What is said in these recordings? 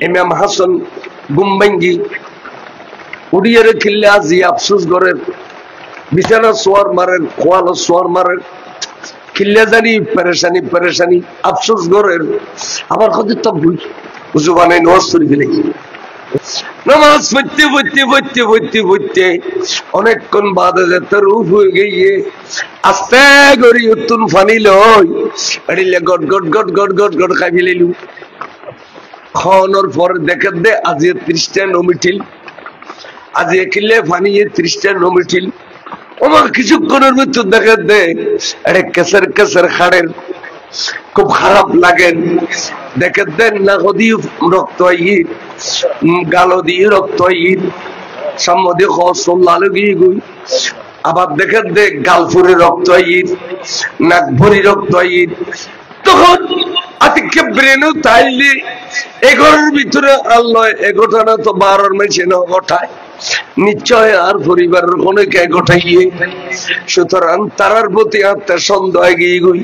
ইমাম হাসান গুমবাঙ্গি উড়িয়ে খিল্লে আজি আফসোস করেন বিছানা সোয়ার মারেন খোয়ালো সোয়ার মারেন খিল্লে জানি পেরেশানি পেরেশানি আফসোস করেন আমার কথা তো বুঝু বানাই নজ করে গেলে নামাজ পড়তে পড়তে পড়তে পড়তে পড়তে অনেকক্ষণ বাদে যেতে রূপ হয়ে গিয়ে আস্তে করে উত্তুন ফানি লই আড়িলে গট গট গট গট গট গট খাই ফেলিলু খাওয়ানোর পর দেখে দে আজি 30টা নমিঠিল আজি কিলে ফানি 30টা নমিঠিল আমার কিছুক্ষণের ভিতর দেখে দে আরে কেসের কেসের খাড়ের খুব খারাপ লাগেন দেখে দেন না কদি রক্ত আইর গালো দিয়ে রক্ত আইর সামনে লালু গিয়ে গই আবার দেখে দে গালফুরে রক্ত আইর নাক ভরি রক্ত আইর তখন আতিকে ব্রেনও তাইলে এগোর ভিতরে আল্লাহ এগোটানা তো 12 মেশে না গোটায় নিশ্চয় আর পরিবারের অনেকে গোটাইয়ে সুতরাং তারার প্রতি আত্মার সন্দেহ গিয়ে গই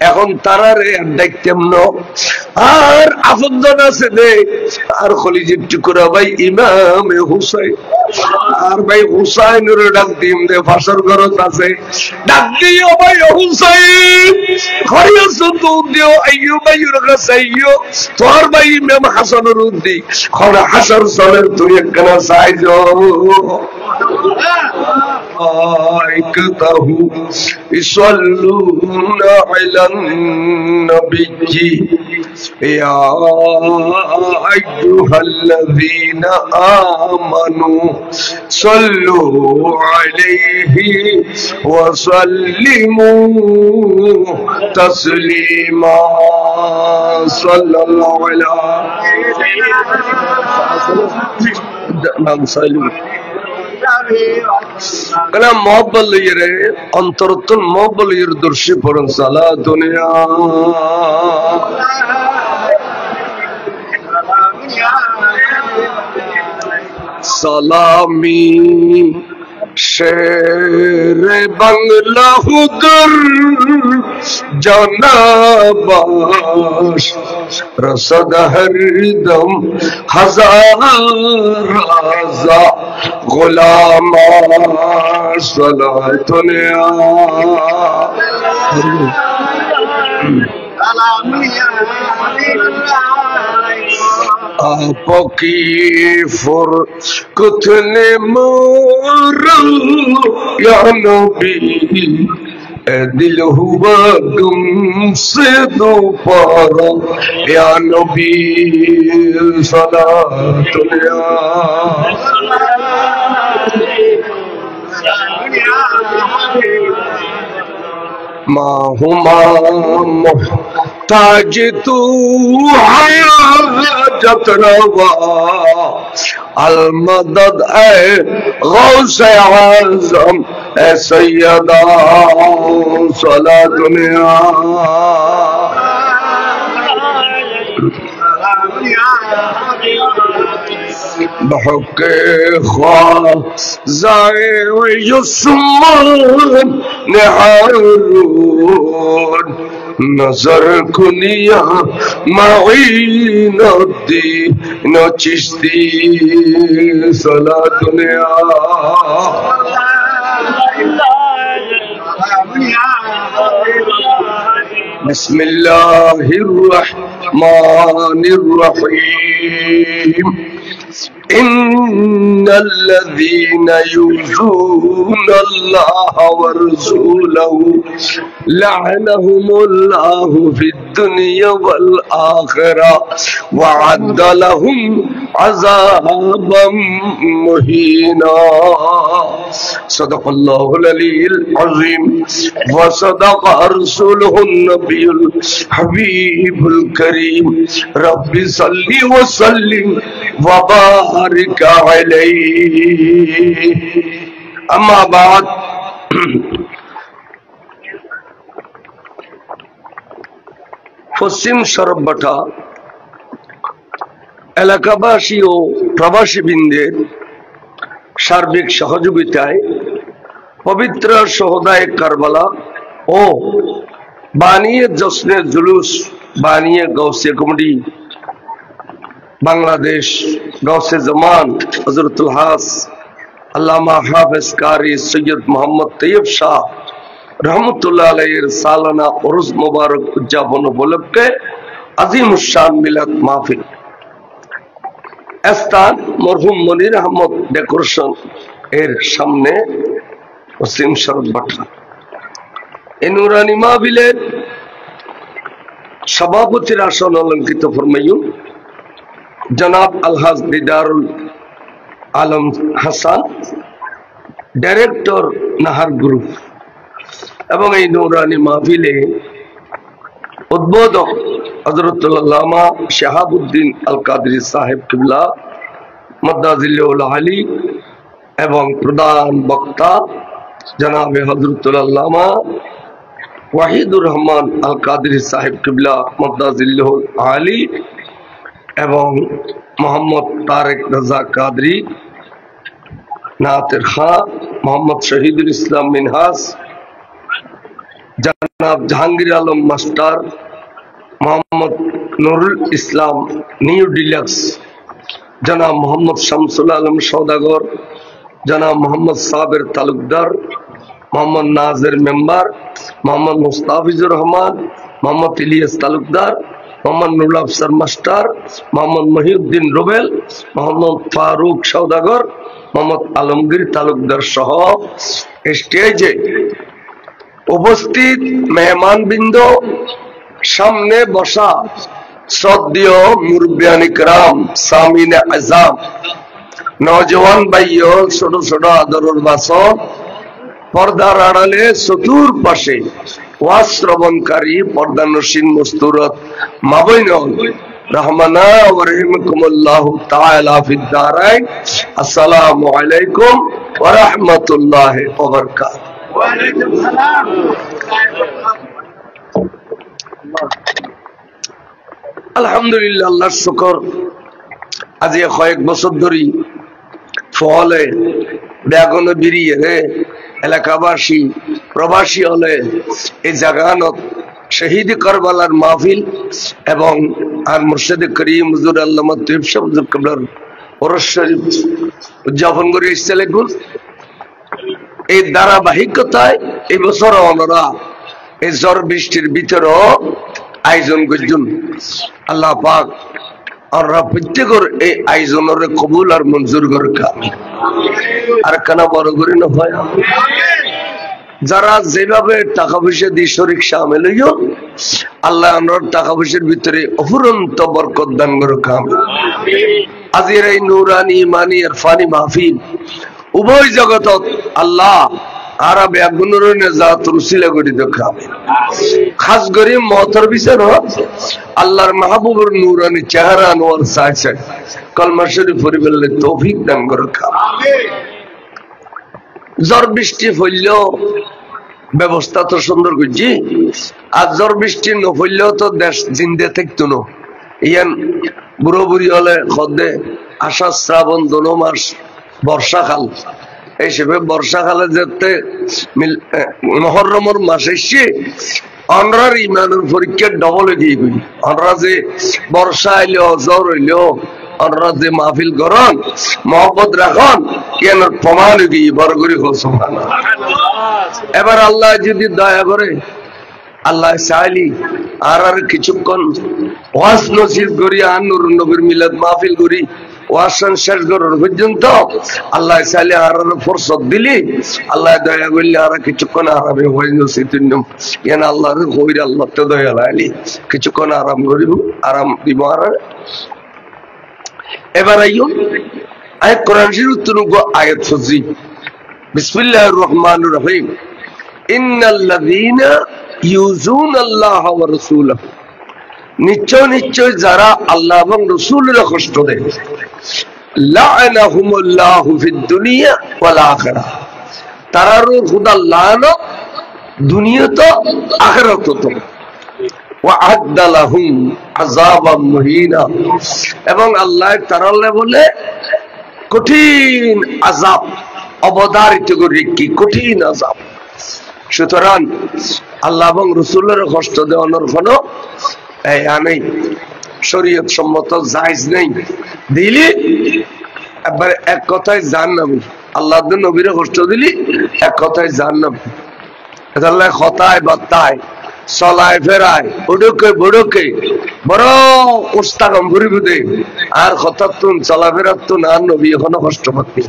এখন তারারে আর দেখতাম না আর আফদ্দন আছে দে আর খলিজের টুকরা ভাই ইমাম হুসাইন আর ভাই হুসাইনের ডাক দিম দে ফাঁসর গরজ আছে ডাক দিও ভাই হুসাইন খরিয়াস তো দিও আইয়ো ভাই কাছে আইয়ো তোর ভাই ইমাম হাসানের উদ্দি খরা হাসার সলের তুই একখানা সাইজো ملائكته يصلون على النبي يا أيها الذين آمنوا صلوا عليه وسلموا تسليما صلى الله عليه وسلم मोहब्बत लिए रहे अंतरतुल मोहब्बत लिए दुर्शी पढ़न साला दुनिया सलामी शेर बंगला हुदर जनाबाश रसद हरदम हजार राजा गुलाम सलातुनिया आपकी फुरकत ने मोरा या नबी दिल हुआ तुमसे दो पारा या नबी सलातुनिया माहुमा मुहताज तू हाजत रवा अल मदद ए गौसे आज़म ए सैयदा सला दुनिया बहके ख्वाज़ाए युस्मान निहारून नजर कुनिया माईनती न चिश्ती सला दुनिया बिस्मिल्लाहिर्रहमानिर्रहीम إن الذين يؤذون الله ورسوله لعنهم الله في الدنيا والآخرة وعد لهم عذابا مهينا صدق الله العلي العظيم وصدق رسوله النبي الحبيب الكريم رب صل وسلم وبارك عليه أما بعد পশ্চিম সরববাটা এলাকাবাসী ও প্রবাসী বৃন্দের সার্বিক সহযোগিতায় পবিত্র শহদায়ে কারবালা ও বানিয়ে জশ্নে জুলুস বানিয়ে গৌসিয়া কমিটি বাংলাদেশ গৌসে জামান হযরতুল হাস আল্লামা হাফেজ কারি সৈয়দ মোহাম্মদ তৈয়ব শাহ রহমতুল্লাহ আলাইহির সালানা উরুস মুবারক উদযাপন উপলক্ষে আজিমুশ শান মিলাদ মাহফিল স্থান মরহুম মনির আহমদ ডেকোরেশন এর সামনে পশ্চিম সড়ক বাটা। এই নুরানি মাহফিলের সভাপতির আসন অলঙ্কিত ফরমাইয়ুন জনাব আলহাজ দিদারুল আলম হাসান, ডাইরেক্টর নাহার গ্রুপ। এবং এই নুরানি মাহফিলে উদ্বোধক হযরতুল আল্লামা শাহাবুদ্দিন আল কাদরি সাহেব কিবলা মাদ্দাজিল্লাহুল আলী এবং প্রধান বক্তা জনাবে হযরতুল আল্লামা ওয়াহিদুর রহমান আল কাদরি সাহেব কিবলা মাদ্দাজিল্লাহুল আলী এবং মোহাম্মদ তারেক রাজা কাদরি নাতের খান, মোহাম্মদ শহীদুল ইসলাম মিনহাজ, জনাব Jahangir Alam master, Mohammad Nurul Islam new deluxe, জনাব মোহাম্মদ শামসুল আলম সওদাগর, জনাব মোহাম্মদ সাবের তালুকদার, মোহাম্মদ নাজের মেম্বার, মোহাম্মদ মুস্তাফিজুর রহমান, মোহাম্মদ ইলিয়াস তালুকদার, মোহাম্মদ নুরুল আফসার মাস্টার, মোহাম্মদ মহিউদ্দিন রুবেল, মোহাম্মদ ফারুক সওদাগর, মোহাম্মদ আলমগীর তালুকদার সহ স্টেজে উপস্থিত মেহমানবৃন্দ, সামনে বসা শ্রদ্ধেয় মুরব্বিয়ান ইকরাম, সামিনে আযাম, নওজওয়ান ভাইও, ছোট ছোট আদরের বাসন, পর্দার আড়ালে চতুর্পাশে ওয়াজ শ্রবণকারী পর্দানসীন মস্তুরত মাবৈনল রহমানা ওয়া রাহিমাকুমুল্লাহু তাআলা ফিদ দারাইন। আসসালামু আলাইকুম ওয়া রাহমাতুল্লাহি ওয়া বারাকাতুহু। ওয়া আলাইকুম সালাম। আলহামদুলিল্লাহ, আল্লাহর শুকর। আজ কয়েক বছর ধরে ফলে বেগুন বিরিয়ে রে এলাকাবাসী প্রবাসী হলে এই জাগানত শহীদ কারবালার মাহফিল এবং আর মুর্শিদ করিম হুজুর আল্লামা তৈয়ব শাহ হুজুর কিবলার ওরস শরীফ উদযাপন করে এসেছে। লেখুন এই ধারাবাহিকতায় এই বছর ওনারা এই ঝড় বৃষ্টির ভিতরেও আয়োজন করছেন। আল্লাহ পাক আমরা প্রত্যেকের এই আয়োজনের কবুল আর মঞ্জুর করে আর কানা বড় করে না হয়। যারা যেভাবে টাকা পয়সা দিয়ে শরীক সামিল হইও, আল্লাহ আমরা টাকা পয়সার ভিতরে অফুরন্ত বরকত দান করে খাম। আজকের এই নুরানি ইমানি ইরফানি মাহফিল উভয় জগতত আল্লাহ আরা বেগুনের নেজাত রুসিলা গড়ি দেখাম। খাস করে মহতর বিচার আল্লাহর মাহবুবের নুরানি চেহারা আনোয়ার চাইছে কলমা শরীফ পরিবেলে তৌফিক দান করে খাম। ঝড় বৃষ্টি ফেললেও ব্যবস্থা তো সুন্দর করছি, আর ঝড় বৃষ্টি নফেললেও তো দেশ জিন্দে থাকতো না। ইয়ান বুড়ো বুড়ি হলে খদে আষাঢ় শ্রাবণ দোনো মাস বর্ষাকাল হিসেবে বর্ষাকালে যেতে মহররমের মাস এসে অনরার ইমানের পরীক্ষা ডবল হয়ে গিয়ে গই। অনরা যে বর্ষা আইলেও জ্বর হইলেও অনরা যে মাহফিল করন মহব্বত রাখন কেন প্রমাণ হয়ে গিয়ে বড় করে হোসম। এবার আল্লাহ যদি দয়া করে আল্লাহ চাইলি আর কিছুক্ষণ ওয়াজ নসিব করি আর নূর নবীর মিলাদ মাহফিল করি ওয়াসান শেষ করার পর্যন্ত আল্লাহ চাইলে আর ফুরসত দিলি আল্লাহ দয়া করলে আর কিছুক্ষণ আরামে হয়ে গেছে। আল্লাহ হইর আল্লাহ তো দয়া লাইলি কিছুক্ষণ আরাম করিব, আরাম দিব। আর এবার আইও আয়াত কোরআন শরীফ তুনুগো আয়াত ফজি বিসমিল্লাহির রহমানির রহিম। ইন্নাল্লাযীনা ইউযুনাল্লাহ ওয়া রাসূলাহু, নিশ্চয় নিশ্চয় যারা আল্লাহ এবং রাসূলের কষ্ট দেয়, লাআনাহুমুল্লাহু ফিদ দুনিয়া ওয়াল আখিরাহ, তারার খোদা লানত দুনিয়াতে আখিরাতে। ওয়া আ'আদ্দা লাহুম আযাবাম মুহিনা, এবং আল্লাহ তারালে বলে কঠিন আযাব অবধারিত করে কি কঠিন আযাব। সুতরাং আল্লাহ এবং রাসূলের কষ্ট দেওয়ানোর কোনো শরীয়ত সম্মত জায়েজ নেই দিলি একবার এক কথায় জাহান্নামী আল্লাহ নবীরে কষ্ট দিলি এক কথায় জাহান্নামী তাহলে কথায় বার্তায় চলায় ফেরায় উড়ুকে বুড়ুকে বড় উস্তাগম ঘুরিব দে আর হঠাৎ তুন চলাফেরার তো না নবী এখনো কষ্ট পাচ্ছি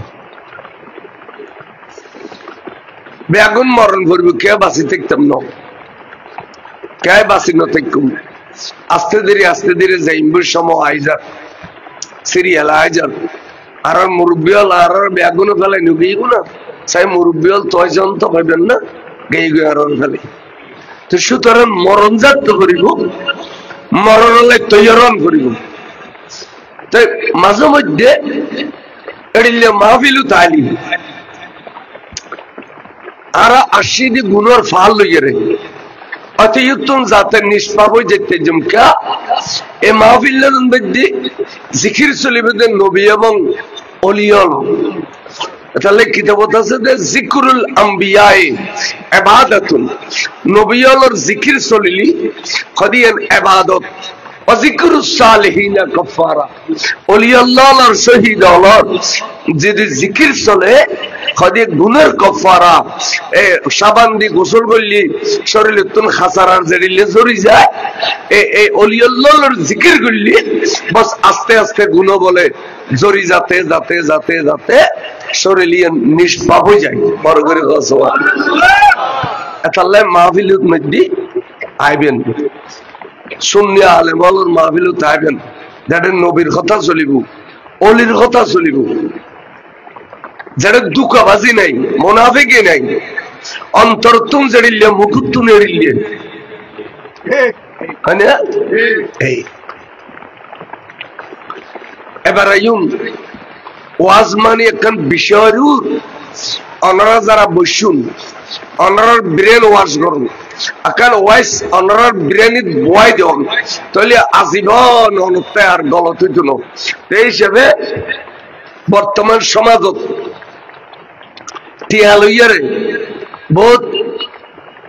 বেগুন মরণ করব কে বাঁচি থাকতাম না কে বাঁচি না থাকুম আস্তে ধীরে যাইম্বুর সময় আইজার সিরিয়াল আইজার আর মুরব্বিয়াল আর বেগুন ফেলে নুগিয়ে না চাই মুরব্বিয়াল তয়জন তো পাইবেন না গেই গিয়ে আর ফেলে তো সুতরাং মরণ জাত করিব মরণ হলে তৈরন করিব তাই মাঝে মধ্যে এড়িলে মাহফিলু তাইলি আর 80 গুণর ফাল লইয়ে রে অতিউত্তম জাতের নিষ্পাপ যেতে জমকা এ মাহফিলের মধ্যে জিকির চলিবে নবী এবং অলিয়ল তাহলে কিতাবত আছে যে জিকরুল আম্বিয়ায়ে ইবাদাতুন নবীয়লর জিকির চলিলি খদিয়ান ইবাদত ওয়া জিকরুস সালিহিনা কাফারা অলিয়াল্লাহর শহীদলর যদি জিকির চলে খদি গুনার কাফারা এ সাবান দি গোসল করলি শরীরে তুন খাসারার জেরিলে জরি যায় এই অলিয়াল্লাহর জিকির করলি বাস আস্তে আস্তে গুনাহ বলে জরি যাতে যাতে যাতে যাতে শরীরে নিষ্পাপ হয়ে যায় বড় করে সুবহানাল্লাহ তাহলে মাহফিলের মধ্যে আইবেন সুন্নি আলেম ওয়ালার মাহফিলত আইবেন যারা নবীর কথা চলিব অলির কথা চলিব যারা দুঃখবাজি নাই মুনাফিকি নাই অন্তর তুম জড়িলে মুকুট তুম এড়িলে এই এবার আইম ওয়াজ মানে একখান বিষয়ের অনারা যারা বসুন অনারার ব্রেন ওয়াশ করুন আকার ওয়াইস অনারার ব্রেনিত বয় দেন তাহলে আজীবন অনুপ্রায় আর গলত হইত না এই হিসেবে বর্তমান সমাজত টিয়া লইয়ারে বহুত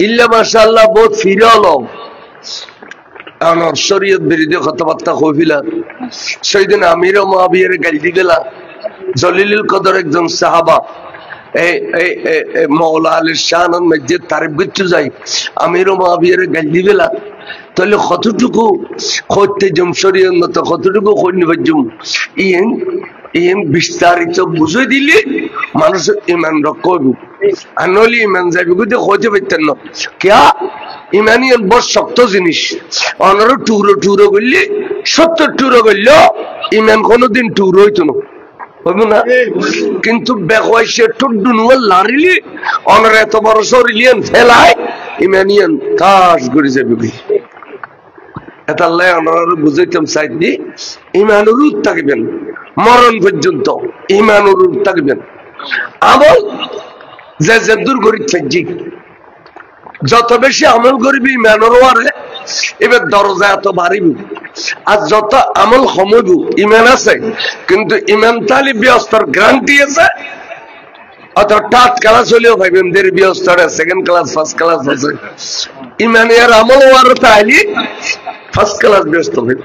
ইল্লা মাশাআল্লাহ বহুত ফিরল আমার শরীয়ত বিরোধী কথাবার্তা কইলা সেদিন আমির ও মুআবিয়ারে গালি দিলা জলিলুল কদর একজন সাহাবা মৌলা আলীর শাহান মসজিদ তারিফ করতে যাই আমির ও মুআবিয়ারে গালি দিলা তাহলে কতটুকু করতে জম শরীয়ত মত কতটুকু কইনি বাজুম ইন বিস্তারিত বুঝে দিলে মানুষের ইমান রক্ষব আর নইলে ইমান যাবে কিন্তু খোঁজে পাইতেন না কিয়া ইমানি বড় শক্ত জিনিস অনারও টুরো করলে 70 টুরো করলেও ইমান কোনোদিন টুরো হইতো না বুঝবো না কিন্তু বেকওয়াইসে টুডুনুয়াল লারিলি অনার এত বড় শরীলিয়ান ফেলায় ইমানিয়ান কাজ করে যাবে এটা আল্লাহ ওনারা বুঝাইতাম চাইনি ইমানের রূপ থাকবেন মরণ পর্যন্ত ইমানের রূপ থাকবেন আমল যে দূর করি চাইছি যত বেশি আমল করবি ইমানের ওয়ারে এবার দরজা এত বাড়িব আর যত আমল কমইব ইমান আছে কিন্তু ইমান তালি ব্যস্তর গ্যারান্টি আছে অত টাট ক্লাস হলেও ভাইবেন দের ব্যস্তর সেকেন্ড ক্লাস ফার্স্ট ক্লাস আছে ইমানের আমল ওয়ারে তাইলি ফার্স্ট ক্লাস ব্যস্ত হইব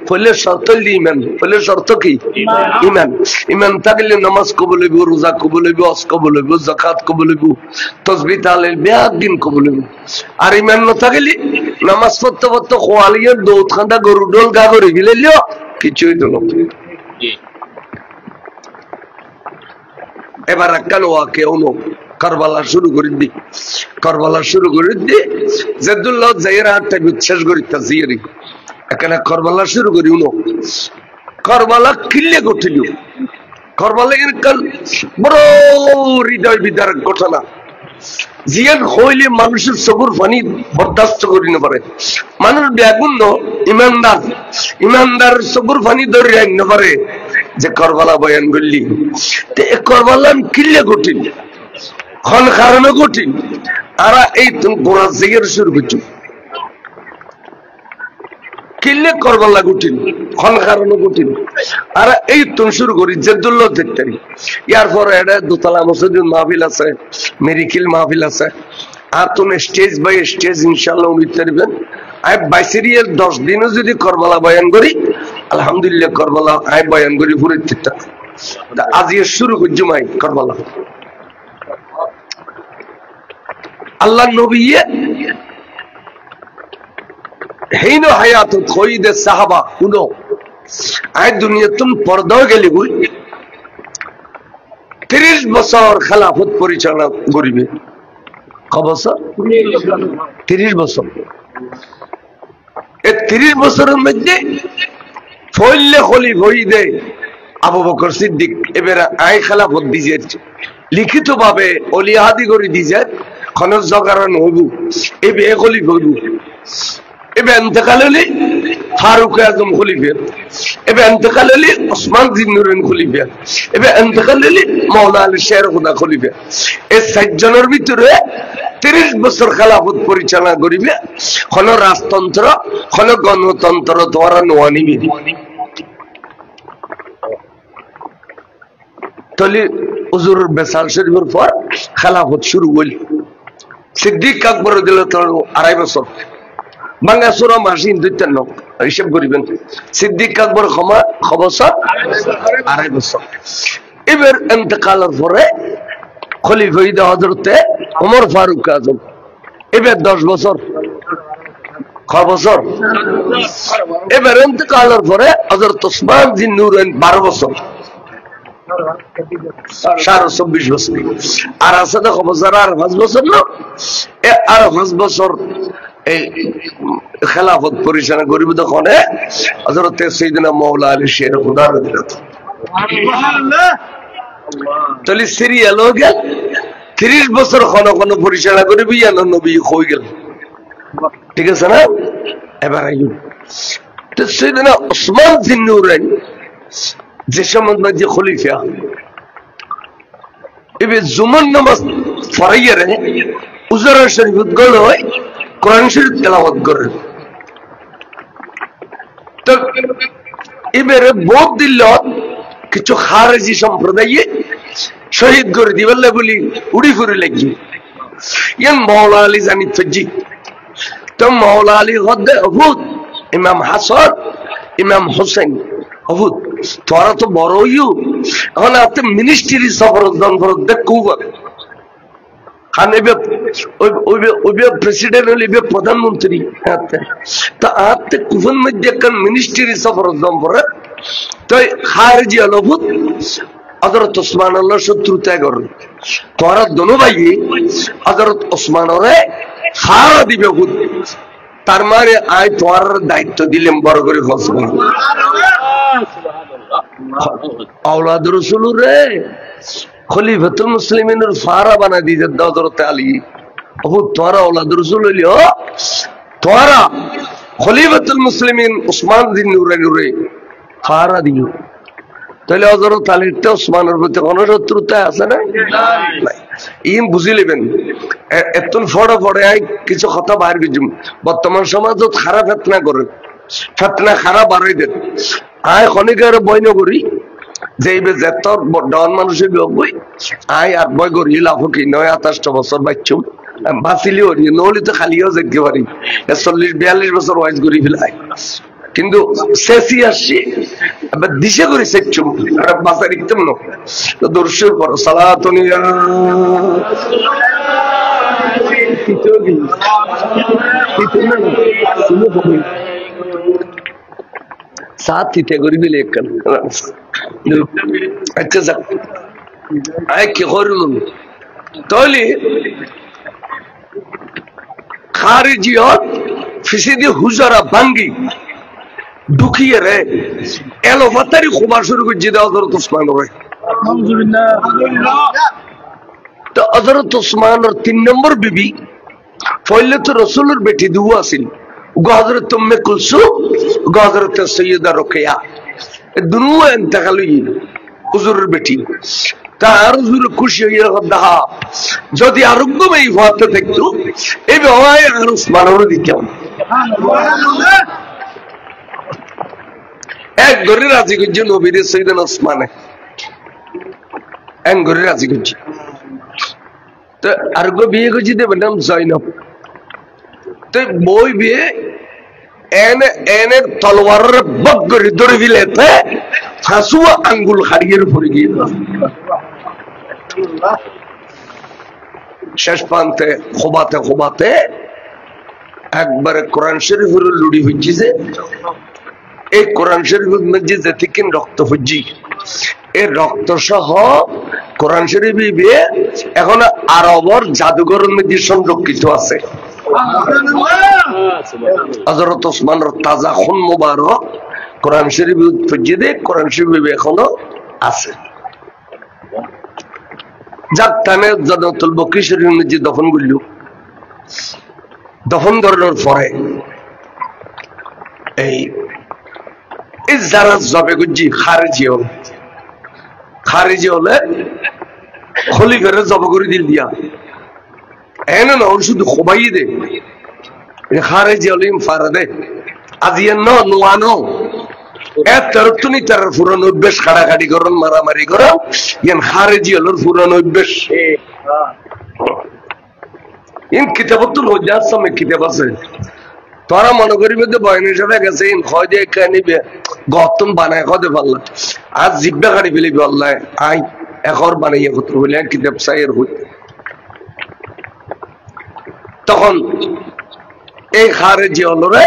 ফলে শর্ত ইমান ফলে শর্ত কি ইমান ইমান থাকলে নামাজ কবুল হইব রোজা কবুল হইব হজ কবুল হইব যাকাত কবুল হইব তাসবিহ তাহলিল বিয়াত দিন কবুল হইব আর ইমান না থাকলে নামাজ পড়তে পড়তে খোয়ালিয়ে দৌত খান্ডা গরু ডোল গা করে গিলেলিও কিছুই তো না এবার কাল ওয়াকে অনু কারবালা শুরু করে দি জেদুল্লাহ জাইরা হাতটা শেষ করি তাজিয়ারি এখানে কারবালা শুরু করি উনো কারবালা কিল্লে গঠিল কারবালা কাল বড় হৃদয় বিদারক ঘটনা জিয়ান হইলে মানুষের চকুর পানি বরদাস্ত করি না পারে মানুষ বেগুন ইমানদার চকুর পানি ধরে রাখ না পারে যে কারবালা বয়ান করলি কারবালা কিল্লে গঠিল খন কারণে কঠিন আর এই তুমি গোড়া জেগের শুরু করছো কিল্লে করবাল্লা কঠিন খন কারণে কঠিন আর এই তুমি শুরু করি জেদুল্লাহ দেখতে ইয়ার পরে এটা দোতলা মসজিদ মাহফিল আছে মেরিকিল মাহফিল আছে আর তুমি স্টেজ বাই স্টেজ ইনশাআল্লাহ উম্মিদ করবেন আই 22 10 দিনও যদি করবালা বয়ান করি আলহামদুলিল্লাহ করবালা আই বয়ান করি পুরো ঠিকঠাক আজ শুরু করছি মাই করবালা আল্লাহ নবী হেইন হায়াত খৈদ সাহাবা শুনো আই দুনিয়াতুন পর্দা গেলি বই 30 বছর খেলাফত পরিচালনা করিবে কবছর 30 বছর এই 30 বছরের মধ্যে ফইলে খলিফ হইদে আবু বকর সিদ্দিক এবারে আই খেলাফত দিছে লিখিত ভাবে ওলিয়াদি করে দিছে কোন জগারণ হইব এবে খলিফ হইব এবে ইন্তেকাল হলি ফারুক আজম খলিফা এবে ইন্তেকাল হলি ওসমান জিন্নুরেন খলিফা এবে ইন্তেকাল হলি মাওলানা আলী শের খুদা খলিফা এই চারজনের ভিতরে 30 বছর খেলাফত পরিচালনা করিবে কোন রাজতন্ত্র কোন গণতন্ত্র দ্বারা নোয়া নিবে তাহলে হুজুরের বেসাল শরীফের পর খেলাফত শুরু হইল সিদ্দিক আকবর দিল 2.5 বছর বাংলা সুরা মাসিন দুইটান্ন হিসাব করিবেন সিদ্দিক আকবর বছর 2.5 বছর এবার ইন্তেকালের পরে খলিফা হইদা হযরতে ওমর ফারুক আজম এবার 10 বছর বছর এবার ইন্তেকালের পরে হযরত ওসমান জিন্নুরেন 12 বছর 24 বছর আর আছে দেখো বছর আর 5 বছর না আর 5 বছর এই খেলাফত পরিচালনা করিবে তখন হযরত সাইয়েদনা মাওলানা আলী শের খুদা রাদিয়াল্লাহু সুবহানাল্লাহ তাহলে সিরিয়াল হয়ে গেল 30 বছর কোন পরিচালনা করিবে জানো নবী হয়ে গেল ঠিক আছে না এবার আইয়ুব তো সাইয়েদনা ওসমান জিন্নুরাইন যে সময় যে খলিফা এবে জুমার নামাজ পড়াইয়া রে উজরা শরীফ গল হয় কোরআন শরীফ তেলাওয়াত করে তো এবারে বহুত দিল কিছু খারেজি সম্প্রদায়ে শহীদ করে দিবেন বলি উড়ি ফুরি লাগি ইয়ান মাওলানা আলী জানি ফজি তো মাওলানা আলী হদে অভূত ইমাম হাসান ইমাম হোসেন অভূত তোরা তো বড় হইও এখন আপনি মিনিস্ট্রি সফর দেখো প্রেসিডেন্ট হলে প্রধানমন্ত্রী তা আপনি কুফন মধ্যে একটা মিনিস্ট্রি সফর পরে তো খারেজি অলভূত হযরত ওসমান আল্লাহ শত্রুতা করেন তোরা দোনো ভাই হযরত ওসমানরে খারা দিবে হুদ তার মানে আয় তোমার দায়িত্ব দিলেন বড় করে খরচ করো আওলাদ রাসূল রে খলিফাতুল মুসলিমিনের ফারা বানা দিয়েছে হযরত আলী আবু তোরা আওলাদ রাসূল হইলো তোরা খলিফাতুল মুসলিমিন উসমান বিন নুরাইনুরে ফারা দিও তাহলে হযরত আলীর তো ওসমানের প্রতি কোনো শত্রুতা আছে না নাই ইন বুঝি নেবেন এতন ফড় ফড়ে আই কিছু কথা বাইর গজুম বর্তমান সমাজত খারাপ ফিতনা করে ফিতনা খারাপ বাড়াই দেন আয় খনিকার বইন করি যে যত ডন মানুষের বই আয় আর বই করি লাভ কি 29 বছর বাচ্চুম বাঁচিলি হরি নহলে তো খালিও যেতে পারি 40-42 বছর ওয়াইজ করি ফেলাই কিন্তু শেষই আসছি আবার দিশে করে সেচুম আর বাঁচা লিখতাম না তো দর্শক পর সালাতুনিয়া साथी थे गरीबी लेकर अच्छा सर आए के खोरूं तोली खारिजी और फिसिदी हुजरा बंगी दुखिए रहे एलो फतरी खुबार शुरू को जिदा हज़रत उस्मान हो गए तो हज़रत उस्मान और 3 नंबर बीबी पहले तो रसूल और बेटी दुआ सिल हज़रत उम्मे कुलसूम हज़रत सैयदा रुकैया दोनों इंतकाल हुई हुजूर बेटी तार हुजूर खुशी হয়ে গদা যদি আরোগ্য এই ফাতে দেখতো এই ভাই আর উসমানের দিতাম সুবহানাল্লাহ এক গরি রাজি গজি নবীর সৈয়দনা উসমানে এক গরি রাজি গজি তো আর গো বিয়ে করছি দেবে নাম জৈনব তো বই বিয়ে এনে এনে তলোয়ার বগরি ধরে দিলেতে ফাঁসুয়া আঙ্গুল হারিয়ে পড়ে গিয়ে শেষ প্রান্তে খোবাতে খোবাতে একবারে কোরআন শরীফের লুড়ি হচ্ছে। এই কোরআন শরীফের মধ্যে যেতিকিন রক্ত হজ্জি এই রক্ত সহ কোরআন শরীফ এখন আরবর জাদুঘরের মধ্যে সংরক্ষিত আছে। হযরত ওসমানের তাজা খুন মুবারক কোরআন শরীফ মসজিদে কোরআন শরীফ এখনো আছে। যার টানে জান্নাতুল বকী শরীফের মধ্যে দফন করল, দফন করানোর পরে এই যারা জবে গুজি খারেজি হলে খলিফের জব করে দিল দিয়া এনে না শুধু খোবাই দে খারেজি হলে ফারা দে আজিয়ে নোয়ানো তেরোনি তার পুরানো অভ্যেস কাটাকাটি করেন মারামারি করেন ইয়ান খারেজি হলোর পুরানো অভ্যেস। ইন কিতাবতুল হুজ্জাত সামনে কিতাব আছে তোরা মনে করি মধ্যে বয়ন হিসাবে গেছে ইন হয় যে নিবে গতম বানায় কদে পারল আজ জিব্বা কাটি ফেলি বললাই আই একর বানাইয়া কত বলে কিতাব সাইয়ের হই। তখন এই খারেজি হলরে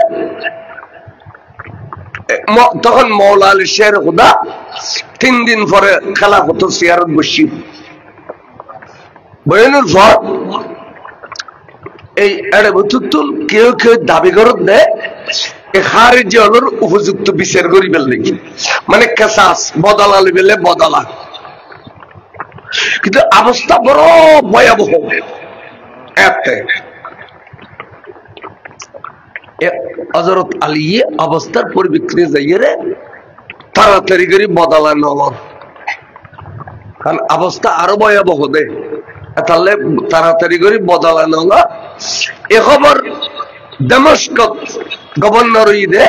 তখন মৌলা আলী শের খুদা 3 দিন পরে খেলাফত সিয়ারত বসি বয়ানের পর এই এড়ে বুতুল কেউ কেউ দাবি করত দেয় এই খারেজি হলর উপযুক্ত বিচার করি ফেললে মানে কেসাস বদলা বেলে বদলা, কিন্তু অবস্থা বড় ভয়াবহ। হযরত আলী অবস্থার পরিপ্রেক্ষিতে যাইয়ে তাড়াতাড়ি করে বদলা নগর, কারণ অবস্থা আরো ভয়াবহ দে তাহলে তাড়াতাড়ি করে বদলা নগর। এ খবর দামেস্ক গভর্নর ঈদে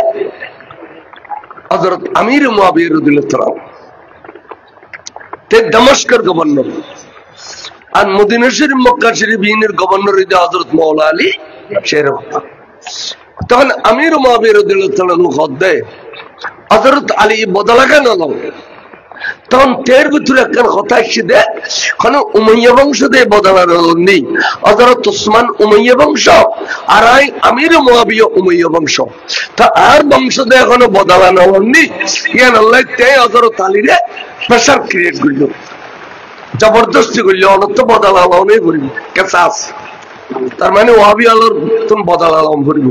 হযরত আমির মুআবিয়া রাদিয়াল্লাহু আনহু তে দামেস্কের গভর্নর আর মদিনা শরীফ মক্কা শরীফের গভর্নর ঈদে হযরত মাওলা আলী শের খুদা। তখন আমির মুআবিয়া রাদিয়াল্লাহু আনহু খদ্দে হযরত আলী বদলা কেন নাও তখন তের ভিতরে একখান কথা এসে দে কোন উমাইয়া বংশ দিয়ে বদলার নেই। হযরত ওসমান উমাইয়া বংশ আর আমির মুআবিয়া উমাইয়া বংশ, তা আর বংশ দিয়ে এখনো বদলানো হয়নি। ইয়ান আল্লাহ তাই হযরত আলীরে প্রেসার ক্রিয়েট করল, জবরদস্তি করল অনত বদলানো নেই করিব কেসাস, তার মানে ওয়াহাবি আলোর তুমি বদলানো করিব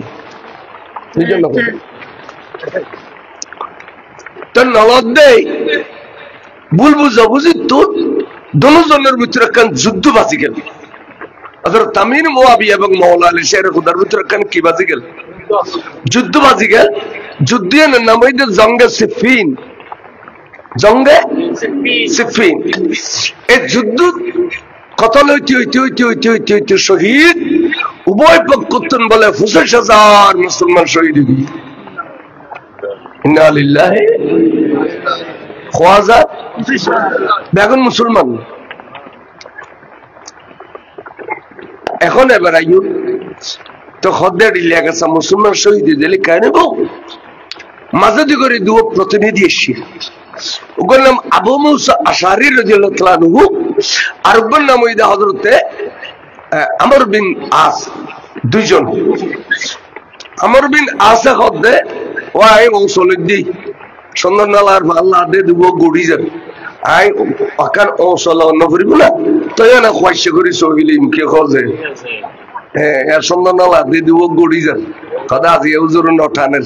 এই জন্য তো নলদ দেয় ভুল বুঝাবুঝি তো দুজনের ভিতরে একখান যুদ্ধ বাজি গেল। হযরত আমির মুআবিয়া এবং মাওলা আলী শের খুদার ভিতরে একখান কি বাজি গেল? যুদ্ধ বাজি গেল। যুদ্ধের নাম হইতে জঙ্গে সিফিন, জঙ্গে সিফিন। এই যুদ্ধ কতল হইতে হইতে হইতে হইতে হইতে হইতে শহীদ উভয় পক্ষ বলে 25,000 মুসলমান শহীদ হয়ে গেল। ইন্না লিল্লাহি খোয়াজা বেগুন মুসলমান। এখন এবার আইন তো খদ্দের ডিলিয়া গেছে মুসলমান শহীদ দিলে কেন গো মাঝে দি করে দু প্রতিনিধি এসছি, ওগুলোর নাম আবু মুসা আশারী রাদিয়াল্লাহু তাআলা আনহু আর ওগুলোর নাম হইদা হযরতে আমর বিন আস। দুইজন আমর বিন আসে খদ্দে ওয়াই অংশলে দি সুন্দর নালার ভাল্লা দে দিব গড়ি যাবে আই অকান অংশল অন্য করিব না তো না খোয়াইছে করি সহিলিম কে খোঁজে হ্যাঁ সুন্দর নালা দে দিব গড়ি যাবে কথা আজি হুজুর নঠানের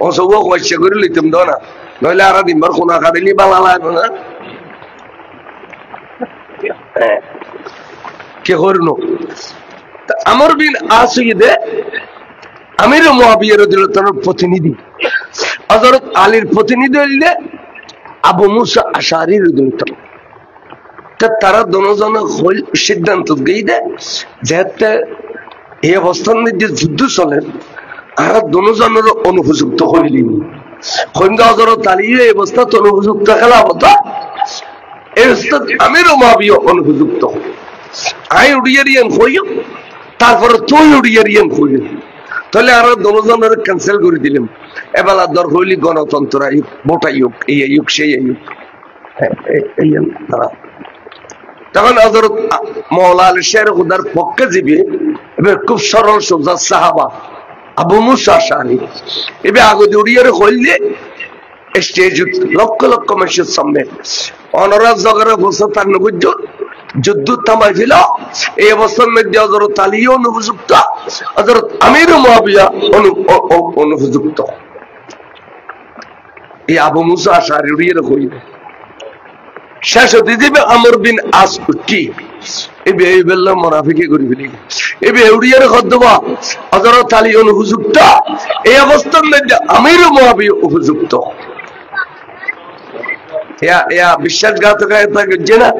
ও সব খোয়াইছে করে লিতাম দাও না নইলে আর দিনবার কোনা খাদিলি বালা লাগবে না কে করুন। আমর বিন আসিদে আমির মুআবিয়া রাদিয়াল্লাহু তাআলার প্রতিনিধি হযরত আলীর প্রতিনিধি হইলে আবু মুসা আশারী রাদিয়াল্লাহু তাআলা। তারা দুজন সিদ্ধান্ত গিয়ে যেতে এই অবস্থার মধ্যে যুদ্ধ চলে আর দুজনের অনুপযুক্ত হইলি কিন্তু হযরত আলী এই অবস্থা অনুপযুক্ত খেলা হতো এই অবস্থা আমির মুআবিয়া অনুপযুক্ত আই উড়িয়ারিয়ান হইও তারপরে তুই উড়িয়ারিয়ান হইও তাহলে আরো দলজনের ক্যান্সেল করে দিলাম এবেলা দর হইলি গণতন্ত্র আয়ুক ভোট আয়ুক এই আয়ুক সেই আয়ুক তারা তখন হযরত মাওলা আলী শের খুদার পক্ষে যাবে এবার খুব সরল সোজা সাহাবা আবু মুসা আশআরী এবার আগে উড়িয়ার হইলে স্টেজ লক্ষ লক্ষ মানুষের সামনে অনরাজ জগরে বসে তার নবুদ্ধ যুদ্ধ থামাইছিল এই অবস্থার মধ্যে হযরত আলীও অনুপযুক্ত হযরত আমির মুআবিয়া অনুপযুক্ত এই আবু মুসা আশআরী উড়িয়ার হইলে শেষ হতে দিবে আমর বিন আস উঠি এবে এই বেল্লা মুনাফিকি করে ফেলি এবে উড়িয়ার খদ্দবা হযরত আলী অনুপযুক্ত এই অবস্থার মধ্যে আমির মুআবিয়া উপযুক্ত या विश्वासघातक आहे ना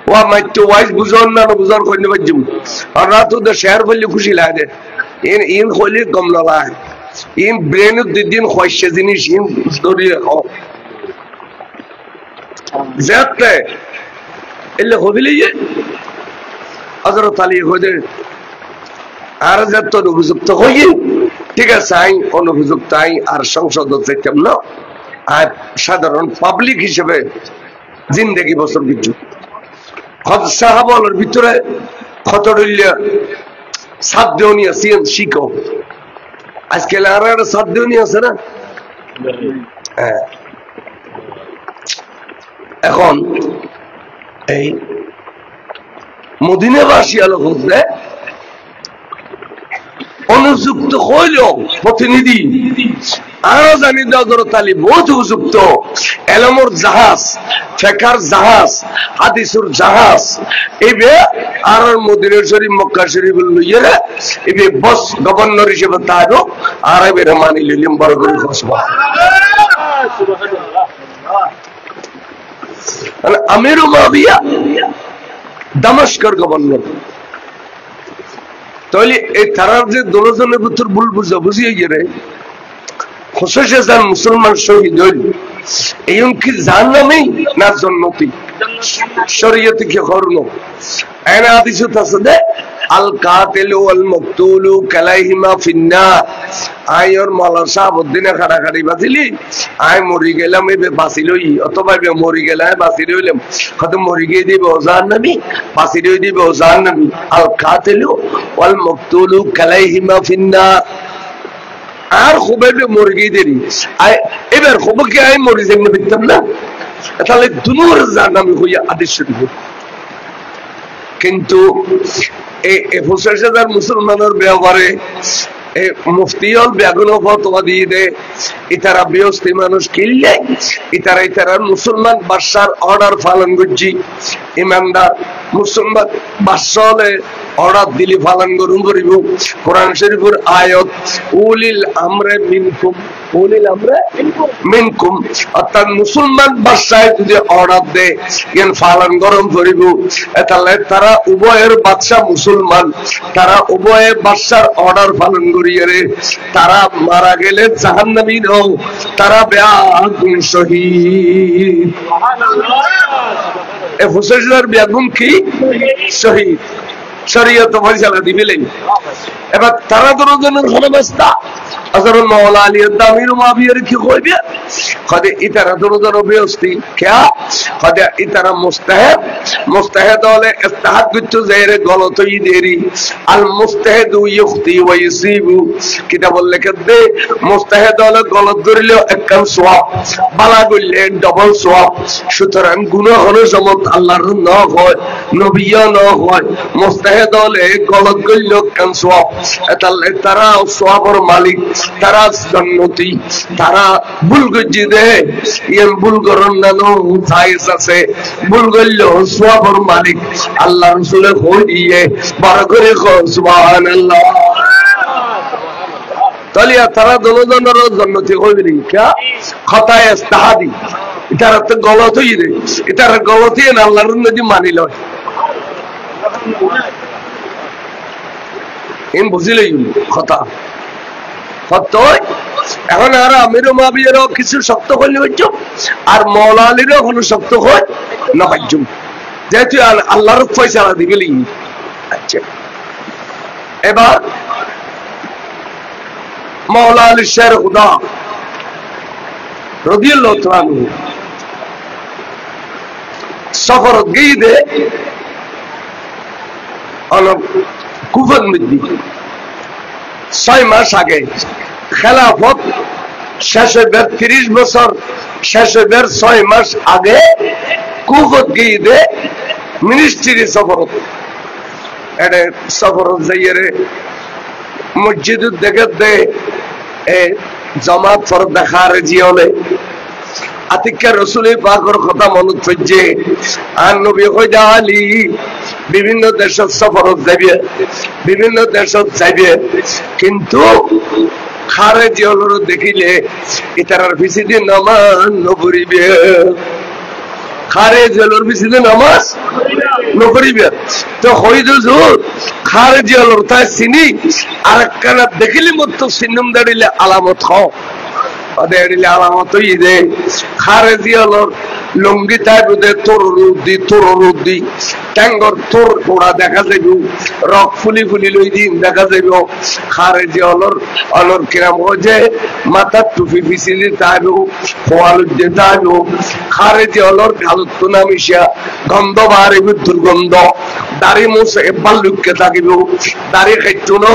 वा माहिती वाईस बुझवून ना बुझवून कोणी पाहिजे और रात उद्या शहर बोलली खुशी लागे इन खोली कमला आहे इन ब्रेन दिन ख्वाहिश जिनिस इन स्टोरी जात है इल्ले होबिली ये हजरत अली होदे আর যত অনুপযুক্ত হই ঠিক আছে আই অনুপযুক্ত আই আর সংসদ যেতাম না আর সাধারণ পাবলিক হিসেবে জিন্দেগি বছর কিছু সাহাবাদের ভিতরে খতরুল্লাহ সাধ্যনি আছে শিখো আজকে আর সাধ্যনি আছে না এখন এই মদিনাবাসী আলো খুঁজলে অনুযুক্ত হইল প্রতিনিধি আরো জানি হযরত আলী বহুত উপযুক্ত এলমর জাহাজ ফেকার জাহাজ হাদিসুর জাহাজ এবে আর মদিনা শরীফ মক্কা শরীফ লইয়া এবে বস গভর্নর হিসেবে তারও আর এবে মানি লইলাম বড় করে খুশবা সুবহানাল্লাহ আমির মুআবিয়া দামেস্কের গভর্নর তাহলে এই তারার যে দলজনের ভিতর ভুল বুঝিয়ে গেলে মুসলমান শহীদ হইল এই কি জাহান্নামী না জান্নাতি শরীয়তে কি করল এনা হাদিসে আছে যে আল কাতিলু ওয়াল মাকতুলু কালাইহিমা ফিন্নার আয়র মাওলা শাহাবুদ্দিনে খাড়াখাড়ি বাজিলি আয় মরি গেলাম এবে বাঁচিলই অথবা এবে মরি গেলাম বাঁচিল হইলাম কত মরি গিয়ে দিবে জাহান্নামী বাঁচিল হই দিবে জাহান্নামী আল কাতিলু ওয়াল মাকতুলু কালাইহিমা ফিন্নার আর খুববে মরে গিয়ে দেরি এবার খুবকে আই মরি যাই না দেখতাম না তাহলে দুনুর জাহান্নামী হইয়া আদেশ শরীফ কিন্তু এই 25,000 মুসলমানের ব্যবহারে মুফতি হল বেগুন ফতোয়া দিয়ে দে ইতারা বিয়স্তি মানুষ কিনলে ইতারা মুসলমান বাদশার অর্ডার পালন করছি ইমানদার মুসলমান বাদশা হলে অর্ডার দিলি পালন করুন করিব কোরআন শরীফের আয়াত উলিল আমরে মিনকুম উলিল আমরে মিনকুম অর্থাৎ মুসলমান বাদশায় যদি অর্ডার দেয় জ্ঞান পালন গরম করিব তাহলে তারা উভয়ের বাদশা মুসলমান তারা উভয়ের বাদশার অর্ডার পালন করিয়ে রে তারা মারা গেলে জাহান্নামী নও তারা বেআগুন শহীদ সুবহানাল্লাহ এ হুসাইনের বেআগুন কি শহীদ শরীয়ত ফয়সালা দিবেলেন এবার তারা দরজনের খরবাস্তা হযরত মাওলা আলী আমির মুআবিয়ার কি কইবে কদে ইতারা দরজন বেয়স্তি क्या কদে ইতারা মুস্তাহিদ হলে ইস্তাহাদ কিছু জায়রে গলতই দেরি আল মুস্তাহিদ ইখতি ওয়া ইসিবু কিতাব লেখা দে মুস্তাহিদ হলে গলত ধরলে একখান সওয়াব বালা গইলে ডাবল সওয়াব সুতরাং গুনাহ হলো সমত আল্লাহর না হয় নবিয়া না হয় মুস্তাহিদ হলে গলত গইলে একখান সওয়াব তাহলে তারা সওয়াবের মালিক তারা জান্নাতি তারা ভুল গজি দে ইয়ান ভুল করন না নো জায়েজ আছে ভুল গইল সওয়াবের মালিক আল্লাহ রাসূলের কইয়ে বড় করে সুবহানাল্লাহ তাহলে তারা দলজনের জান্নাতি হইবি কি খতা ইস্তাহাদি এটার তো গলত হই রে এটার গলতই না আল্লাহর নবী মানিল ইন বুঝিলেই খতা এখন আর আমির মুআবিয়ারও কিছু শক্ত করলে হইছ আর মাওলা আলীরও কোনো শক্ত হয় না পাইছুম যেহেতু আল্লাহর ফয়সালা দিবে লিখি। আচ্ছা, এবার মাওলা আলী শের খুদা রাদিয়াল্লাহু তাআলা আনহু সফরত গিয়ে দে কুফার মধ্যে 6 মাস আগে খেলাফত শেষ হইবার 30 বছর শেষ হইবার 6 মাস আগে কুফত গিয়ে দে মিনিস্ট্রি সফরত এটা সফরত যাইয়ে মসজিদ দেখে দে জামাত ফর দেখার জিয়লে আতিকা রসুল পাকের কথা মনে পড়ছে আর নবী কইদা আলী বিভিন্ন দেশত সফরত যাবে বিভিন্ন দেশত যাবে কিন্তু খারেজি হলর দেখিলে ইতারার পিছিয়ে নামাজ নপড়িবে খারেজি হলর পিছিয়ে নামাজ নপড়িবে তো হইদ খারেজি হলর তাই চিনি আর একখানা দেখিলে মতো সিন্নুম দাঁড়িলে আলামত হও দাঁড়িলে আলামত হই দে খারেজি হলর লুঙ্গি তাই বুধে তোর রুদ্দি ট্যাঙ্গর তোর ঘোড়া দেখা যাইব রক ফুলি ফুলি লই দিন দেখা যাইব খারেজি অলর কিরাম হয়ে মাথার টুপি পিছিয়ে তাইব খোয়াল তাইব খারেজি অলর গালত নামিসা গন্ধ বাহারিব দুর্গন্ধ দাড়ি মুছে এবার লুককে থাকিব দাড়ি খেট্টু ন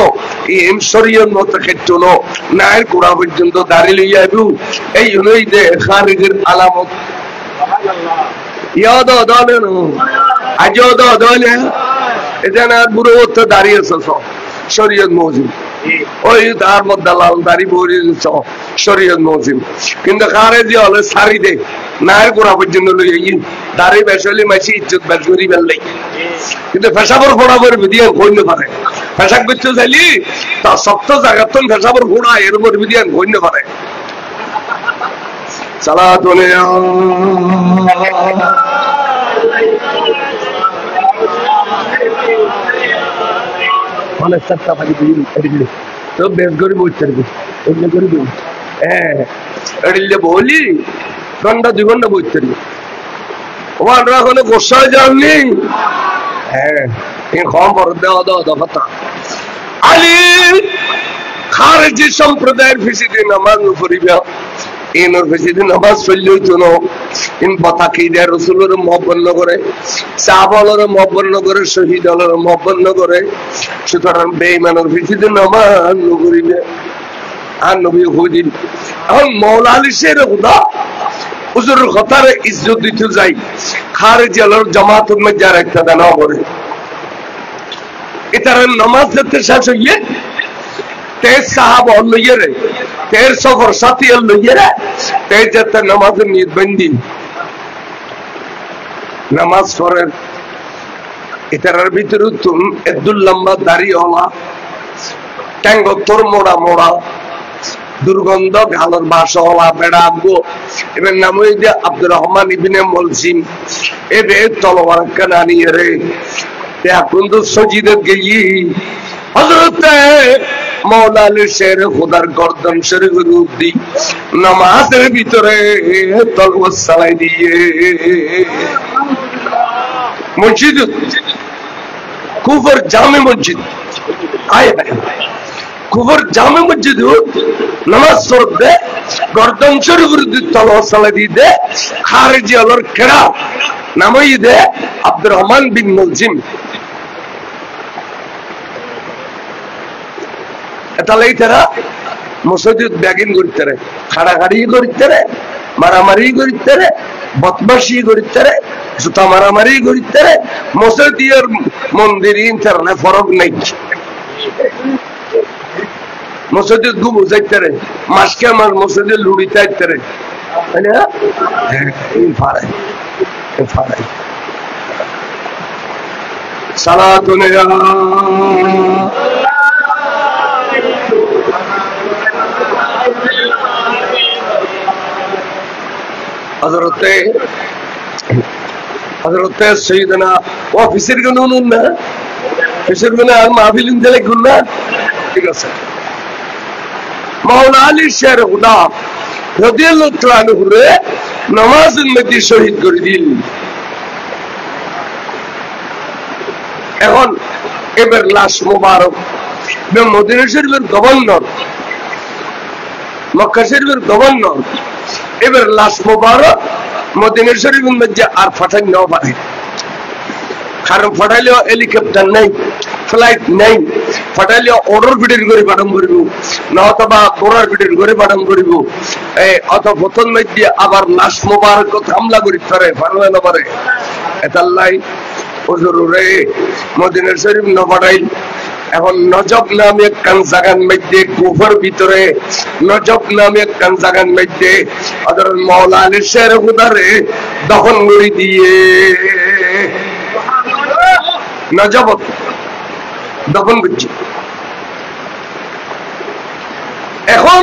এম শরীয়র মতো খেট্টু ন নায়ের গোড়া পর্যন্ত দাড়ি লইয়া আইব এই জন্যই দে খারেজের আলামত দাঁড়িয়ে শরীয়ত মৌজিম ওই তার মধ্যে লাল দাড়ি বড়ি শরীয়ত মৌজিম কিন্তু খারেজি হলে সারি দে নায়ের গোড়া পর্যন্ত লইয়া দাড়ি বেসলে মাসি ইজ্জত বেশ করি বেললাই কিন্তু পেশাবর ফোড়া করে বিধিয়ান কইতে পারে পেশাক করতে চাইলি তা সপ্ত জায়গা তো পেশাবর ফোড়া এর উপর বিধিয়ান কইতে পারে সালাত অনেক চারটা পানি তো বেশ করে বসতে হ্যাঁ এড়িলে বলি ঘন্টা 2 ঘন্টা বসতে ওরা কোনো গোসায় যাননি হ্যাঁ কম বড় দেওয়া কথা আলী খারেজি সম্প্রদায়ের ফিসিতে নামাজ পড়িবা ইনর ফিসিতে নামাজ পড়লে হইতো না ইন বাতাকিদের রাসূলের মহব্বত করে সাহাবাদের মহব্বত করে শহীদদের মহব্বত করে সুতরাং বেঈমানের ফিসিতে নামাজ পড়িবে আর নবী হুদিন এখন মাওলা আলী শের খুদা হুজুরের কথার ইজ্জত দিতে যাই খারেজি আলোর জামাতের মধ্যে যারা একটা দানা করে এটার নামাজ যেতে শেষ হইয়ে তেজ সাহাব লইয়ে রে তের সফর সাথী লইয়ে রে তেজ যেতে নামাজের নিয়ত বন্দি নামাজ পড়েন এটার ভিতরে তুমি একদম লম্বা দাড়ি হলা ট্যাঙ্গ তোর মোড়া মোড়া দুর্গন্ধ গালর বাসা হলা বেড়া আব্বু এবার নাম ওই যে আব্দুর রহমান ইবনে মুলজিম এবে তলোয়ার কানা নিয়ে রে এখন তো সজিদত গেই হযরত মাওলা আলী শের খুদার গর্দন শরীফের উদ্দি নামাজের ভিতরে তলোয়ার চালাই দিয়ে মসজিদ কুফর জামে মসজিদ আয় কুফর জামে মসজিদ নামাজ পড়তে গর্দন শরীফের উদ্দি তলোয়ার চালাই দিয়ে খারেজি আলোর কেড়া নামই দে আব্দুর রহমান বিন মুলজিম তাহলে তারা মসজিদ ব্যাগিং করতে রে খাড়াখাড়ি করতে রে মারামারি করতে রে বদমাশি করতে রে জুতা মারামারি করতে রে মসজিদের মন্দির ইন্টারনে ফরক নাই মসজিদ গু বুঝাইতে রে মাসকে আমার মসজিদে লুড়ি চাইতে রে তাই না ফারাই ফারাই সালাতুন ইয়া হযরতে সৈয়দনা অফিসের কোন নুন না অফিসের কোন আর মাহফিল দিলে গুণ না ঠিক আছে মাওলা আলী শের খুদা রাদিয়াল্লাহু তাআলা আনহু নামাজের মধ্যে শহীদ করে দিল এখন এবার লাশ মোবারক মদিনা শরীফের গভর্নর, মক্কা শরীফের গভর্নর, এবার লাশ মোবারক মদিনা শরীফের মধ্যে আর ফাটাই নাও পারে, কারণ ফাটাইলেও হেলিকপ্টার নাই, ফ্লাইট নাই, ফাটাইলেও অর্ডার ভিডির করে পাঠান করিব না, অথবা ঘোড়ার ভিডির করে পাঠান করিব, অথবা প্রথম মধ্যে আবার লাশ মোবারক হামলা করি পারে, পারবে না পারে। এতাল্লাই হুজুর রে মদিনা শরীফ না ফাটাইল, এখন নজব নামে একখান জাগান মধ্যে কুফার ভিতরে, নজব নামে একখান জাগান মধ্যে হযরত মাওলা আলী শের খুদারে দফন করে দিয়ে নজব দফন করছে। এখন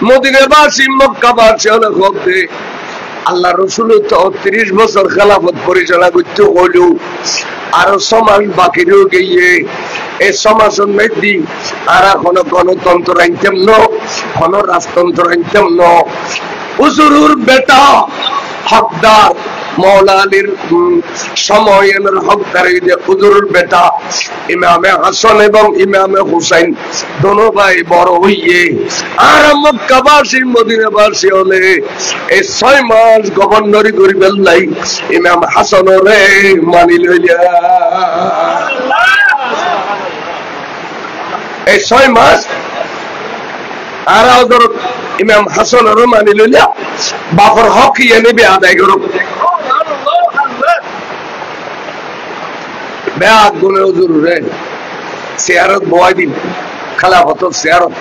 মদিনাবাসী মক্কাবাসী হলে খবরে আল্লাহ রসুল তো 30 বছর খেলাফত পরিচালনা করতে হলো, আরো সমাজ বাকি রয়ে গিয়ে এই সমাজের মধ্যে আর কোনো গণতন্ত্র আনতাম না, কোনো রাজতন্ত্র আনতাম না। হুজুরের বেটা হকদার মৌলা আলীর সময়ের হকদার হুজুরের বেটা ইমামে হাসান এবং ইমামে হুসাইন দোনো ভাই বড় হইয়ে আর মক্কাবাসী মদিনাবাসী হলে এই 6 মাস গভর্নরি করি বেল্লাই ইমাম হাসানরে মানি লইয়া, এই 6 মাস আর ইমাম হাসানরে মানি লইলা বাপর হক ইয়ে নেবে আদায় করুক। বেয়াত গুনে হুজুর রে সিয়ারত বয় দিন, খেলাফত সিয়ারত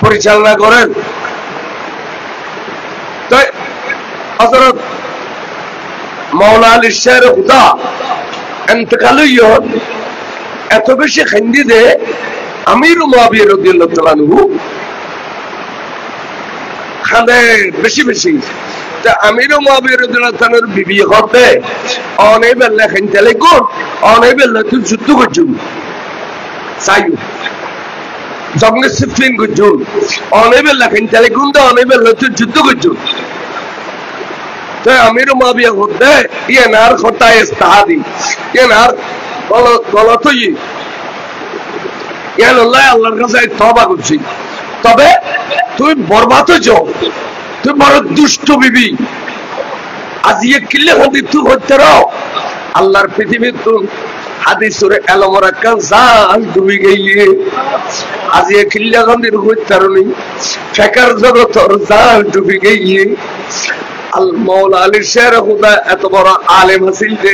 পরিচালনা করেন। তো হযরত মাওলা আলী শের খুদা ইন্তেকাল এত বেশি খান্দি দে আমির মুআবিয়া রাদিয়াল্লাহু তাআলা আনহু খানে বেশি বেশি আমির মুআবিয়া রাদিয়াল্লাহু তাআলার বিবি হতে অনেক বেলা খাইতে কোন অনেক বেলা তুই যুদ্ধ করছুন সাইয়ু জঙ্গে সিফিন করছুন অনেক বেলা খাইতে কোন তো অনেক বেলা তুই যুদ্ধ করছুন। তো আমির মুআবিয়া হতে ইয়ে নার খতা ইস্তাহাদি ইয়ে নার গলত ই ইয়া আল্লাহ আল্লাহর কাছে তওবা করছি, তবে তুই বরবাদ হইছ, তুই বড় দুষ্ট বিবি, আজ ইয়ে কিল্লে হতে তুই হতে রাও আল্লাহর পৃথিবীর তুই হাদিস সুরে এলমরা কান জাল ডুবি গিয়ে আজ ইয়ে কিল্লে গন্দির হইতে রানি ফেকার জগতর জাল ডুবি গিয়ে। আল মাওলা আলী শের খুদা এত বড় আলেম হাসিল যে,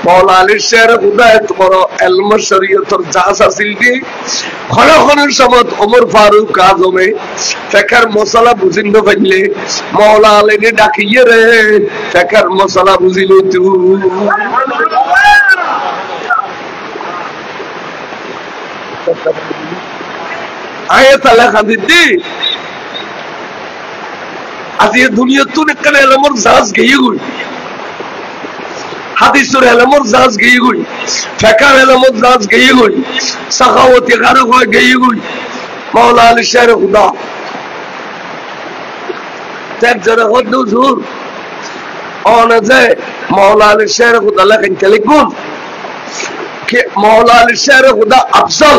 মাওলা আলী শের খুদা এত বড় ইলম শরীয়তের জাজ হাসিল যে, খনখনের সময় ওমর ফারুক আজমে ফেকার মশলা বুঝিন না পাইলে মাওলা আলীকে ডাকিয়ে রে ফেকার মশলা বুঝিল তুই। আয়াত লেখা দিদি আজ এই দুনিয়া তুই একটা এলমর জাহাজ গিয়ে গই, হাদিসের এলমর জাহাজ গিয়ে গই, ফেকার এলমর জাহাজ গিয়ে গই, সাখাওয়াতি কারক হয়ে গিয়ে গই মাওলা আলী শের খুদা। তার যারা হদ হুজুর অনে যে মাওলা আলী শের খুদা লেখেন লিখুন কে মাওলা আলী শের খুদা আফজল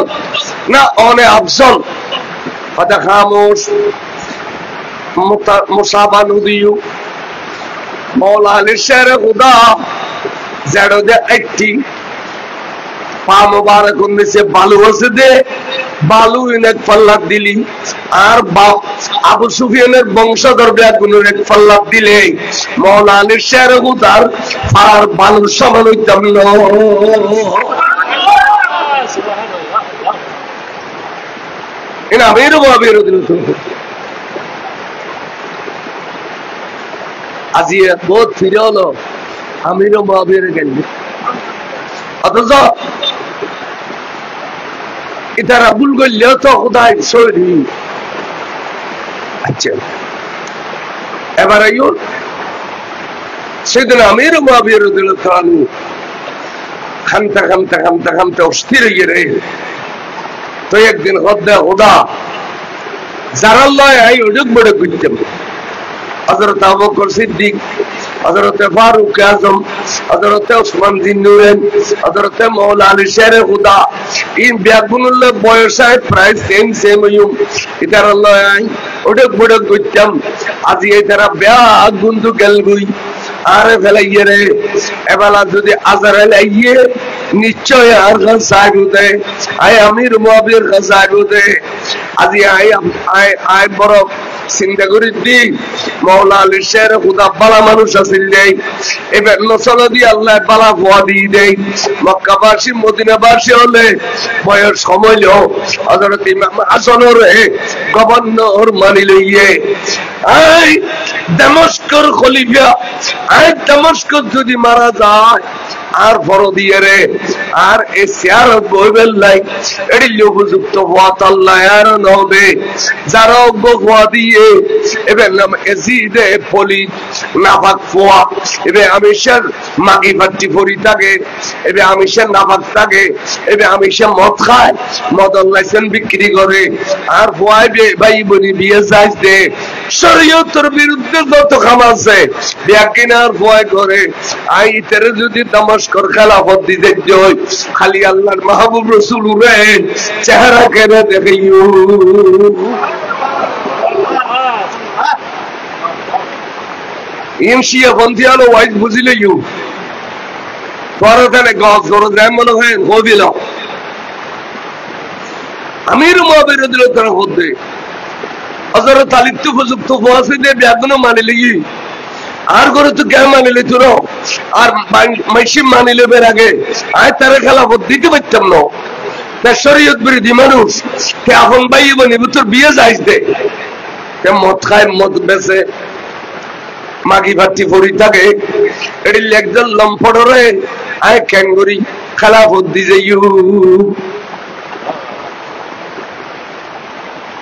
না অনে আফজল কথা খামোশ মুসাবা নদীও মাওলা আলী শের খুদা জেড়ো দে একটি পা মুবারক নিচে বালু আছে দে বালু এক পাল্লা দিলি আর আবু সুফিয়ানের বংশধর ব্যাগুনের এক পাল্লা দিলে মাওলা আলী শের খুদার আর বালুর সমান হইতাম না। এনা আমিরও মুআবিয়া রাদিয়াল্লাহু আজিয়ে বহুত ফিরে হলো আমিরও মুআবিয়ার গেল, অথচ এটা রাবুল গল্লেও তো খুদাই সরি। আচ্ছা এবার আইও সেদিন আমিরও মুআবিয়া রাদিয়াল্লাহু তাআলা খামতে খামতে খামতে খামতে অস্থির হয়ে রে। তো একদিন খুদা যারা লয় আই ওডক বড় করতাম হযরত আবু বকর সিদ্দিক হযরতে ফারুক আজম, হযরতে ওসমান জিন্নুরেন, হযরতে মাওলা আলী শেরে খুদা ইন ব্যাগুনুল্লাহ বয়সায় প্রায় সেম হইম ইতার আল্লাহ ওডক বড়ক কইতাম আজি এতারা ব্যাগ গুন্দু গেলগুই আরে ফেলাইয়ে রে এবেলা যদি আজারাইল আইয়ে নিশ্চয় আর সাগুদে আয় আমির মুআবির সাগুদে আজি আয় বড় চিন্তা করি দি মাওলা আলী শের খুদা বালা মানুষ আছিল দেই এবার নসল দিয়ে আল্লাহ বালা ভুয়া দিয়ে দেই মক্কাবাসী মদিনাবাসী হলে বয়স সময় লো হযরত ইমাম হাসানের গভর্নর মানি লইয়ে আই দামেস্কের খলিফা আই দামেস্ক যদি মারা যায় আর বড় দিয়ে রে আর এই সিয়ারত বইবেল নাই এডি উপযুক্ত ওয়াত আল্লাহ আর নবে যারা বগওয়া দিয়ে এবে নাম এজিদে পলি নাফাক ফোয়া এবে আমিষের মাগি বাটি পরি থাকে এবে আমিষের নাফাক থাকে এবে আমিষের মদ খায় মদ লাইসেন্স বিক্রি করে আর ফোয়াইবে ভাই বনি বিয়ে যাইস দে শরীয়তের বিরুদ্ধে যত কাম আছে বিয়াকিনার ভয় করে আই তেরে যদি দামেস্কের খেলাফত দিতে যাই খালি আল্লাহর মাহবুব রাসূল রে চেহারা কেন দেখাইও ইমশিয়া বন্দিয়ালো ওয়াইজ বুঝিলে ইউ পরদানে গজ গরজ রামল হয় হবিল আমির মুআবির দিল তার হতে হযরত আলী তো উপযুক্ত ওয়াসিদে ব্যাগুন মানিলে আর করে তো কে মানিলে তোর আর মাইশি মানিলে বের আগে আয় তার খেলাফত দিতে পারতাম না তা শরীয়ত বিরোধী মানুষ কে আপন ভাই বনি তোর বিয়ে যাইস দে তে মদ খায় মদ বেচে মাগি ভাতি পড়ি থাকে এটি একজন লম্পটরে আয় ক্যাঙ্গুরি খেলাফত দিছে ইউ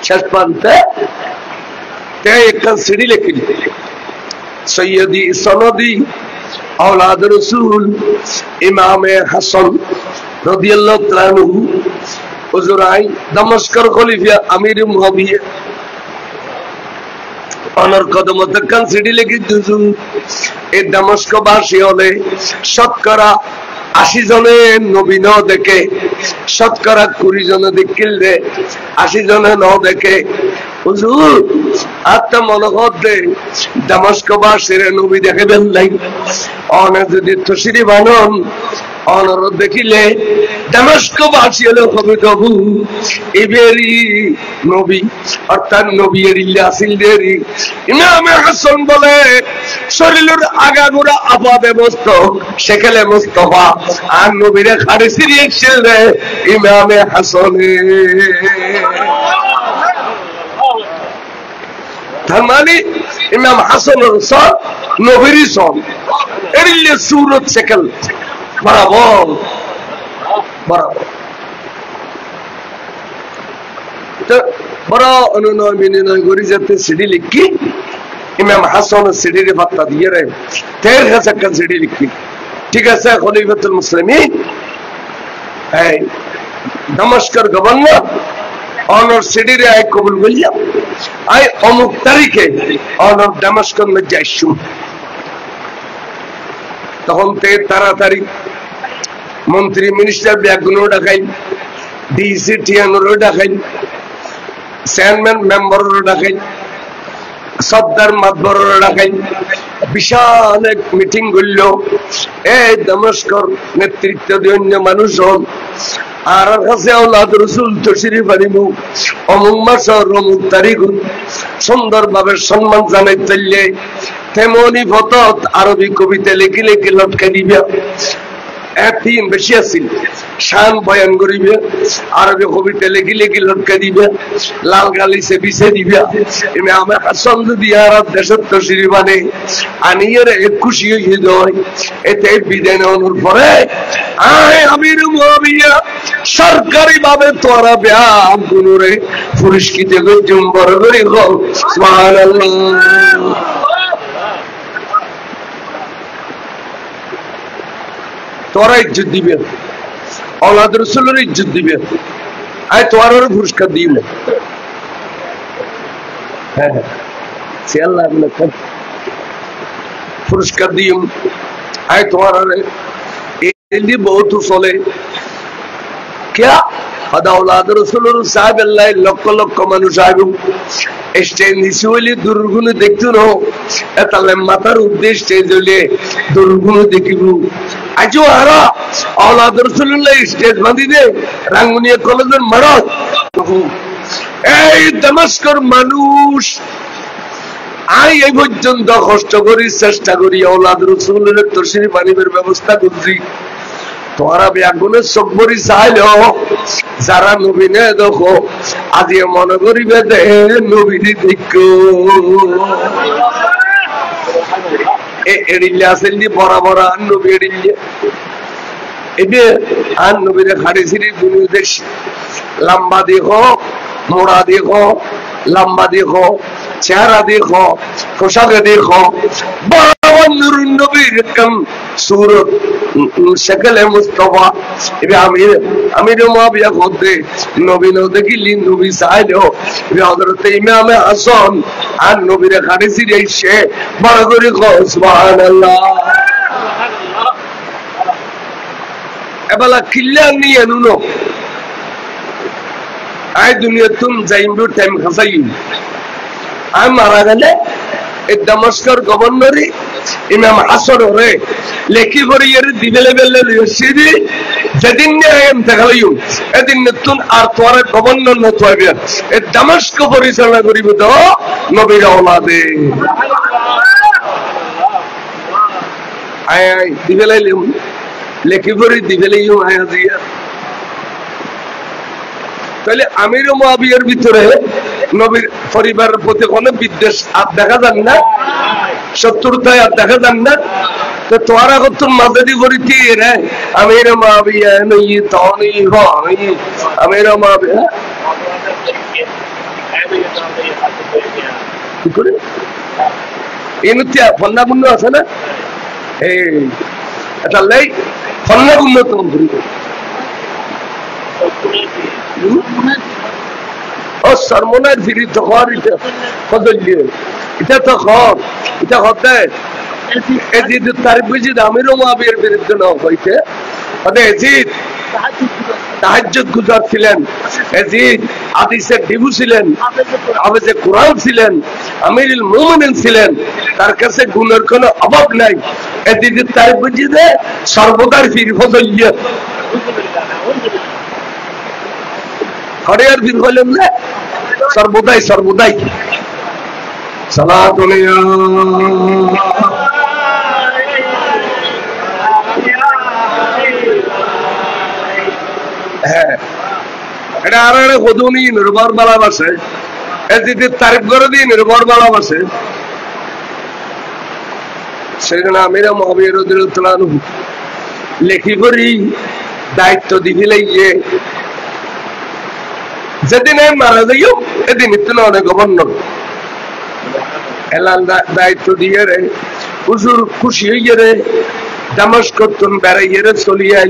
শেষ প্রান্তে তে একটা সিঁড়ি লিখি সৈয়দি সনদি औलाद रसूल इमाम हसन রাদিয়াল্লাহু তাআলা আনহু হুজুর আই দামেস্কের খলিফা আমির মুআবিয়া অনর কদমত কান সিডি লেগে দুজু এই দামেস্ক বাসী হলে শতকরা 80 জনে নবী ন দেখে শতকরা 20 জনে দেখিলে 80 জনে ন দেখে হুজুর আত্মা মনোহর দে দামেস্ক বাসীর নবী দেখবেন নাই অনে যদি তশরি বানন অনর দেখিলে দামেস্ক বাসী হলো হবে তবু এবেরি নবী অর্থাৎ নবীর ইয়াসিল দেরি ইমাম হাসান বলে শরীরের আগাগোড়া আপাদে মস্তক সেখানে মুস্তাফা আর নবীর খাড়ি সিরিয়ে ছেলে ইমাম হাসানে তার মানে ইমাম হাসানের সব নবীরই সব এরিলে সুরত সেকেল বরাবর বরাবর তো বড় অনুনয় বিনয় করি যাতে সিডি লিখি ইমাম হাসান সিডির পাত্তা দিয়ে রে 13,000 সিডি লিখি ঠিক আছে খলিফাতুল মুসলিমিন এই দামেস্কের গভর্নর অনর সিডি রে আই কবুল বলিয়া আই অমুক তারিখে অনর দামেস্কের মধ্যে আইসু তখন তে তাড়াতাড়ি মন্ত্রী মিনিস্টার ব্যাগুনো ডাকাই ডিসি টিয়ানোরও ডাকাই চেয়ারম্যান মেম্বারও ডাকাই সর্দার মাতবরের ডাকাই বিশাল এক মিটিং করল এই দামেস্কের নেতৃত্ব দিয়ে অন্য মানুষজন আর কাছে আওলাদ রাসূল তশরিফ আনিমু অমুক মাস অমুক তারিখ সুন্দর ভাবে সম্মান জানাই চললে তেমনি ফতত আরবি কবিতা লিখি লিখি লটকে দিবে একদিন বেশি আছিল শান বয়ান করিবে আরবি কবিতা লিখি লিখি লটকে দিবে লাল গালিছে বিছে দিবে ইমাম হাসান যদি আর দেশের তশরিফ আনে আনিয়ে খুশি হয়ে যায় এতে বিদায় নেওয়ার পরে আয় আমির মুআবিয়া সরকারি ভাবে তোরা ব্যাগ গুলোরে পুরস্কৃত করছুম বড় করে সুবহানাল্লাহ তোরা ইজ্জত দিবে औलाद रसूलेর ইজ্জত দিবে আয় তোরার পুরস্কার দিবে হ্যাঁ সে আল্লাহ পুরস্কার দিম আয় তোমার এলি বহুত চলে क्या हदा औलाद रसूल साहब अल्लाह লক্ষ লক্ষ মানুষ আইবো স্টেজ নিচে হইলে দুর্গুণ দেখতো না তাহলে মাথার উদ্দেশ্য স্টেজ হইলে দুর্গুণ দেখিব আজও আরা औलाद রসুল্লাহ স্টেজ বাঁধি দে রাঙ্গুনিয়া কলেজের মারত এই দামেস্কের মানুষ আই এই পর্যন্ত কষ্ট করি চেষ্টা করি औलाद রসুলের তরশিরি পানির ব্যবস্থা করছি তোরা ব্যাগুনের সব্বরি চাইল যারা নবীনে দেখো আজি মনে করিবে দে নবীনি দেখো এড়িলে আসেন দি বরাবর আর নবী এড়িলে এবে আর নবীরে খাড়ি ছিড়ি দুনিয়া দেশ লম্বা দেখো মোড়া দেখো লম্বা দেখো চেহারা দেখো পোশাকে দেখো বরাবর নুরুন নবীর কাম सूरत शक्ल है मुस्तफा इबे अमीर मुआविया खुद नबी ने देखिली नबी साइलो इबे हजरत इमाम हसन আর নবীর খাড়ি ছিড়ে এসে বড় করে কও সুবহানাল্লাহ এবালা কিল্লা নিয়ে নুনো আই দুনিয়া তুম যাইমু টাইম খাসাই আই মারা গেলে এই দামেস্কের গভর্নরি ইমাম হাসান রে লেখি করে এর দিবেলে বেলে সিদি যেদিন এম দেখালাইও এদিন নতুন আর তোর গভর্নর নত হবে এই দামেস্ক পরিচালনা করিব তো নবীর আওলাদে আয় আয় দিবেলাইলাম লেখি করে দিবেলাইও আয়া দিয়া তাহলে আমির ও মুআবিয়ার ভিতরে নবীর পরিবারের প্রতি কোনো বিদ্বেষ আর দেখা যান না শত্রুতায় আর দেখা যান না তো তোরা কত মাদাদি করিতি রে আমির মুআবিয়া নই তনি হয় আমির মুআবিয়া কি করে এনুতিয়া ফন্না গুণ আছে না এই এটা লাই ফন্না গুণ তো করি ও সরমনের ফিরি তো খর এটা ফজলিয়ে এটা তো খর এটা হতে এজিদ তারিফ বুঝি আমির মুআবিয়ার বিরুদ্ধে না হইতে মানে এজিদ তাহাজ্জুদ গুজার ছিলেন এজিদ হাদিসের ডিবু ছিলেন হাফেজে কোরআন ছিলেন আমিরুল মুমিনিন ছিলেন তার কাছে গুণের কোনো অভাব নাই এজিদ তারিফ বুঝি দে সর্বদার ফিরি ফজলিয়ে খড়ের দিন হলেন না সর্বদাই সর্বদাই সালাতুল হ্যাঁ এটা আর একটা কদুনি নির্ভর বালা বাসে এদিকে তারিফ করে দিয়ে নির্ভর বালা বাসে সেজন্য আমির মুআবিয়া রাদিয়াল্লাহু আনহু লেখি করি দায়িত্ব দিবিলে ইয়ে যেদিন মারা যাইও এদিন ইতনা অনেক গভর্নর এলাল দায়িত্ব দিয়ে রে হুজুর খুশি হইয়ে রে দামেস্ক তুন বেড়াইয়ে রে চলিয়াই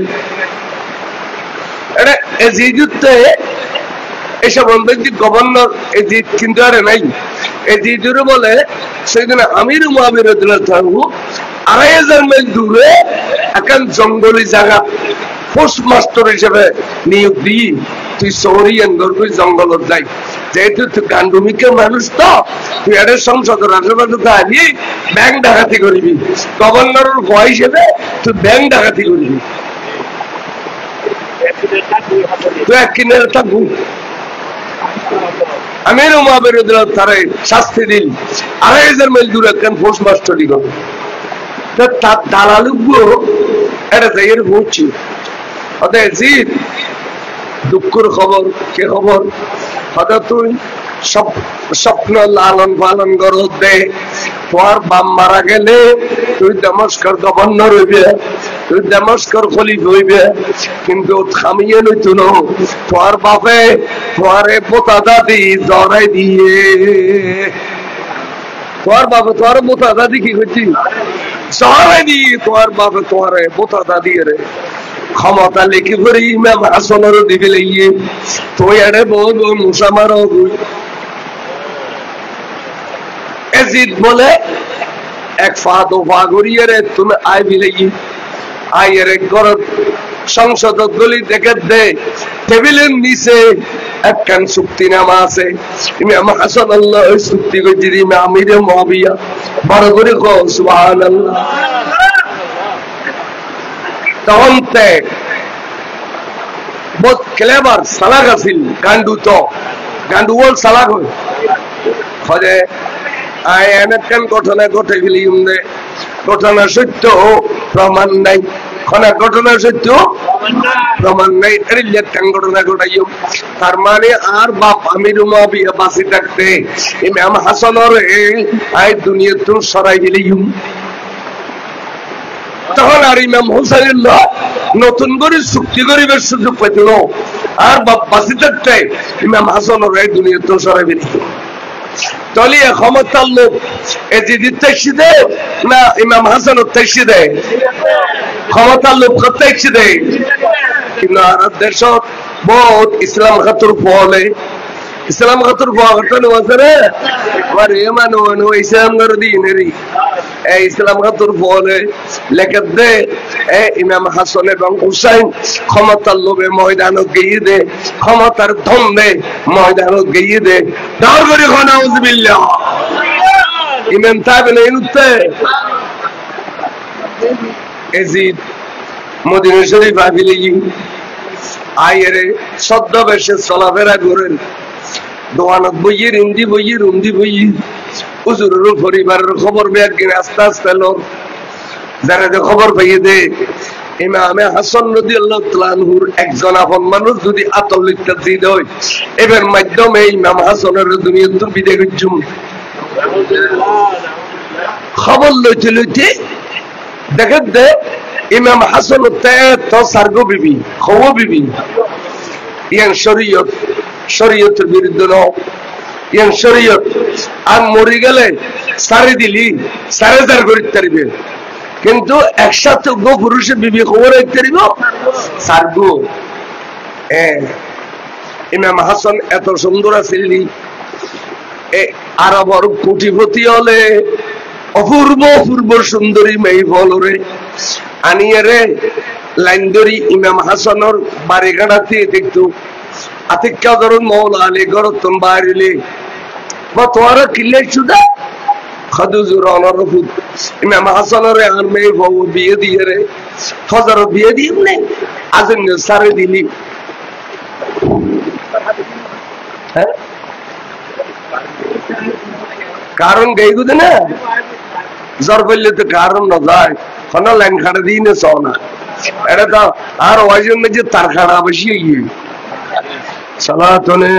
এটা এজিদুতে এসব বন্ধু গভর্নর এজিদ কিন্তু আরে নাই এজিদুরে বলে সেদিন আমির মুআবিয়া রাদিয়াল্লাহু আনহু ২৫০০ মাইল দূরে এখন জঙ্গলি জায়গা পোস্ট মাস্টার হিসেবে নিয়োগ দিই তুই শহরি এনগরগুই জঙ্গলত যাই যেহেতু তুই গান্ডুমিকে মানুষ তো তুই এর সংসদের আশেপাশে আনি ব্যাংক ডাকাতি করবি গভর্নরের ভয় হিসেবে তুই ব্যাংক ডাকাতি করবি তুই এক কিনারে থাকবো আমির মুআবিয়া রাদিয়াল্লাহু আনহু তারে শাস্তি দিল ২৫০০ মাইল দূরে একজন পোস্ট মাস্টারই করবে তার দালালুগুলো এটা যাইয়ের বলছি অতএব জিদ দুঃখের খবর কে খবর হয়তো তুই স্বপ্ন লালন পালন কর দে তোর বাপ মারা গেলে তুই দামেস্কের গভর্নর হইবে তুই দামেস্কের খলিফা হইবে কিন্তু থামিয়ে নইতো না তোর বাপে তোরে পোতা দাদি জড়াই দিয়ে তোর বাপে তোর পোতা দাদি কি করছি জড়াই দিয়ে তোর বাপে তোরে পোতা দাদি রে ক্ষমতা লেখি করে ইমাম হাসানের দিকে লেগে তুই এড়ে বল মুসা মারো এজিদ বলে এক ফা দো ফা গড়িয়ে রে তুমি আয় বিলেগি আয়ের ঘর সংসদ গলি দেখে দে টেবিলের নিচে একখান চুক্তিনামা আছে ইমাম হাসান আল্লাহ ওই চুক্তি করছি ইমাম আমিরে মুআবিয়া বড় করে কও সুবহানাল্লাহ। তখন তে বহুত ক্লেভার সালাক আছিল গান্ডু তো গান্ডু বল সালাক হয় খরে আয় এনেকান ঘটনা ঘটে গেলি ঘটনা সত্য প্রমাণ নাই খনা ঘটনা সত্য প্রমাণ নাই এর লেখান ঘটনা ঘটাইও তার মানে আর বাপ আমির মুআবিয়া বাঁচি থাকতে ইমাম হাসানের আই দুনিয়া তো সরাই গেলিও তখন আর ইমাম হুসাইনুল্লাহ নতুন করে চুক্তি করিবার সুযোগ পেছিল আর বাপ বাঁচি থাকতে ইমাম হাসানের এই দুনিয়া তো সরাই গেলিও তাহলে ক্ষমতার লোক এজিদির ট্যাক্সি দেয় না ইমাম হাসানের ট্যাক্সি দেয় ক্ষমতার লোক ট্যাক্সি দেয় কিন্তু আর দেশত বহুত ইসলাম খাতুর ফলে ইসলাম খাতুর ফলে আছে রে আমার এ মানুষ ইসলাম করে দিনেরই এই ইসলাম খাতুর ফলে লেখে দে ইমাম হাসান এবং হুসাইন ক্ষমতার লোভে ময়দানত গিয়ে দে ক্ষমতার ধন্দে ময়দানত গিয়ে দে দাঁড় করে নাউযুবিল্লাহ ইমাম তাবেন ইনুতে এজিদ মদিনা শরীফ আবিলি আয়েরে ছদ্মবেশে চলাফেরা করেন দোকানত বইয়ে রুন্দি বইয়ে রুন্দি বইয়ে হুজুরের পরিবারের খবর বেগিন আস্তে আস্তে লোক যারা খবর পাইয়ে দে ইমামে হাসান রাদিয়াল্লাহু তাআলা আনহুর একজন আপন মানুষ যদি আতলিকটা দিদ হয় এর মাধ্যমে ইমাম হাসানের দুনিয়া তো বিদায় করছুম খবর লইতে লইতে দেখেন দে ইমাম হাসান তো সার্গো বিবি খবর বিবি ইয়ান শরীয়তের বিরুদ্ধে ন ইয়ান শরীয়ত আর মরি গেলে সারি দিলি 4000 করে তারিবে কিন্তু একসাথে গো পুরুষের বিবি খবর রাখতে দিব সার্গো ইমাম হাসান এত সুন্দর আছিলি আরবর কোটিপতি হলে অপূর্ব অপূর্ব সুন্দরী মেয়ে বলরে আনিয়ে রে লাইন ধরি ইমাম হাসানের বাড়ি গাড়াতে দেখতো আতিক্কা ধরুন মৌলা আলী গরতন বাড়িলে বা তোমার কিল্লে সুদা খাদুজুর অনরফুদ ইমাম হাসানের আর মেয়ে বউ বিয়ে দিয়ে রে ফজর বিয়ে দিয়ে নে আজন সারে দিলি হ্যাঁ কারণ গাইগু দে না জ্বর বললে তো কারণ না যায় কোন লাইন খাড়া দিই না চাও না এটা তো আর ওই জন্য যে তার খাড়া বেশি গিয়ে সালাতুনে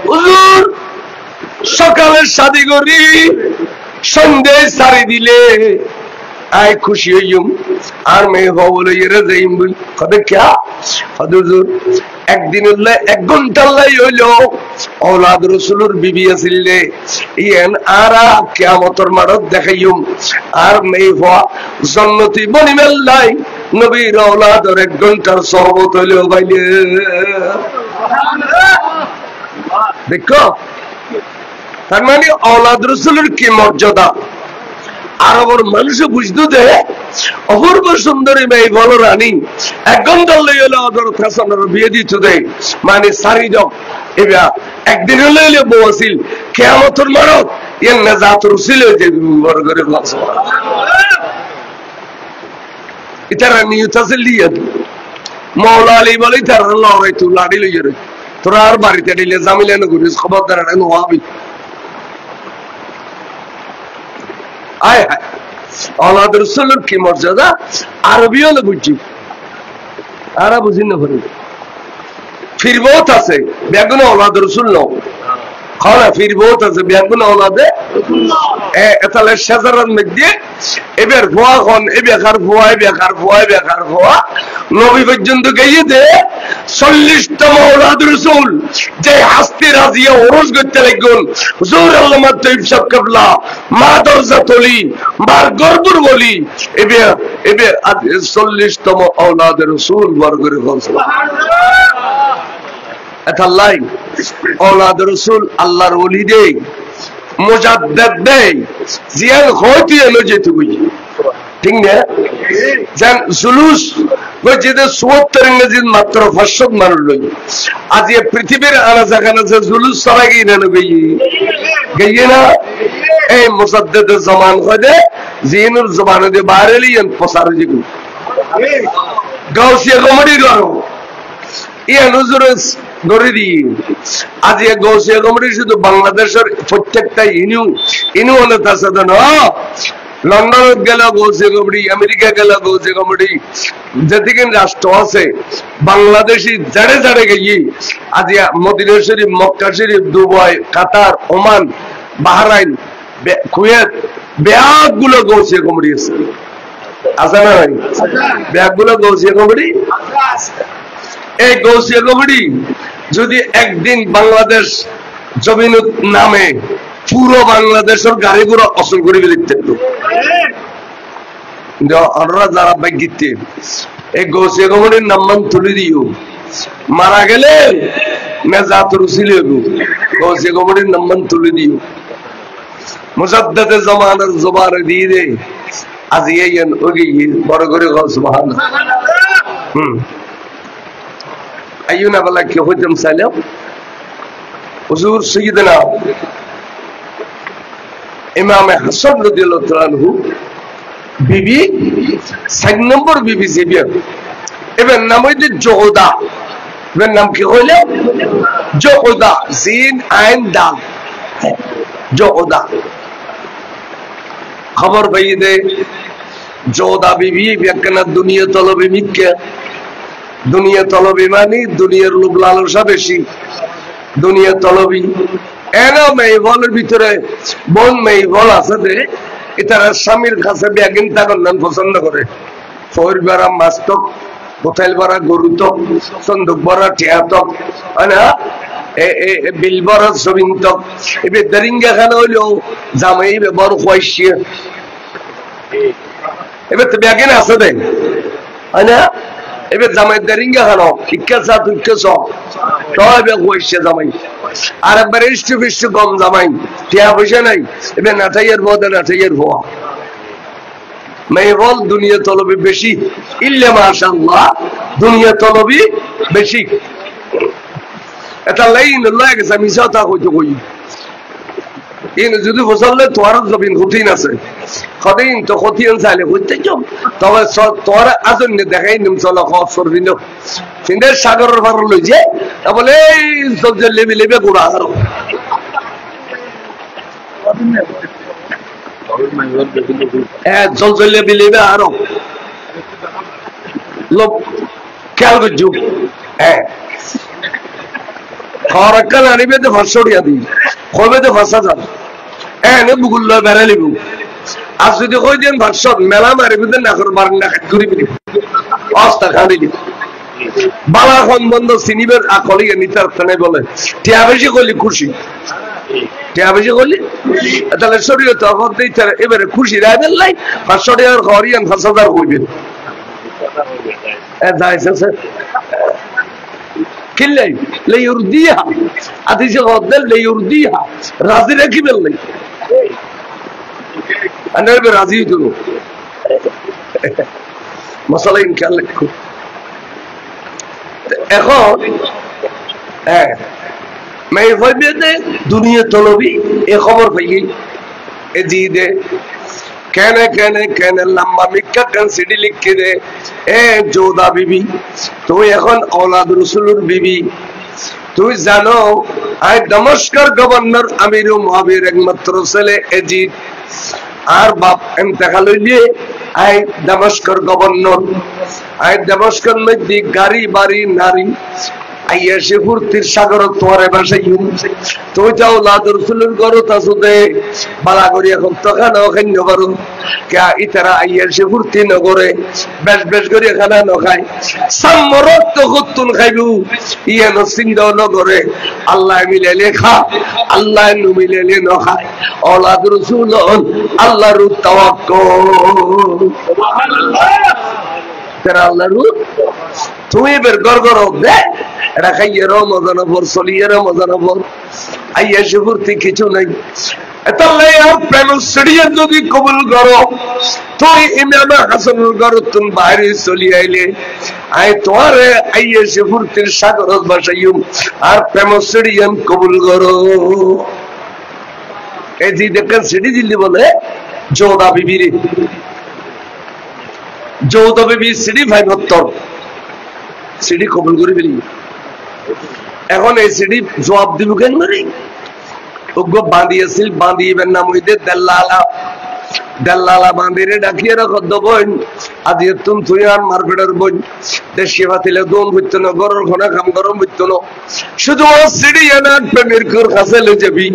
হুজুর সকালের শাদি করি সন্ধ্যে সারি দিলে আয় খুশি হইম আর মেয়ে বলে এরা যাইম বই কবে ক্যা হুজুর একদিন হইলে 1 ঘন্টা লাই হইল औलाद রাসূলের বিবি আছিলে ইয়েন আরা কিয়ামতের মারত দেখাইম আর মেয়ে হওয়া জান্নাতি বনিমেল লাই নবীর औलादর 1 ঘন্টার সহবত হইল বাইলে দেখো তার মানে औलाद রাসূলের কি মর্যাদা আরবের মানুষ বুঝতো যে অপূর্ব সুন্দরী মেয়ে বলো রানী 1 ঘন্টা লইলে হযরত হাসানের বিয়ে দিতে দেয় মানে সারি যোগ এবা একদিন লইলে বউ আছিল কিয়ামতের মারত এর নাজাত রসিল যে বর্গরে ইতারা নিয়ত আছে লিয়া মাওলা আলী বলে তার লড়াই তো লাড়ি লইয়ে রে তোরা আর বাড়িতে দিলে জামিলে না করিস খবরদার না নওয়াবি আয় হায় औलाद রাসূলের কি মর্যাদা আরবি হলে বুঝি আরা বুঝি না করে फिर बहुत আছে বেগুন औलाद রাসূল ন খালা फिर बहुत আছে বেগুন औलादে এতালে শাজারার মধ্যে এবার ভুয়া কোন এবেকার ভুয়া এবেকার ভুয়া এবেকার ভুয়া নবী পর্যন্ত গিয়ে দে 40তম औलाद রাসূল যে হাসতে রাজিয়া ওরস করতে লাগল হুজুর আল্লামা তৈব সাহেব কিবলা মা দরজাতলি মার গর্বর বলি এবে 40তম औलाद রাসূল বর্গরে সুবহানাল্লাহ এতাল্লাই औलाद रसूल আল্লাহর ওলি দেই মুজাদ্দিদ দেই জিয়ান হইতে এলো যেতুই ঠিক না জান জুলুস বজেতে ৭৪ ইংরেজি মাত্র ৫০০ মানুষ লই আজ এই পৃথিবীর আনাজাখানা যে জুলুস সরাগি না গইয়ে না এই মুজাদ্দিদ জামান কইদে জিনুর জবান দে বারেলিয়ান প্রসার জিগু গাউসিয়া কমডি করো ইয়া নজরস গরি দি আজ এই গাউসিয়া কমডি শুধু বাংলাদেশের প্রত্যেকটা ইনু হলে তার সাথে না লন্ডন গেল গাউসিয়া কমডি আমেরিকা গেল গাউসিয়া কমডি যেদিকে রাষ্ট্র আছে বাংলাদেশি জাড়ে জাড়ে গিয়ে আজ Medina Sharif Mecca Sharif Dubai Qatar Oman Bahrain Kuwait ব্যাগগুলো গাউসিয়া কমডি আছে আছে না ভাই ব্যাগগুলো গাউসিয়া কমডি এই গাউসিয়া কমডি যদি একদিন বাংলাদেশ জমিনত নামে পুরো বাংলাদেশের গাড়িগুলো অসল করে লিখতে হতো যারা বাইকিতে এই গাউসিয়া কমডির নাম্বার তুলে দিও মারা গেলে মেজাতুর ছিল গাউসিয়া কমডির নাম্বার তুলে দিও মুজাদ্দিদ জামানের জবান দিয়ে দে আজ ইয়ান ওগি বড় করে সুবহানাল্লাহ আইয়ুনা বলা কি হইতাম সালাম হুজুর সাইয়্যিদনা ইমাম হাসান রাদিয়াল্লাহু তাআলা আনহু বিবি 6 নম্বর বিবি জিবিয়া এবার নাম হইছে জোহদা এবার নাম কি হইলো জোহদা জিন আইন দাল জোহদা खबर भई दे जोदा बीबी व्याकना दुनिया तलबी मिक्के दुनिया तलबी मानी दुनियार लोभ लालसा बेशी दुनिया तलबी एना मेइबलेर ভিতরে বোন মেইবল আছে দে এটার স্বামীর কাছে ব্যাগিন তাগন নাম পছন্দ করে ফরিবারা মাস্তক হোটেল ভরা গরুতক সন্দুক ভরা টিয়াতক আনা বিলবর সবিন্তক এবে দরিঙ্গা খানা হইলো জামাই বড় খুয়াইছে এবে তো ব্যাগিন আছে দে আনা এবে জামাই দরিঙ্গা খানো ইক্কা সা তুইক্কা সো তবে খুয়াইছে জামাই আর একবার ইস্টু কম জামাই টিয়া পয়সা নাই এবে নাটাইয়ের বদে নাটাইয়ের ভোয়া মেইবল দুনিয়া তলবে বেশি ইল্লা মাশাআল্লাহ দুনিয়া তলবি বেশি এটা লাইন লাগে মিশাতা কইতো কই ইন যদি ফসলে তোর জমিন কঠিন আছে কদিন তো কঠিন চাইলে হইতে যাও তবে তোর আজন দেখাই নিম চলো খবর দিন সিন্ধের সাগরের পার লই যে বলে সব লেবে লেবে গোড়া আর জল জলে বিলেবে আরো লোক খেয়াল করছো হ্যাঁ খরকাল আনিবে তো ফসড়িয়া দিই কবে তো ফসা যান এনে বুগুল লয় বেড়া লিব আর যদি কই দেন ভাষণ মেলা মারিবি দেন না করে মারেন না করিবি অবস্থা খালি বালা সম্বন্ধ চিনিবের আকলিয়ে নিতার খানে বলে টিয়া বেশি করলি খুশি টিয়া বেশি করলি তাহলে শরীরে তো অভাব দিই এবারে খুশি রাইবেন লাই ৫০০ টাকার খরিয়ান ৫০০০ কইবেন যাইছে স্যার কিল্লাই লিয়ুরদিহা আদিসে গদল লিয়ুরদিহা রাজি রাখিবেন লাই আনবে রাজি তো মশলা ইনশাল লিখো এখন হ্যাঁ मैं ভাবে দে দুনিয়া তলবি এ খবর পাই এ জি দে কেন লম্বা মিক্কা কনসিডি লিখে দে এ জোদা বিবি তুই এখন औलाद রাসূলুর বিবি তুই জানো আই দমস্কর গভর্নর আমিরু মুআবির একমাত্র ছেলে এজিদ আর বাপ ইন্তেকাল হইলে আই দমস্কর গভর্নর আই দমস্কর মধ্যে গাড়ি বাড়ি নারী আইয়া সে ফুর্তির সাগর তোরে বাসাই তুই যাও औलाद রাসূলুর করো তাসুদে বালা করি এখন তো খানা খাইন করো কে ইতারা আইয়া সে ফুর্তি নগরে বেশ করে খানা ন খায় সামরত তো কতুন খাইবু ইয়া নসিন্দ নগরে আল্লাহ মিলাইলে খা আল্লাহ নু মিলাইলে ন খায় औलाद রাসূল আল্লাহর তাওয়াক্কুল সুবহানাল্লাহ তেরা আল্লাহর তুই বের গরগর দে এটা খাইয়েরও মজা না পর চলিয়েরও মজা না পর আইয়া সে ফুর্তি কিছু নাই তাহলে প্রেম সিঁড়িয়ে যদি কবুল করো তুই ইমাম হাসানুর ঘর তুমি বাইরে চলি আইলে আই তোমার আইয়া সে ফুর্তির সাগর বাসাইম আর প্রেম সিঁড়িয়ে কবুল করো এই যে দেখেন সিঁড়ি দিল্লি বলে যৌদা বিবির যৌদা বিবির সিঁড়ি ভাই ভত্তর সিঁড়ি কবুল করে ফেলি এখন এই সিঁড়ি জবাব দিব কেন মারি বাঁধিয়েছিল বাঁধিবেন নাম হইতে দেল্লালা বাঁধিরে ডাকিয়ে রাখো বোন আজ তুমি তুই আর মারপেটের বোন দেশে বাতিলে দোন বুঝতো না গরর ঘনা কাম গরম বুঝতো না শুধু সিঁড়ি এনার প্রেমিকর কাছে লই যাবি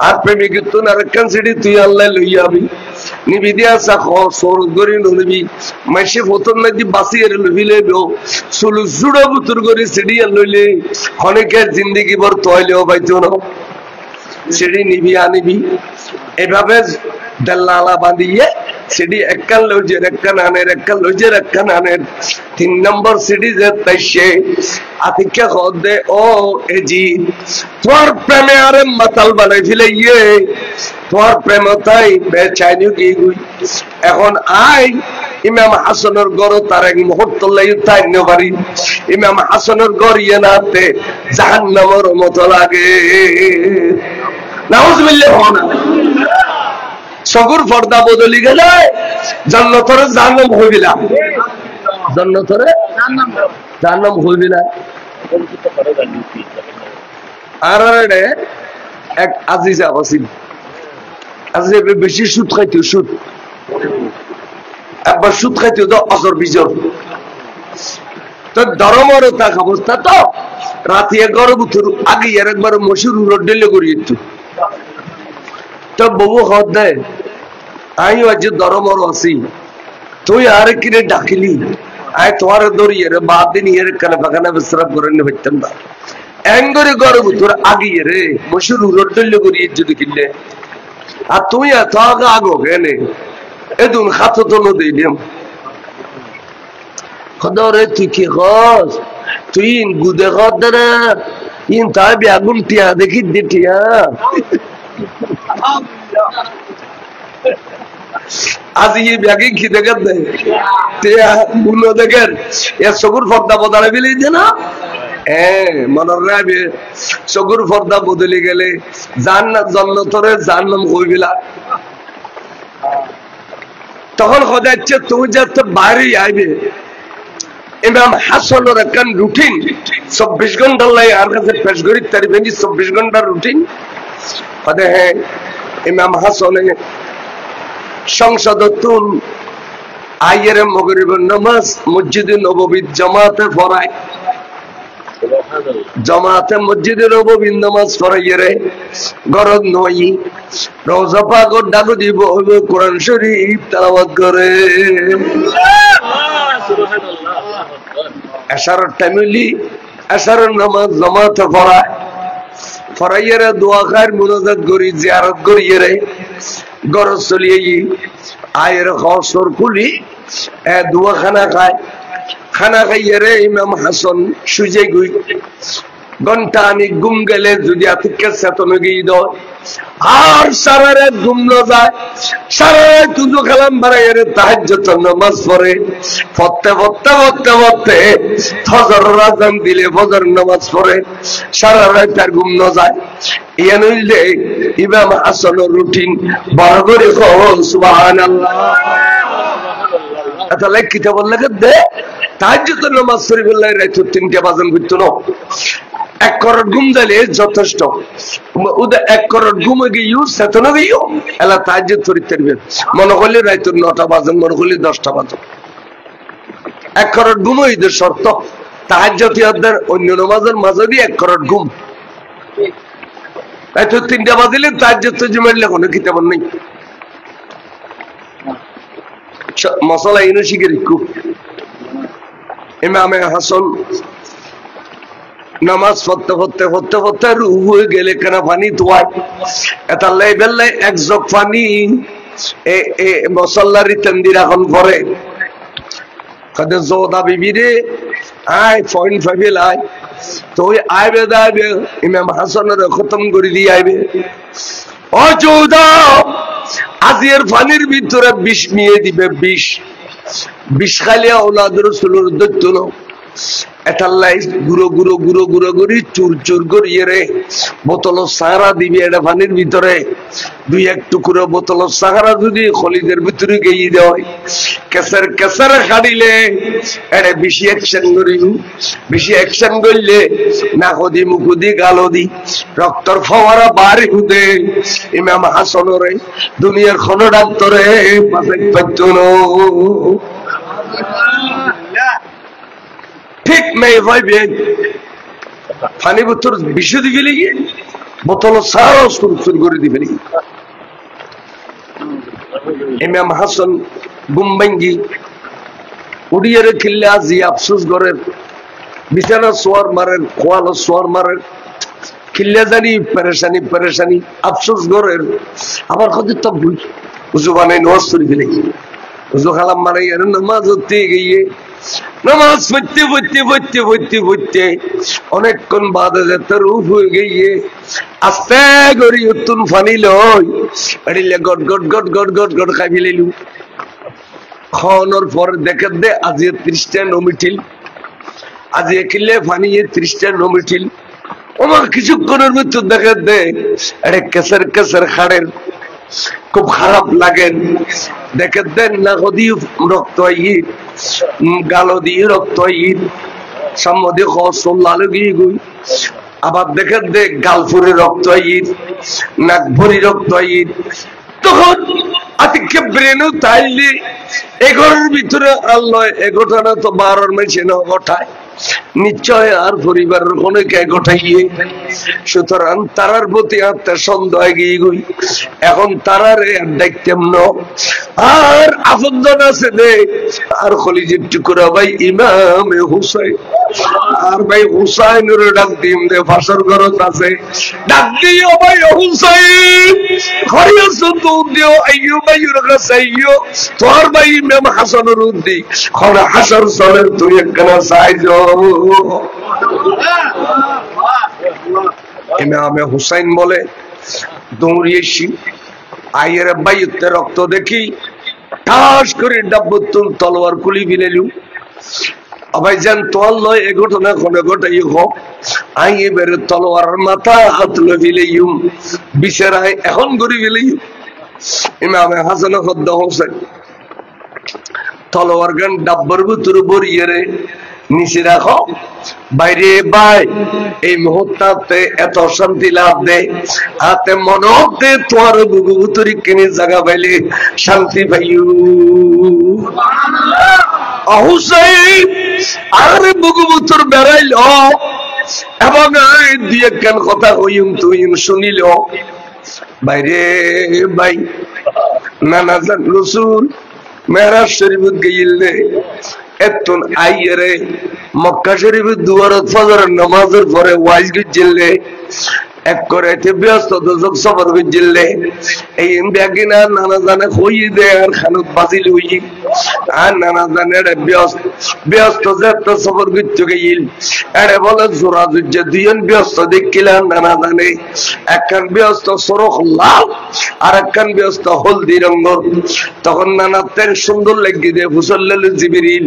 আর প্রেমিক তুই আর একখান সিঁড়ি তুই আল্লাহ লই যাবি নিবি দিয়া চাখ সর করি নিবি মাসে প্রথম নাকি বাঁচিয়ে লবি লইব চুলু জুড়ো বুতুর করে সিঁড়ি লইলে অনেকের জিন্দিগি ভর তৈলেও পাইতো না সিঁড়ি নিবি আনিবি এভাবে দেল্লালা বাঁধিয়ে সিঁড়ি একখান লইজের একখান আনের একখান লইজের একখান আনের 3 নম্বর সিঁড়ি যে তাইছে আতিকা দে ও এজি তোমার প্রেমে আরে মাতাল বানাই ফেলাইয়ে তোমার প্রেম তাই বেচাইনি কি গুই এখন আই ইমাম হাসানের ঘর তার এক মুহূর্ত লাই তাই নবারি ইমাম হাসানের ঘর ইয়ে নাতে জাহান্নামের মতো লাগে নাউজুবিল্লাহ না সগুর পর্দা বদলি গেলে জান্নাতের জাহান্নাম হইবি না জান্নাতের জাহান্নাম হইবি না আর এক আজিজ আবাসিন আজিজ বেশি সুদ খাইতো সুদ একবার সুদ খাইতো তো অজর বিজর তো ধর্মর থাক অবস্থা তো রাতে 11 বছর আগে আর একবার মশুর রোডেলে করিয়েতো তো বউ হদ দেয় আমি আজ ধর্মর আছি তুই আর কিনে ডাকিলি আয় তোমার দৌড়িয়ে রে বাদ দিন ইয়ের কানে বাগানে বিশ্রাম করে নিয়ে পারতাম না এঙ্গরে গরম তোর আগিয়ে রে মশুর রোডেলে করিয়ে যদি কিনলে আর তুই এত আগে আগো কেনে এদুন খাতো তো দিলাম খদরে তুই কি খস তুই গুদে খদরে ইন তাই বেগুন টিয়া দেখি দিটিয়া আজ এই ব্যাগে কি দেখেন টিয়া বুনো দেখেন এ সগুর পর্দা বদলে ফেলে দে না মনের রাবে সগুর পর্দা বদলে গেলে জান্নাত জান্নাতরে জান্নাম হইবিলা তখন হদাচ্ছে তুমি যাতে বাইরে আইবে ইমাম হাসানের একখান রুটিন 24 ঘন্টা লাই আর কাছে পেশ করি তার 24 ঘন্টার রুটিন হদে হ্যাঁ ইমাম হাসানে সংসদতুন আইয়ের মাগরিবের নামাজ মসজিদে নববী জামাতে পড়ায় জামাতে মসজিদে নববী নামাজ পড়াইয়ে রে গরজ নই রোজা পাগর ডাকু দিব কোরআন শরীফ তেলাওয়াত করে এশারের টাইমলি এশারের নামাজ জামাতে পড়ায় পড়াইয়ে রে দোয়া খায় মুনাজাত করি জিয়ারত করিয়ে রে গরজ চলিয়ে আয়ের খসর খুলি দোয়া খানা খায় খানা খাইয়ে রে ইমাম হাসান সুজে গুই ঘন্টা আমি ঘুম গেলে যদি আতিকে চেতন গিয়ে দেয় আর সারা রাত ঘুম না যায় সারা রাত তুজো খালাম বাড়াইয়ে রে তাহাজ্জুদের নামাজ পড়ে পড়তে পড়তে পড়তে পড়তে ফজর আযান দিলে ফজর নামাজ পড়ে সারা রাত তার ঘুম না যায় ইয়ান হইলে ইমাম হাসানের রুটিন বড় করে কও সুবহানাল্লাহ তাহলে কিতাব লাগে দে তাহাজ্জুদের নামাজ পড়ি বললে রাত 3টা বাজন করতে না 1 করোড় ঘুম দিলে যথেষ্ট ওদের 1 করোড় ঘুম গিয়েও চেতন গিয়েও এলা তাহাজ্জুদ পড়তে পারবে মনে করলে রাত 9টা বাজন মনে করলে 10টা বাজন 1 করোড় ঘুম এদের শর্ত তাহাজ্জুদের অন্য নামাজের মাঝে দিয়ে 1 করোড় ঘুম রাত 3টা বাজিলে তাহাজ্জুদ তো জুমাইলে কোনো কিতাব নেই মশলা ইনো শিখে রেখো ইমাম হাসান নামাজ পড়তে পড়তে পড়তে পড়তে রু হয়ে গেলে কেন পানি ধোয়ায় এটা লাই বেলায় 1 জগ পানি মশলারি তেন্দির এখন পরে কাদের জোদা বিবি রে আয় 0.5 লাই তো ওই আইবে দাইবে ইমাম হাসানের খতম করে দিয়ে আইবে ও চৌধা আজির পানির ভিতরে বিষ নিয়ে দিবে বিষ খালিয়া ওলাদ রাসূলের দৈত্য নো এটাল্লাই গুঁড়ো গুঁড়ো গুঁড়ো গুঁড়ো করি চুর চুর করিয়ে রে বোতল সাহারা দিবি এটা পানির ভিতরে দুই এক টুকরো বোতল সাহারা যদি খলিদের ভিতরে গিয়ে দেয় কেসার কেসার খাড়িলে এটা বেশি অ্যাকশন করিব বেশি অ্যাকশন করলে নাকদি মুকুদি গালদি রক্তর ফওয়ারা বাড়ি হুদে ইমাম হাসানরে দুনিয়ার খন ডাক্তরে পাইতো না ঠিক মেয়ে ভাইবে পানি বোতল বিষ দিবে লিগে বোতল সারা সুর করে দিবে লিগে ইমাম হাসান গুমবাঙ্গি উড়িয়ে রেখিলে আজি আফসোস করেন বিছানা সোয়ার মারেন খোয়ালো সোয়ার মারেন খিল্লে জানি পেরেশানি পেরেশানি আফসোস করেন আমার কথা তো ভুল উজু বানাই নওয়াজ শরীফে লিখি উজু খালাম মানে নামাজ হতে গিয়ে নামাজ পড়তে পড়তে পড়তে পড়তে পড়তে অনেকক্ষণ বাদে যেতে রূপ হয়ে গিয়ে আস্তে করে উত্তুন ফানি লই এড়িলে গট গট গট গট গট গট খাই ফেলিলু খাওয়ানোর পর দেখে দে আজ 30টা নমিঠিল আজ কিলে ফানি 30টা নমিঠিল আমার কিছুক্ষণের মৃত্যু দেখে দে আরে কেসার কেসার খাড়ের খুব খারাপ লাগেন দেখে দেন না কদি রক্ত আইর গালো দিয়ে রক্ত আইর সামনে লাল গিয়ে গুই আবার দেখে দে গালফুরে রক্ত আইর নাক ভরি রক্ত আইর তখন আতিকে ব্রেনও তাইলে এগোর ভিতরে আল্লাহ এগোটানা তো 12 মাসে না গোটায় নিশ্চয় আর পরিবারের অনেকে গোটাইয়ে সুতরাং তারার প্রতি আত্মার সন্দেহ গিয়ে গই এখন তারারে আর দেখতাম না আর আপনজন আছে দে আর খলিজের টুকরা ভাই ইমাম হুসাইন আর ভাই হুসাইনের ডাক দিম দে ফাঁসর গরত আছে ডাক দিও ভাই হুসাইন খরিয়াস তো দিও আইয়ো ভাইর কাছে আইয়ো তোর ভাই ইমাম হাসানের উদ্দি খরা হাসার চলে তুই একখানা সাইজো ইমামে হুসাইন বলে দৌড়িয়েছি আইয়ের বাইতে রক্ত দেখি ঠাস করে ডাব্বতুল তলোয়ার খুলি ফেলেলু ভাইজান তোয়াল লয় এ ঘটনা কোনে ঘটাই হোক আই এবারে তলোয়ার মাথা হাত লো ফেলেইম বিচারায় এখন ঘুরি ফেলেই ইমামে হাসান হদ্দ হোসেন তলোয়ার গান ডাব্বার ভিতর বরিয়ে রে নিচে রাখো বাইরে ভাই এই মুহূর্তে এত শান্তি লাভ দে হাতে মনতে তোমার বুবু ভিতরে কিনে জায়গা পাইলে শান্তি পাইও হুসাইন আর বুবু ভিতর বেড়াইল এবং দিয়ে কেন কথা হইম তুইম শুনিল বাইরে ভাই নানা জান রসুল মেরাজ শরীফ গিয়েলে এতন আইরে মক্কা শরীফের দুয়ারত ফজরের নামাজের পরে ওয়াজ গিয়েলে এক করে ব্যস্ত দজক সফর গিয়েলে এই ব্যাগিনা নানা জানে হই দে আর খানুত বাজিল হই আর নানা জানে ব্যস্ত ব্যস্ত যেত সফর গিয়ে গিয়েল এরে বলে জোড়া জুজে দুইজন ব্যস্ত দেখিলাম নানা জানে একখান ব্যস্ত সরখ লাল আর একখান ব্যস্ত হলদি রঙ তখন নানা তেন সুন্দর লেগে দিয়ে ফুসল্লাল জিবরিল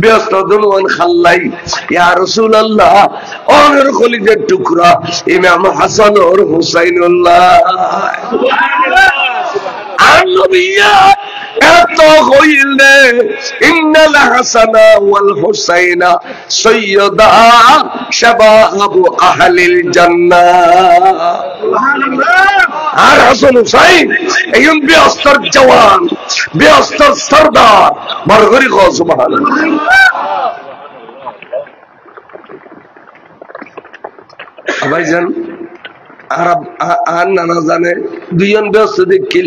ব্যস্ত দুলওয়ান খাল্লাই ইয়া রাসূলুল্লাহ ওর খলিজের টুকরা ইমাম হাসান और হুসাইনুল্লাহ আর নবিয়া এত হইলে ইন্নাল হাসানা ওয়াল হুসাইনা সাইয়্যিদা শাবাবু আহলিল জান্নাহ সুবহানাল্লাহ আর হাসান হুসাইন এইন ব্যস্তর জওয়ান ব্যস্তর সরদার বরগরি গো সুবহানাল্লাহ ভাইজান আর নানা জানে দুইজন ব্যস্ত দেখিল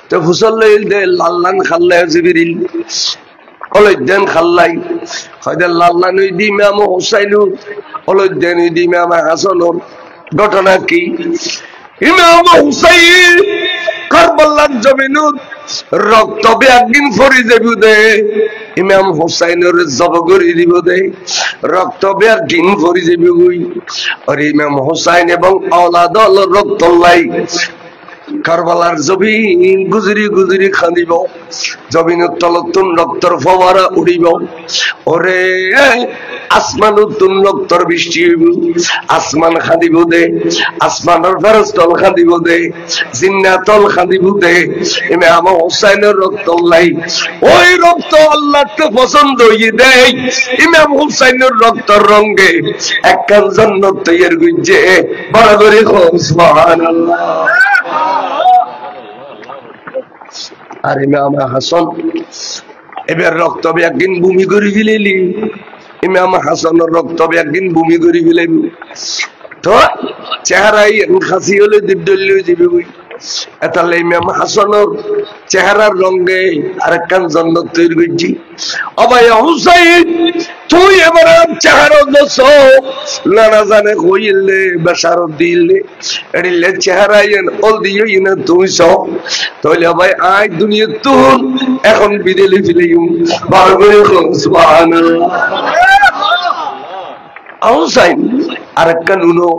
তো ফুসল দে লাল্লান খাল্লাই জিবিরিল অলৈদ্যান খাল্লাই হয়তো লাল্লান ওই দি ইমাম হুসাইনু অলৈদ্যান ওই দি ইমাম হাসানুর ঘটনা কি ইমাম হুসাইন কারবালার জমিনুর রক্ত ব্যাগিন ফরি দেব দে ইমাম হুসাইনের জব করে দিব দে রক্ত ব্যাগিন ফরি দেব গই আর ইমাম হুসাইন এবং আওলাদ রক্ত লাই কারবালার জমিন গুজরি গুজরি খাঁদিব জমিনের তলতুন রক্তর ফোয়ারা উড়িব ওরে আসমান উত্তুন রক্তর বৃষ্টি হইব আসমান খাঁদিব দে আসমানের ফেরেশতা খাঁদিব দে জিন্নাতল খাঁদিব দে ইমাম হুসাইনের রক্ত লাই ওই রক্ত আল্লাহকে পছন্দ হইয়ে দেয় ইমাম হুসাইনের রক্তর রঙে একখান জান্নাত তৈরি হইছে বরাবরই সুবহানাল্লাহ আর ইমাম হাসান এবার রক্ত একদিন ভূমি করে ফেলেলি ইমাম হাসানের রক্ত একদিন ভূমি করে ফেলেন তো চেহারাই খাসি হলে দিব্যল্য যাবে বই এতালে ইমাম হাসানের চেহারার রঙে আরেকখান জান্নাত তৈরি করছি অবাই হুসাইন তুই এবার চেহারা দোষ নানা জানে কইলে বেসারত দিলে এডিলে চেহারাই অল দিও ইনা তুই সব তাহলে ভাই আই দুনিয়া তুন এখন বিদেলি ফিলিম বারবারে সুবহানাল্লাহ হুসাইন আরেকখান উনো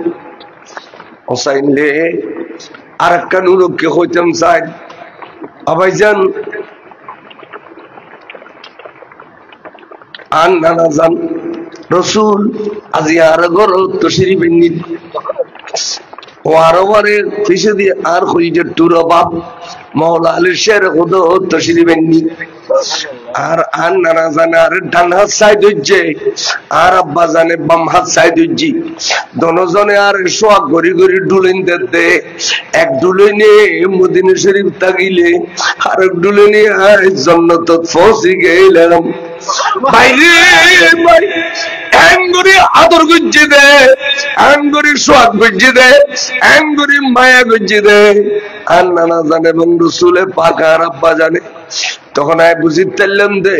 হুসাইন লে আরেকখান উনো কে হইতাম চাই আবাইজান আন নানা জান রসুল আজি আর ঘর তশরিফ নি ও আরবারে ফিসে দিয়ে আর হইছে টুরা বাপ মাওলা আলীর শের খুদ তশরিফ নি আর আন নানা জানে আর ডান হাত সাইড হইছে আর আব্বা জানে বাম হাত সাইড হইছে দনজনে আর সোয়া গড়ি গড়ি ডুলেন দে এক ডুলেনে মদিনা শরীফ তাগিলে আর এক ডুলেনে আর জান্নাতত পৌঁছে গেলাম বাইরে ভাই এঙ্গুরি আদর গুজ্জে দে এঙ্গুরি সোয়াগ গুজ্জে দে এঙ্গুরি মায়া গুজ্জে দে আর নানা জানে এবং রসুলে পাক আর আব্বা জানে তখন আয় বুঝি তাইলাম দে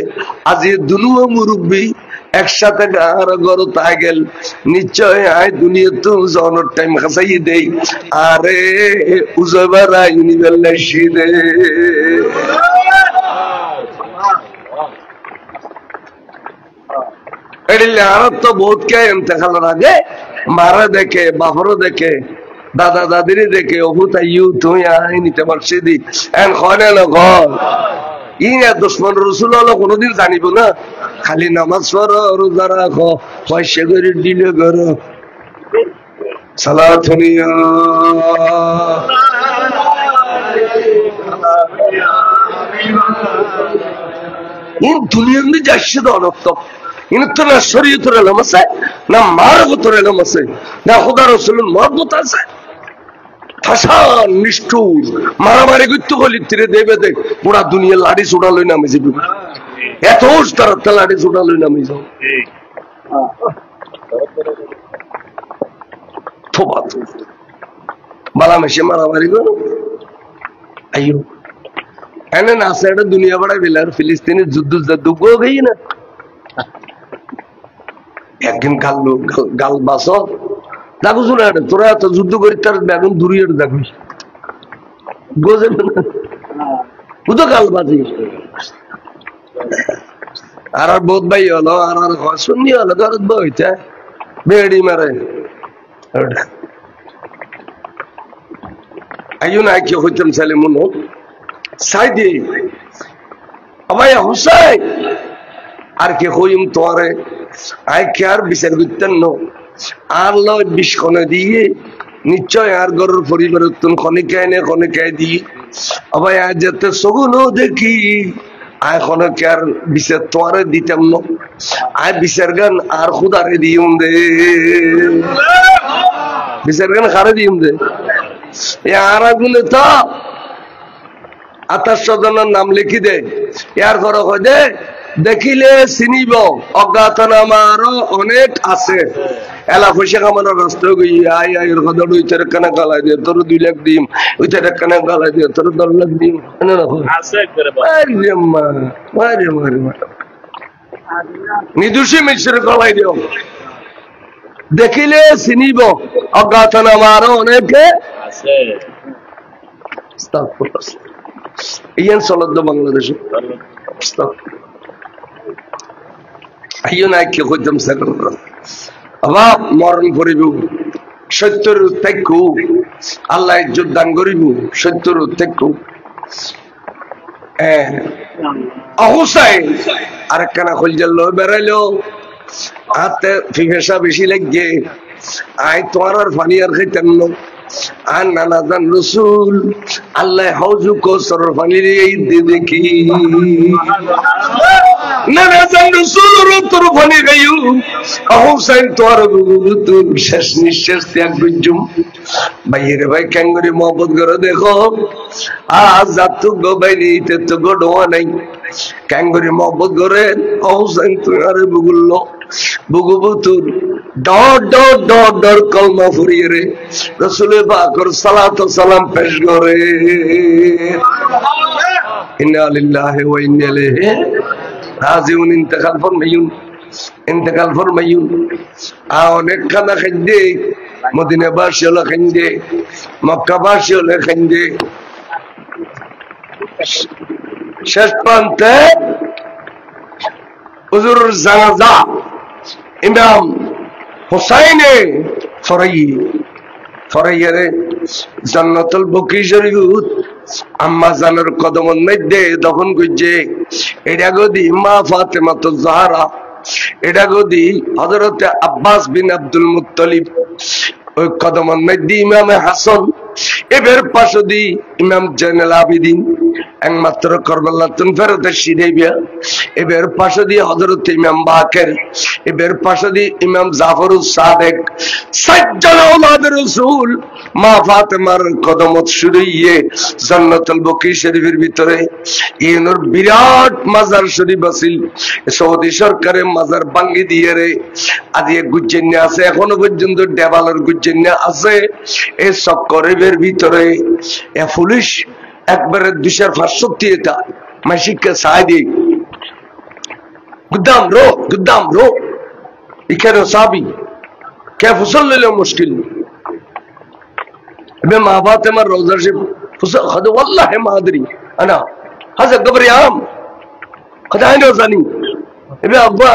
আজি দুনুয়া মুরব্বী একসাথে আর গর তা গেল নিশ্চয় আয় দুনিয়া তো জনের টাইম খাসাই দেই আরে উজবারা ইউনিভার্সিটি দে এডিলে আর তো বহুত কে ইন্তেকালের আগে মারা দেখে বাপরও দেখে দাদা দাদিরে দেখে অবু তাইয়ু তুই আই নিতে পারছি দি এন খনে না ঘর ইয়া দুশ্মন রসুল হলো কোনোদিন জানিব না খালি নামাজ পড়ো রোজা রাখো পয়সা করে দিলে ঘর সালাতুনিয়া ইন দুনিয়ার মধ্যে যাচ্ছে তো অনর্থ ইনতো না শরীয়তের এলম আছে না মারফতের এলম আছে না খোদা রাসূলের মহব্বত আছে হাসান নিষ্ঠুর মারামারি করতে হলে তীরে দেবে দেখ পুরা দুনিয়া লাড়ি ছুটালই নামে যাবে এত তারা লাড়ি ছুটালই নামে যাও থোবা তো বালা মেশে মারামারি করো আইয়ো এনে না সেটা দুনিয়া বড় বিলার ফিলিস্তিনের যুদ্ধ যুদ্ধ গই না একদিন গাল বাস দেখো শুনে তোরা এত যুদ্ধ করি তার বেগুন দূরিয়ে দেখবি গোজে বুঝো গাল বাজি আর বহুত ভাই হলো আর শুনি হলো ঘর বইতে বেড়ি মারে আইও না কি হইতাম ছেলে মনো সাইদি ভাই হুসাইন আর কে হইম তোরে আয় কে আর বিচার করতেন ন আর লয় বিষ কনে দিয়ে নিশ্চয় আর ঘরের পরিবর্তন খনিকায় নে খনিকায় দিয়ে আবার আজ যাতে সগুনও দেখি আয় খনকে আর বিচার তোরে দিতাম ন আয় বিচার গান আর খুদারে দিউম দে বিচার গান খারে দিউম দে আর আগুনে তো 2800 জনের নাম লিখি দে ইয়ার ঘর হয় দে দেখিলে চিনিব অজ্ঞাতনামা আরো অনেক আছে এলা পয়সা কামানোর রাস্তা গই আই আই এর কথা দুই চার কানা গালাই দিয়ে তোর 2 লাখ দিম ওই চার কানা গালাই দিয়ে তোর 10 লাখ দিম না রাখো আছে করে আরে মা আরে মারে মা নিদুষী মিশ্র গালাই দিও দেখিলে চিনিব অজ্ঞাতনামা আরো অনেক আছে আস্তাগফিরুল্লাহ ইয়ান চলত বাংলাদেশে আইও না কি কইতাম সাগর আবার মরণ করিব সত্যর ত্যাগু আল্লাহ ইজ্জত দান করিব সত্যর ত্যাগু অহুসাই আরেকখানা খলজাল বেড়াইলো হাতে ফিফেসা বেশি লাগে আই তোমার আর ফানি আর খাইতেন আর নানা জান রসুল আল্লাহ হাউজু কোসর ফানি এই দেখি নানা জান রসুল তোর ফানি গাইও হুসাইন তোর তোর শেষ নিঃশ্বাস ত্যাগ করছুম ভাইয়ের ভাই ক্যাঙ্গুরি মহব্বত করে দেখো আজ যাতু গো বাইনি তো গোডোয়া নাই ক্যাঙ্গুরি মহব্বত করে হুসাইন তুই আরে বুগুল্লো বুগুবুতুর ডর ডর ডর ডর কলমা ফুরিয়ে রে রসুলের পাকের সালাত ও সালাম পেশ করে ইন্না লিল্লাহি ওয়া ইন্না ইলাইহি রাজিউন ইন্তেকাল ফরমাইউন অনেক খানা খাইদে মদিনা বাসী হলো খাইদে মক্কা বাসী হলো খাইদে শেষ প্রান্তে হুজুরের জানাজা ইমাম হুসাইনে ফরাইয়ারে জান্নাতুল বকি শরীফ আম্মা জানের কদমের মধ্যে দফন করছে এটা গদি মা ফাতেমাতুজ জাহরা এটা গদি হযরত আব্বাস বিন আব্দুল মুত্তালিব ওই কদমের মধ্যে ইমাম হাসান এর পাশে দি ইমাম জাইনুল আবেদিন একমাত্র করবালাতুন ফেরতের সিধাইবিয়া এর পাশে দিয়ে হযরত ইমাম বাকের এর পাশে দিয়ে ইমাম জাফরুস সাদেক সাজ্জাল আওলাদ রাসূল মা ফাতেমার কদমত শুরুইয়ে জান্নাতুল বকি শরীফের ভিতরে ইনোর বিরাট মাজার শরীফ আছিল সৌদি সরকারের মাজার ভাঙি দিয়ে রে আদিয়ে গুজ্জেন্যা আছে এখনো পর্যন্ত দেওয়ালের গুজ্জেন্যা আছে এই চক্করের ভিতরে এ পুলিশ একবারে 265 এটা মাসিককে সাইদি গুদাম রো ইখানে সাবি কে ফুসল লে মুশকিল বে মা ফাতেমা রওজা শরীফ ফুসল খদ والله ما ادري انا هذا قبر يا عم قد انا জানি এবে আব্বা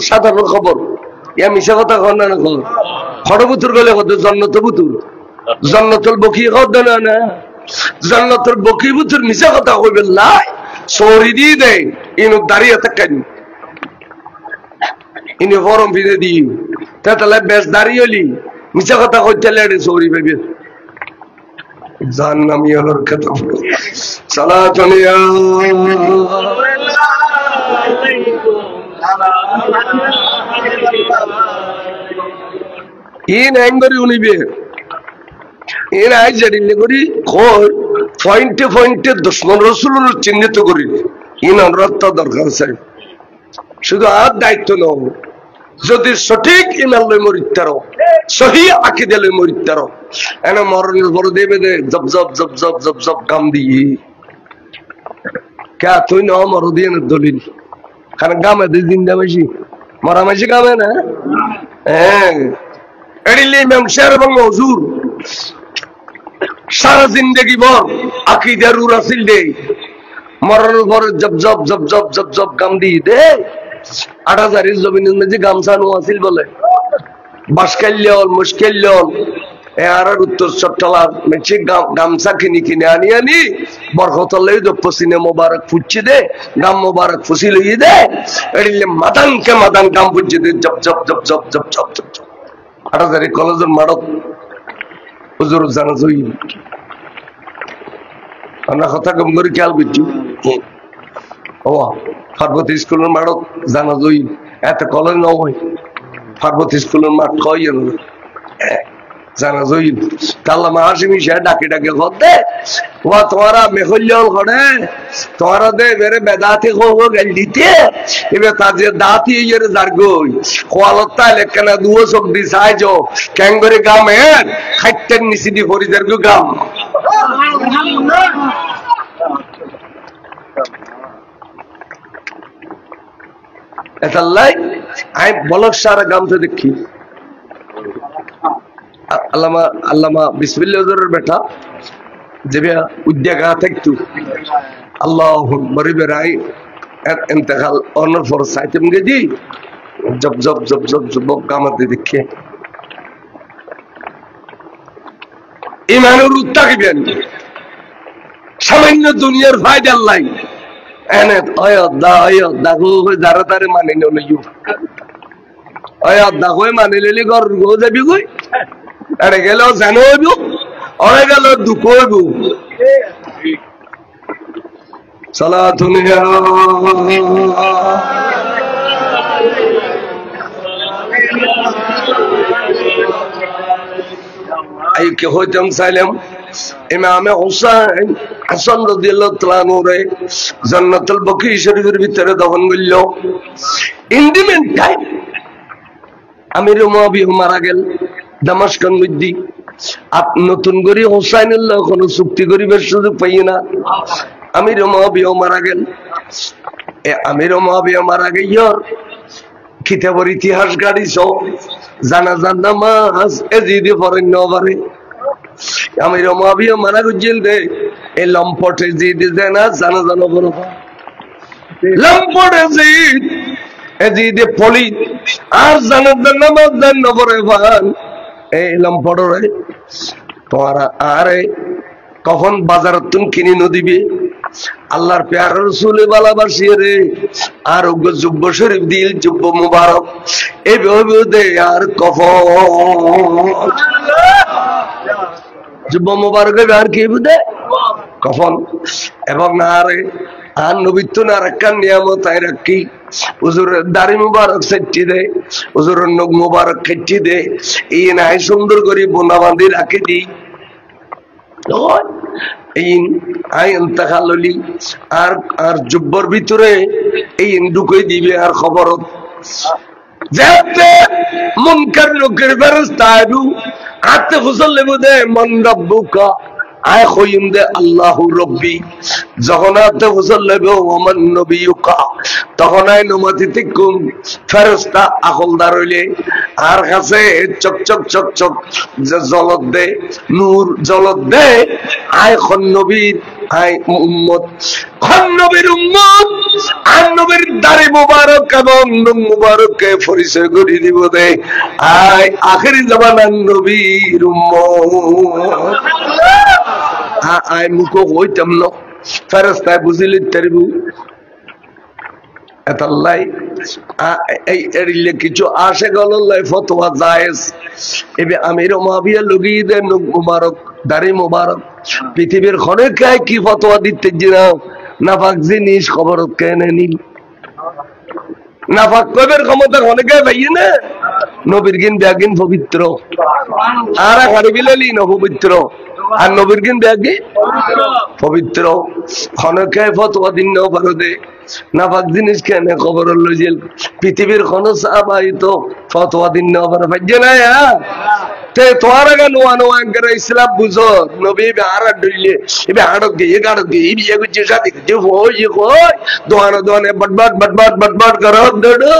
সাধারণ খবর ইয়া মিছা কথা কোন না খবর খড়বুতুর গলে কত জান্নাতুল বকি কত না জান্নাতুল বকি বুতুর মিছা কথা কইবে না সরি দি দে ইনু দাঁড়িয়ে থাকেন ইনি ফরম ফিরে দি তাহলে বেশ দাঁড়িয়েলি মিছা কথা কইতে লেডে সরি বেবি জান্নামি হলোর কথা সালাতুন ইয়া ইন এঙ্গরি উনিবে এর আই জানিলে করি পয়েন্টে পয়েন্টে দুশমন রাসূলুল্লাহ চিহ্নিত করি ইন অনুরোধ দরকার আছে শুধু আর দায়িত্ব নাও যদি সঠিক ইমান লই মরিতারো সহি আকীদা লই মরিতারো এনে মরণের পর দেবে দে জব জব জব জব জব জব কাম দিয়ে কে তুই না মর দিয়ে দলিল কারণ গামে দুই দিন দামেছি মরা মাসি গামে না হ্যাঁ এডিলে ইমাম শের বাংলা হুজুর সারা জিন্দেগি ভর আকীদার রাসূল দে মরণের পর জব জব জব জব জব জব গাম দিয়ে দে 8000 জমিনের মধ্যে গামছা নো আসিল বলে বাসকাল্যল মুশকিল্যল এ আর উত্তর চট্টলার মেচে গামছা কিনে আনি বরকতলাই তো পসিনে মোবারক ফুচি দে গাম মোবারক ফুসি লই দে এডিলে মাদান গাম ফুচি দে জব জব জব জব জব জব জব 8000 কলেজের মারত হুজুর জানা জই আমরা কথা কম করে খেয়াল করছি ও পার্বতী স্কুলের মাঠত জানা জই এত কলেজ নয় পার্বতী স্কুলের মাঠ কই জানা জই তাল্লা মাহাসিমি সে ডাকে ঘরতে ও তোমারা মেহল্যল করে তোমারা দে বেরে বেদাতি হো গেল দিতে এবে তাজে দাতি এর জারগই কোয়ালতা লেখানা দুও সব দিছাইজো ক্যাঙ্গরে গামে খাইতেন নিসিদি ফরিদের গাম এতাল্লাই আই বলক সারা গামতে দেখি আল্লামা বিসমিল্লাহ হুজুরের বেটা যে উদ্যাগা থাকতো আল্লাহ বেড়াই এতেকাল অনর পর সাইতেম গেছি জব জব জব জব জব কামাতে দেখে ইমানের উত্তাকিবেন সামান্য দুনিয়ার ফায়দার লাই এনে অয়োধ্যা যারা তারে মানে নিও অয়োধ্যা কই মানে লিলি ঘর গো যাবি কই এনে গেল জানো হইব অনে গেল দুঃখ হইব সালাতুন ইয়া এই কে হইতাম চাইলাম ইমামে হুসাইন হাসান রাদিয়াল্লাহু তাআলা নূরে জান্নাতুল বাকি শরীফের ভিতরে দফন করল ইন দি মেন টাইম আমির মুআবিয়া মারা গেল দামাশকের মধ্যে নতুন করে হুসাইনুল্লাহ কোন চুক্তি করিবার সুযোগ পাই না আমির মুআবিয়া মারা গেল আমির মুআবিয়া মারা গিয়ার কিতাবের ইতিহাস গাড়িছ জানাজার নামাজ এজিদে পড়েন নবারে আমির মুআবিয়া মারা গেল দে এই লম্পটে জিদে জানা জানাজানো বড় লম্পটে জিদ এজিদে পড়ি আর জানাজার নামাজ দেন নবরে ভান এই লম্পটরে তোমারা আরে কখন বাজারত তুমি কিনে নদিবে আল্লাহর প্যার রাসূলে ভালোবাসিয়ে রে আর জুব্ব শরীফ দিল জুব্ব মুবারক এই বিদে আর কফন জুব্ব মুবারক আর কি বিদে কফন এবং না রে আর নবীত্ব না রাখার নিয়ামত আই রাখি হুজুরের দাড়ি মুবারক সেটি দে হুজুরের নখ মুবারক খেটি দে এই নাই সুন্দর করে বোনা বাঁধি রাখি দি আর জুব্বর ভিতরে এই ঢুকে দিবে আর খবর মুনকার লোকের ফেরেশতা আইবু হাতে ফুসল লেবু দে মান রাব্বুকা আয় কইম দে আল্লাহু রব্বি যখন হাতে ফুসল লেবু ওমান নবিয়ুকা তখন আই নমাতি তিকুম ফেরেশতা আকলদার হইলে আর কাছে চক চক চক চক জলত দে নূর জলত দে আয় খন নবীর আয় উম্মত খন নবীর উম্মত আর নবীর দাড়ি মুবারক এবং নখ মুবারককে পরিচয় করে দিব দে আয় আখেরি জামানার নবীর উম্মত আয় মুখ হইতাম না ফেরেশতায় বুঝিলি তারিবু এতাল্লাই এই এরিলে কিছু আসে গল্লাই ফতোয়া জায়েজ এবে আমির মুআবিয়া লগিয়ে দেন নখ মুবারক দাড়ি মুবারক পৃথিবীর খনেকায় কি ফতোয়া দিতে জিনা নাফাক জিনিস খবরত কেনে নি নাফাক কবের ক্ষমতা খনেকায় ভাইয়ে না নবীর গিন ব্যাগিন পবিত্র আর হাড়ি বিলালি ন পবিত্র আর নবীর গিন ব্যাগে পবিত্র খনেকায় ফতোয়া দিন না ভারতে নাফাক জিনিস কেনে খবর হলো যে পৃথিবীর কোন সাহাবাই তো ফতোয়া দিন না পারে ভাইয়ে না তে তোর আগে নোয়া নোয়া করে ইসলাম বুঝো নবী আর ডইলে এবে আড়ক দিয়ে গাড়ক দিয়ে বিয়ে করছে সাথে যে হই কই দোয়ানো দোয়ানে বটবট বটবট বটবট করো দড়ো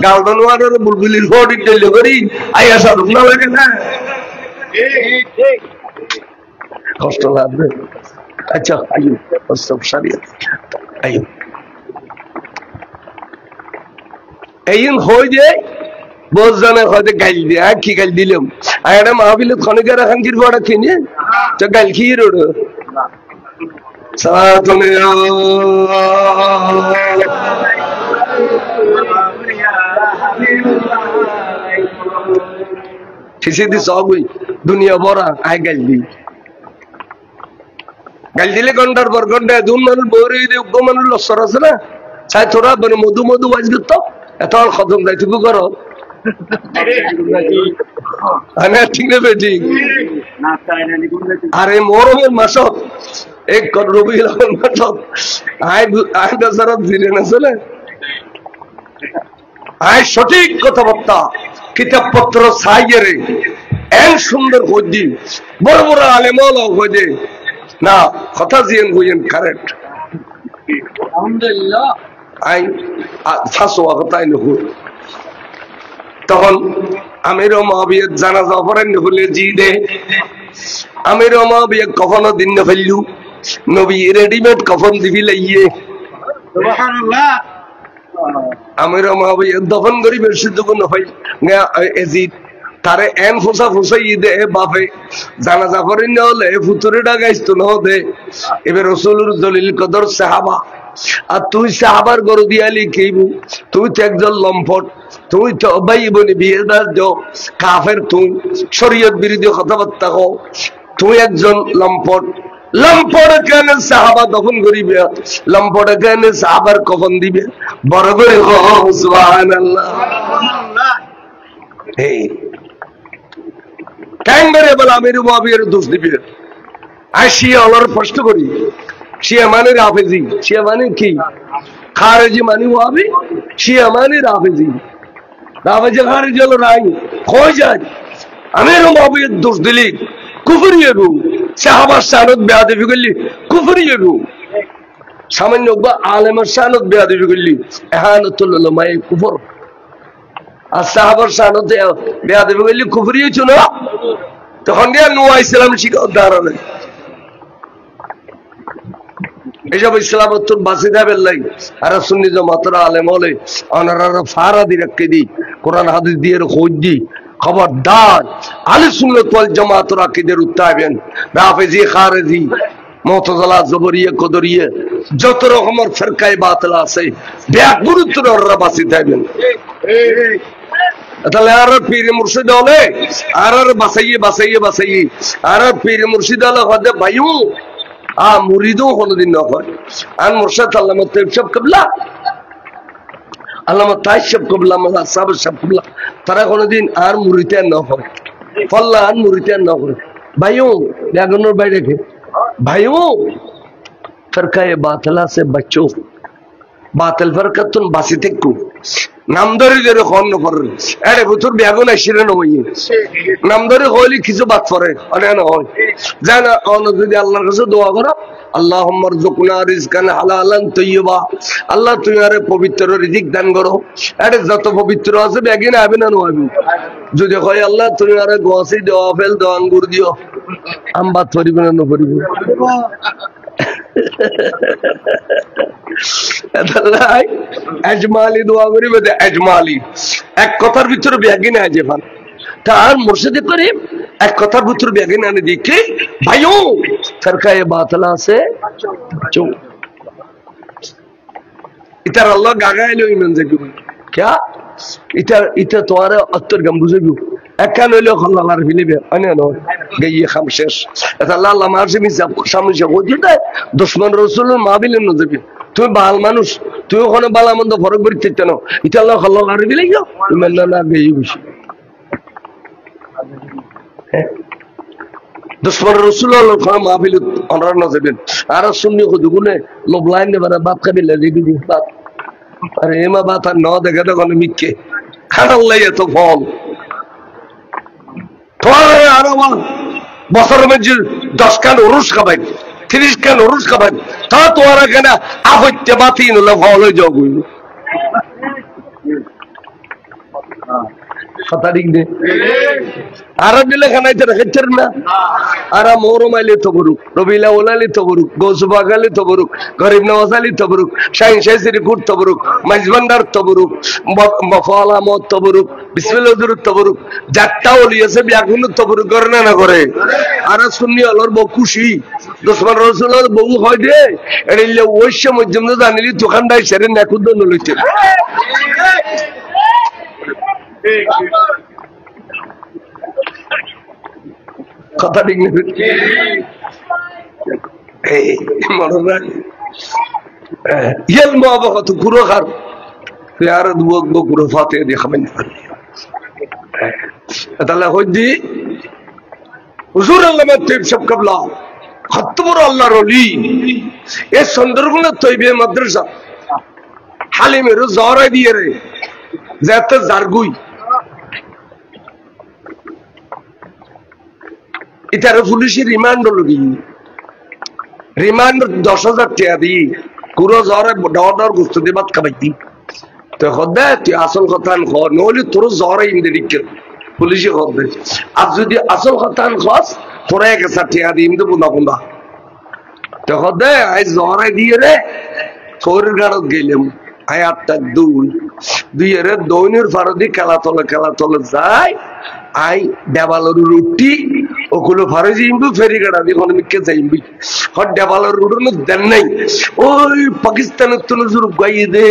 গাল দোয়ানোর বুলবুলির ফোড়ি ডলে করি আইয়া সব না লাগে না ঠিক কষ্ট লাগবে আচ্ছা আইও সব সারিয়া আইও এইন হই যে both জানে হয়তো গাল দিয়ে কি গাল দিলাম আর একটা মাহফিলে খনিকার এখন কি পড়া কিনে তো গাল খেয়ে রোড দুনিয়া বড়া আয় গাল দিলে ঘন্টার পর ঘন্টা দুন মানুষ বৌরে উগ্র মানুষ লস্কর আছে না চাই তোরা মধু মধু বাজ দিত এত খতম যাই তুমি করো ঠিক না বেঠিক আরে মরমের মাসক এক রবি মাসক আয় দশারত ফিরে না চলে আয় সঠিক কথাবার্তা কিতাবপত্র সাইয়ে এন সুন্দর খোঁজি বড় বড় আলেমল খোঁজে না কথা জিয়েন হইয়েন কারেক্ট আলহামদুলিল্লাহ আই ফাঁসোয়া কথাই নহুর তখন আমির মুআবিয়া জানাজা পড়েন হলে জি দে আমির মাবিয়া কফন দিন না ফেললু নবী রেডিমেড কফন দিবি লাইয়ে সুবহানাল্লাহ আমির মাবিয়া দফন করি বেশি দুগুণ হয় এজিদ তারে এন ফুসা ফুসাই দে বাপে জানাজা করি না হলে ফুতুরে ডাকাইতো না দে এবার রসুলুর দলিল কদর সাহাবা আর তুই সাহাবার গরু দিয়ালি কেইবু তুই তো একজন লম্পট তুই তো ভাই বোনে বিয়ে দাও কাফের তুই শরীয়ত বিরোধী কথাবার্তা কও তুই একজন লম্পট লম্পট কেন সাহাবা দফন করিবে লম্পট কেন সাহাবার কফন দিবে বড় করে সুবহানাল্লাহ এই কেন মেরে বলে আমির মুআবিয়ার দোষ দিবে আর শিয়া আল্লাহর প্রশ্ন করি শিয়া মানে রাফেজি শিয়া মানে কি খারেজি মানে মুআবি শিয়া মানে রাফেজি রাফেজি খারেজি হলো রাই কই যায় আমির মুআবিয়ার দোষ দিলি কুফরি হইব সাহাবার শানত বেয়াদবি করলি কুফরি হইব সামান্য বা আলেমের শানত বেয়াদবি করলি ইহানাতুল উলামায়ে কুফর আর সাহাবার শানত বেয়াদবি করলি কুফরি হইছ না তখন দিয়া নূহ ইসলাম শিখাও দাঁড়ালে এসব ইসলামত্তর বাসি দেবেন লাই আর সুন্নি জামাতরা আলেম হলে অনারা ফারা দি রাখতে দি কোরআন হাদিস দিয়ে খোঁজ দি খবরদার আহলে সুন্নাত ওয়াল জামাতের আকীদার উত্তাবেন রাফেজি খারেজি মুতাজিলা জবরিয়া কদরিয়া যত রকমের ফিরকায়ে বাতিল আছে ব্যাক গুরুত্ব ওরা বাসি দেবেন তাহলে আর পীর মুর্শিদ হলে আর বাসাইয়ে আর পীর মুর্শিদ হলে হদে ভাইও মুরিদও কোনদিন না হয় আর মুর্শিদ আল্লামা তাইব কিবলা আল্লামা তাইব কিবলা মালা সাহেব সাহেব কিবলা তারা কোনদিন আর মুরিতে না হয় ফল্লা আর মুরিতে না করে ভাইও ব্যাগনের বাইরে রেখে ভাইও ফিরকায়ে বাতিলা সে बच्चों বাতিল ফিরকাতুন বাসি থেকু নামদারি ধরে খন নকর আরে ভুতুর ব্যাগুন আসিরে নই নামদারি হইলি কিছু বাদ পড়ে আরে না হয় জানা অন যদি আল্লাহর কাছে দোয়া করো আল্লাহুম্মা রযুকনা রিজকান হালালান তাইয়্যিবা আল্লাহ তুমি আরে পবিত্র রিজিক দান করো আরে যত পবিত্র আছে ব্যাগিন আবে না নয় যদি কয় আল্লাহ তুমি আরে গোসি দাও আপেল দাও আঙ্গুর দিও আম বাদ পড়িবে না পড়িবে আজমালি দোয়া করিবে আজমালি এক কথার ভিতরে ব্যাগিন আছে ভান তার মুর্শিদে করে এক কথার ভিতরে ব্যাগিন আনে দেখে ভাইও ফিরকায়ে বাতিলা আছে চুপ ইতার আল্লাহ গাগাইলো ইমান জাগি क्या ইটা তোরে অত্তর গম বুঝিবো একান হইলো খল্লার ফিলিবে আনে ন গইয়ে খাম শেষ এটা আল্লাহ মারছে মি সামনে সে হইতে দেয় দুশমন রাসূলুল্লাহ মাবিলেন ন যাবি তুই বাল মানুষ তুই ওখানে বালা মন্দ ফরক বইতে তেন ইটা আল্লাহ খল্লার ফিলিও ইমান না গইয়ে বসে দুশমন রাসূলুল্লাহ ওখানে মাবিল অনর ন যাবেন আর সুন্নি খুদগুনে লোভ লাইন নে বারা বাপ কাবিলে দিবি বাপ আরে এমা বাতা ন দেখে তখন মিথ্যে খারাল্লাই এত ফল তোমার আরো বছরের মধ্যে 10 কান উরুস খাবেন 30 কান উরুস খাবেন তা তোমার কেন আপত্তি বাতি নলে ফল হয়ে যাও কথা ঠিক নেই আর দিলে খানাইতে রেখেছেন না আর মৌরমাইলে তো বরুক রবিলা ওলালি তো বরুক গৌসুবাগালি তো বরুক গরিব নওয়াজালি তো বরুক শাইন শাইসিরি কুট তো বরুক মাইজবান্ডার তো বরুক মফালা মত তো বরুক বিসমিল্লাহ দুরুদ তো বরুক যাত্রা ওলিয়েছে ব্যাগুন তো বরুক করে না করে আর সুন্নি আলোর বউ খুশি দুশমন রাসূলুল্লাহ বউ হয় দে এড়িলে ওইশ মধ্যম জানিলি দোকানদার সেরে নাকুদ নলইতে কথা ঠিক নেই ইয়েল মহাবত পুরো খার আর পুরো ফাতে দেখাবেন তাহলে হইদি হুজুর আল্লামা তাইব সাহেব কিবলা কত বড় আল্লাহর ওলি এই সুন্দরবন তৈবে মাদ্রাসা হালিমের জহরা দিয়ে রে যাতে জারগুই এটার পুলিশের রিমান্ড লগি রিমান্ড 10,000 টাকা দি পুরো জ্বরে ডর গুস্ত দিয়ে ভাত খাবাইতি তো হদে তুই আসল কথা নইলে তোর জ্বরে ইন্দিরিকে পুলিশে হবে আর যদি আসল কথা খস তোরা এক ষাটিয়া দিন তো বুনা বুনা তখন দে আই জরাই দিয়ে রে তোর গাড়ত গেলাম আই 8টা 2 এর দৈনের ফারদি খেলা তলে যায় আই দেবালর রুটি ওগুলো ফারে যাইবি ফেরি গাড়া দিয়ে কোন মিকে যাইবি হট দেবালর রুটুন দেন নাই ওই পাকিস্তানের তো নজর গাই দে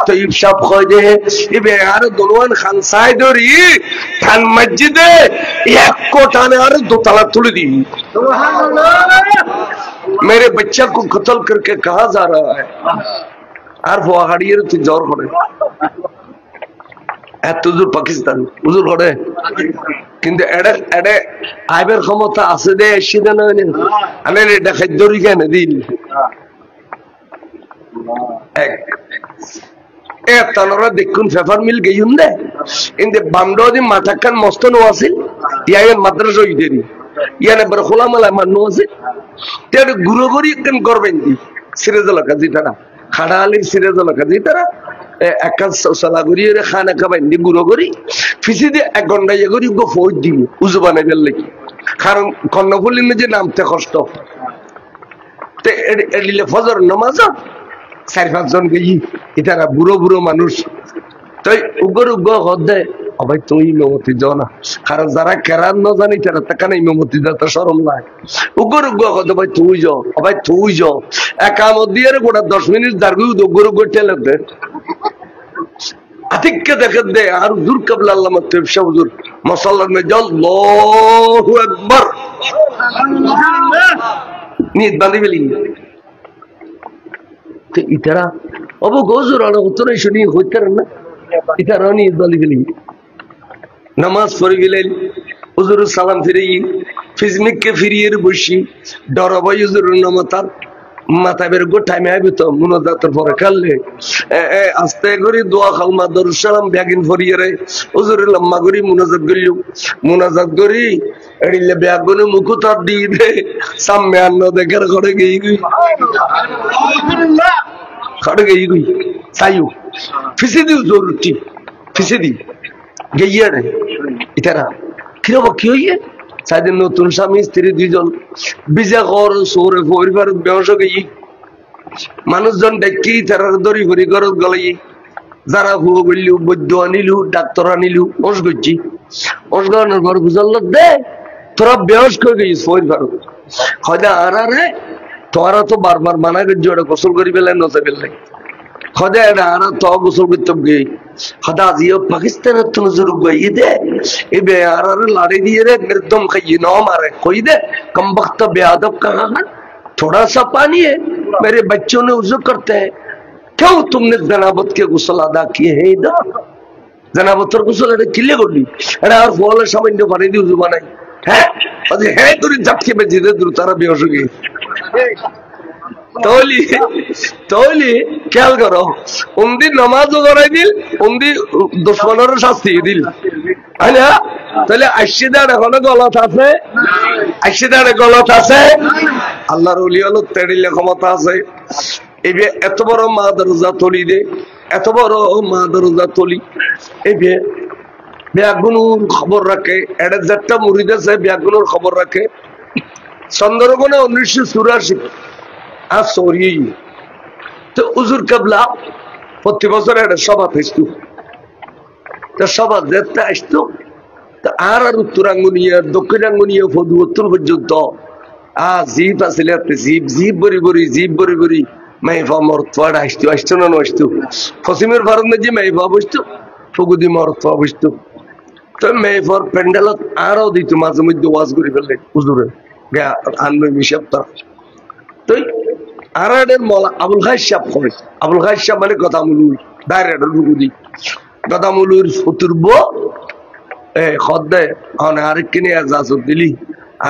তো ইবসাব কই দে ইবে আর দলওয়ান খান সাইদরি খান মসজিদে এক কোটানে আর দোতলা তুলে दी मेरे बच्चा को कत्ल करके कहा जा रहा है আর ফোয়াহাড়িয়ের তুই জ্বর করে এত দূর পাকিস্তান হুজুর করে কিন্তু এডে এডে আইবের ক্ষমতা আছে দে এসে দেন আনে এটা খাদ্যরি কেন দিন এক এ তানরা দেখুন ফেফার মিল গেইন দে ইনদে বামডোদি মাথাকান মস্তন ওয়াসিল ইয়ান মাদ্রাসা ইদেরি ইয়ানে বড় খোলামালা মানু আছে তেড় গুরুগরি কেন করবেন দি সিরাজুল কাজী তারা খাড়ালির সিরাজুল কাজী তারা একাল সালাগুরিয়ে খানা খাবাই নি গুরুগরি ফিসি দিয়ে 1 ঘন্টা এগরি গো ফৌজ দিবি উজু বানাই ফেললে কি কারণ কর্ণফুলির যে নামতে কষ্ট তে এডিলে ফজর নামাজ 4-5 জন গই এটারা বুড়ো মানুষ তাই উগর হদে ভাই তুই ইমামতি যাও না কারণ যারা কেরান না জানি তারা তাকানে ইমামতি দাতা শরম লাগে উগর হদে ভাই তুই যাও একামত দিয়ে গোটা 10 মিনিট দাঁড়িয়ে উগর ঠেলে দে আতিককে দেখে দে আর হুজুর কাবলা আল্লামা তৈয়ব হুজুর মুসাল্লার মে যাও আল্লাহু আকবার নিত বাঁধি ফেলি তো ইতারা অবু গজুর আর উত্তরে শুনি হইতার না ইতারা নিত বাঁধি ফেলি নামাজ পড়ে গেলেন হুজুর সালাম ফিরে ফিজমিককে ফিরিয়ে বসি ডরাবাই হুজুর নামাতার মাথা বের গো টাইমে আইবে তো মুনাজাতের পরে কাললে আস্তে করে দোয়া খালমা দরুদ সালাম ব্যাগিন ফরিয়ে রে হুজুর লম্মা করি মুনাজাত করি এড়িলে ব্যাগনে মুখ তার দিয়ে দে সামনে আন্ন দেখার ঘরে গই সাইউ ফিসে দিও জরুরি ফিসে দি গইয়া রে ইতারা কিরবা কি হইয়ে সাইদের নতুন স্বামী স্ত্রী 2 জন বিজা ঘর সৌরে পরিবার ব্যবসা গই মানুষজন দেখি তারা দড়ি ভরি গরজ গলাই যারা হুয়া বললু বৈদ্য আনিলু ডাক্তার আনিলু ওস গচ্ছি ওস গানের ঘর বুঝাল দে তোরা বেহস করে গেছিস পরিবার হয়তো আরে তোরা তো বারবার মানা করছি ওটা গোসল করি পেলে নচে পেলে খদে আর তো গোসল করতে গিয়ে খদা আজিও পাকিস্তানের তো নজর গই দে ए बेयार लाड़ी दिए रे एकदम कहीं ना मारे कोई दे कम वक्त बेअदब कहाँ है थोड़ा सा पानी है मेरे बच्चों ने उज़ू करते हैं क्यों तुमने जनाबत के गुस्ल अदा किए हैं इधर जनाबत और गुस्ल अरे किले गोली अरे और फॉलो शामिल जो भरी दी उज़ू बनाई है तो झटके में जीते दुर्तारा बेहोश हो गई तोली क्या करो उनदी नमाज कराई दिल उनदी दुश्मनों शास्ति दिल है ना তাহলে 80 দাঁড়ে হলো গলত আছে 80 দাঁড়ে গলত আছে আল্লাহর ওলি হলো তেড়িলে ক্ষমতা আছে এই যে এত বড় মা দরজা তলি দে এত বড় মা দরজা তলি এই যে ব্যাগুনুর খবর রাখে এডে যেটা মুরিদ আছে ব্যাগুনুর খবর রাখে চন্দ্রগণে 1984 আর সরি তো হুজুর কাবলা প্রতি বছর এটা সভা আসতো তো সভা যেতে আসতো আর উত্তরাঙ্গুনিয়া দক্ষিণাঙ্গুনিয়া ফদু উত্তর পর্যন্ত জীব আসলে জীব বরি বরি মাইফা মরতোয়ার আসতো না আসতো পশ্চিমের ভারত যে মাইফা বসতো ফগুদি মরতোয়া বসতো তো মাইফার প্যান্ডেলত আরো দিত মাঝে মধ্যে ওয়াজ করে ফেললে হুজুরে আনবে মিশাবতা তো আর মলা আবুল খাই সাপ করে আবুল খাই সাপ মানে গদামুলুর ডাইরেক্ট ফগুদি গদামুলুর ফুতুরব খদ্দে আরেক কিনে এজাজত দিলি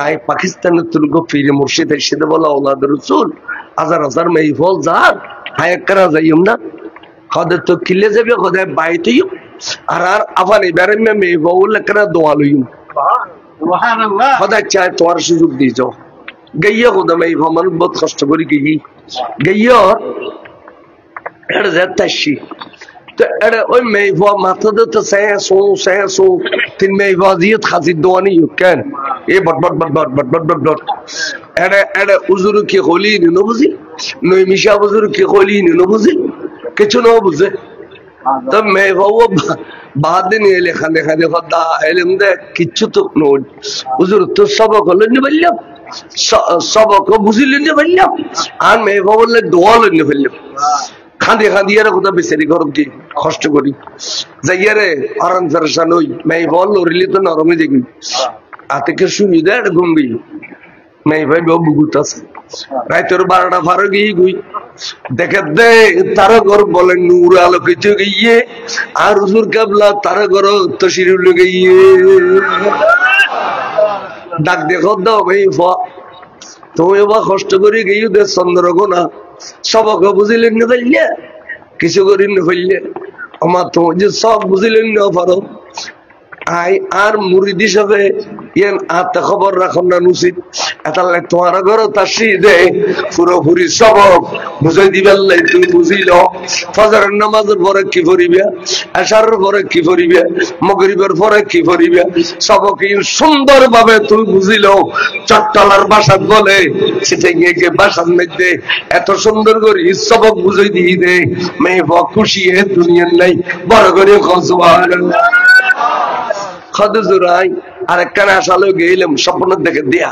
আই পাকিস্তানের তুলগো ফিরে মুর্শিদ এসে বলা ওলাদ রসুল হাজার মেহফল যার হায় করা যাইম না খদে তো কিলে যাবে খদে বাইতেই আর আবার এবারে মেহফল করা দোয়া লইম খদে চায় তোমার সুযোগ দিয়ে যাও গইয়া খোদা মেহফল মানুষ বহুত কষ্ট করি গইয়া এটা যাচ্ছি তো এটা ওই মেয়েবা মাথা দিতে সে তিন মেয়েবা দিয়ে খাসি দোয়ানি কেন এ বট বট বট বট বট বট বট বট এটা উজুরু কি হলি নো বুঝি নই মিশা উজুরু কি হলি নো বুঝি কিছু না বুঝে তো মেয়েবা বাদ দিন এলে খানে খানে খদ্দা এলেম দে কিচ্ছু তো উজুর তো সবক হলো নি বললাম সবক বুঝিলেন যে বললাম আর মেয়েবা বললে দোয়া লইনে ফেললাম খাঁদে খাঁদিয়ারে কোথাও বেচারি গরম কি কষ্ট করি যাইয়ারে আরাম ফেরসান ওই মেয়ে বল লড়িলে তো নরমে দেখবি আতে শুনি দেয় ঘুমবি মেয়ে ভাই বুগুত আছে রাইতের 12টা ফারো গিয়ে গুই দেখে দে তারা ঘর বলে নূর আলোকিত গিয়ে আর হুজুর কাবলা তারা ঘর তশরিফ গিয়ে ডাক দেখো দাও ভাই তুমি বা কষ্ট করে গিয়ে দে চন্দ্রগোনা সবক বুঝিলেন না ফেললে কিছু করেন না ফেললে আমার তো যে সব বুঝিলেন না পারো আই আর মুরিদ হিসাবে ইয়েন আতে খবর রাখন না উচিত এতালে তোমার ঘর তাসি দে পুরোপুরি সবক বুঝাই দিবার লাই তুমি বুঝিল ফজরের নামাজের পরে কি করিবে এশারের পরে কি করিবে মাগরিবের পরে কি করিবে সবক সুন্দর ভাবে তুমি বুঝিল চট্টলার ভাষা বলে সেটা গিয়ে ভাষার মধ্যে এত সুন্দর করে সবক বুঝাই দিয়ে দে মেয়ে খুশি হে দুনিয়ার নাই বড় করে সুবহানাল্লাহ খাদুজুরাই আর একখানে আসালো গেলাম স্বপ্ন দেখে দেয়া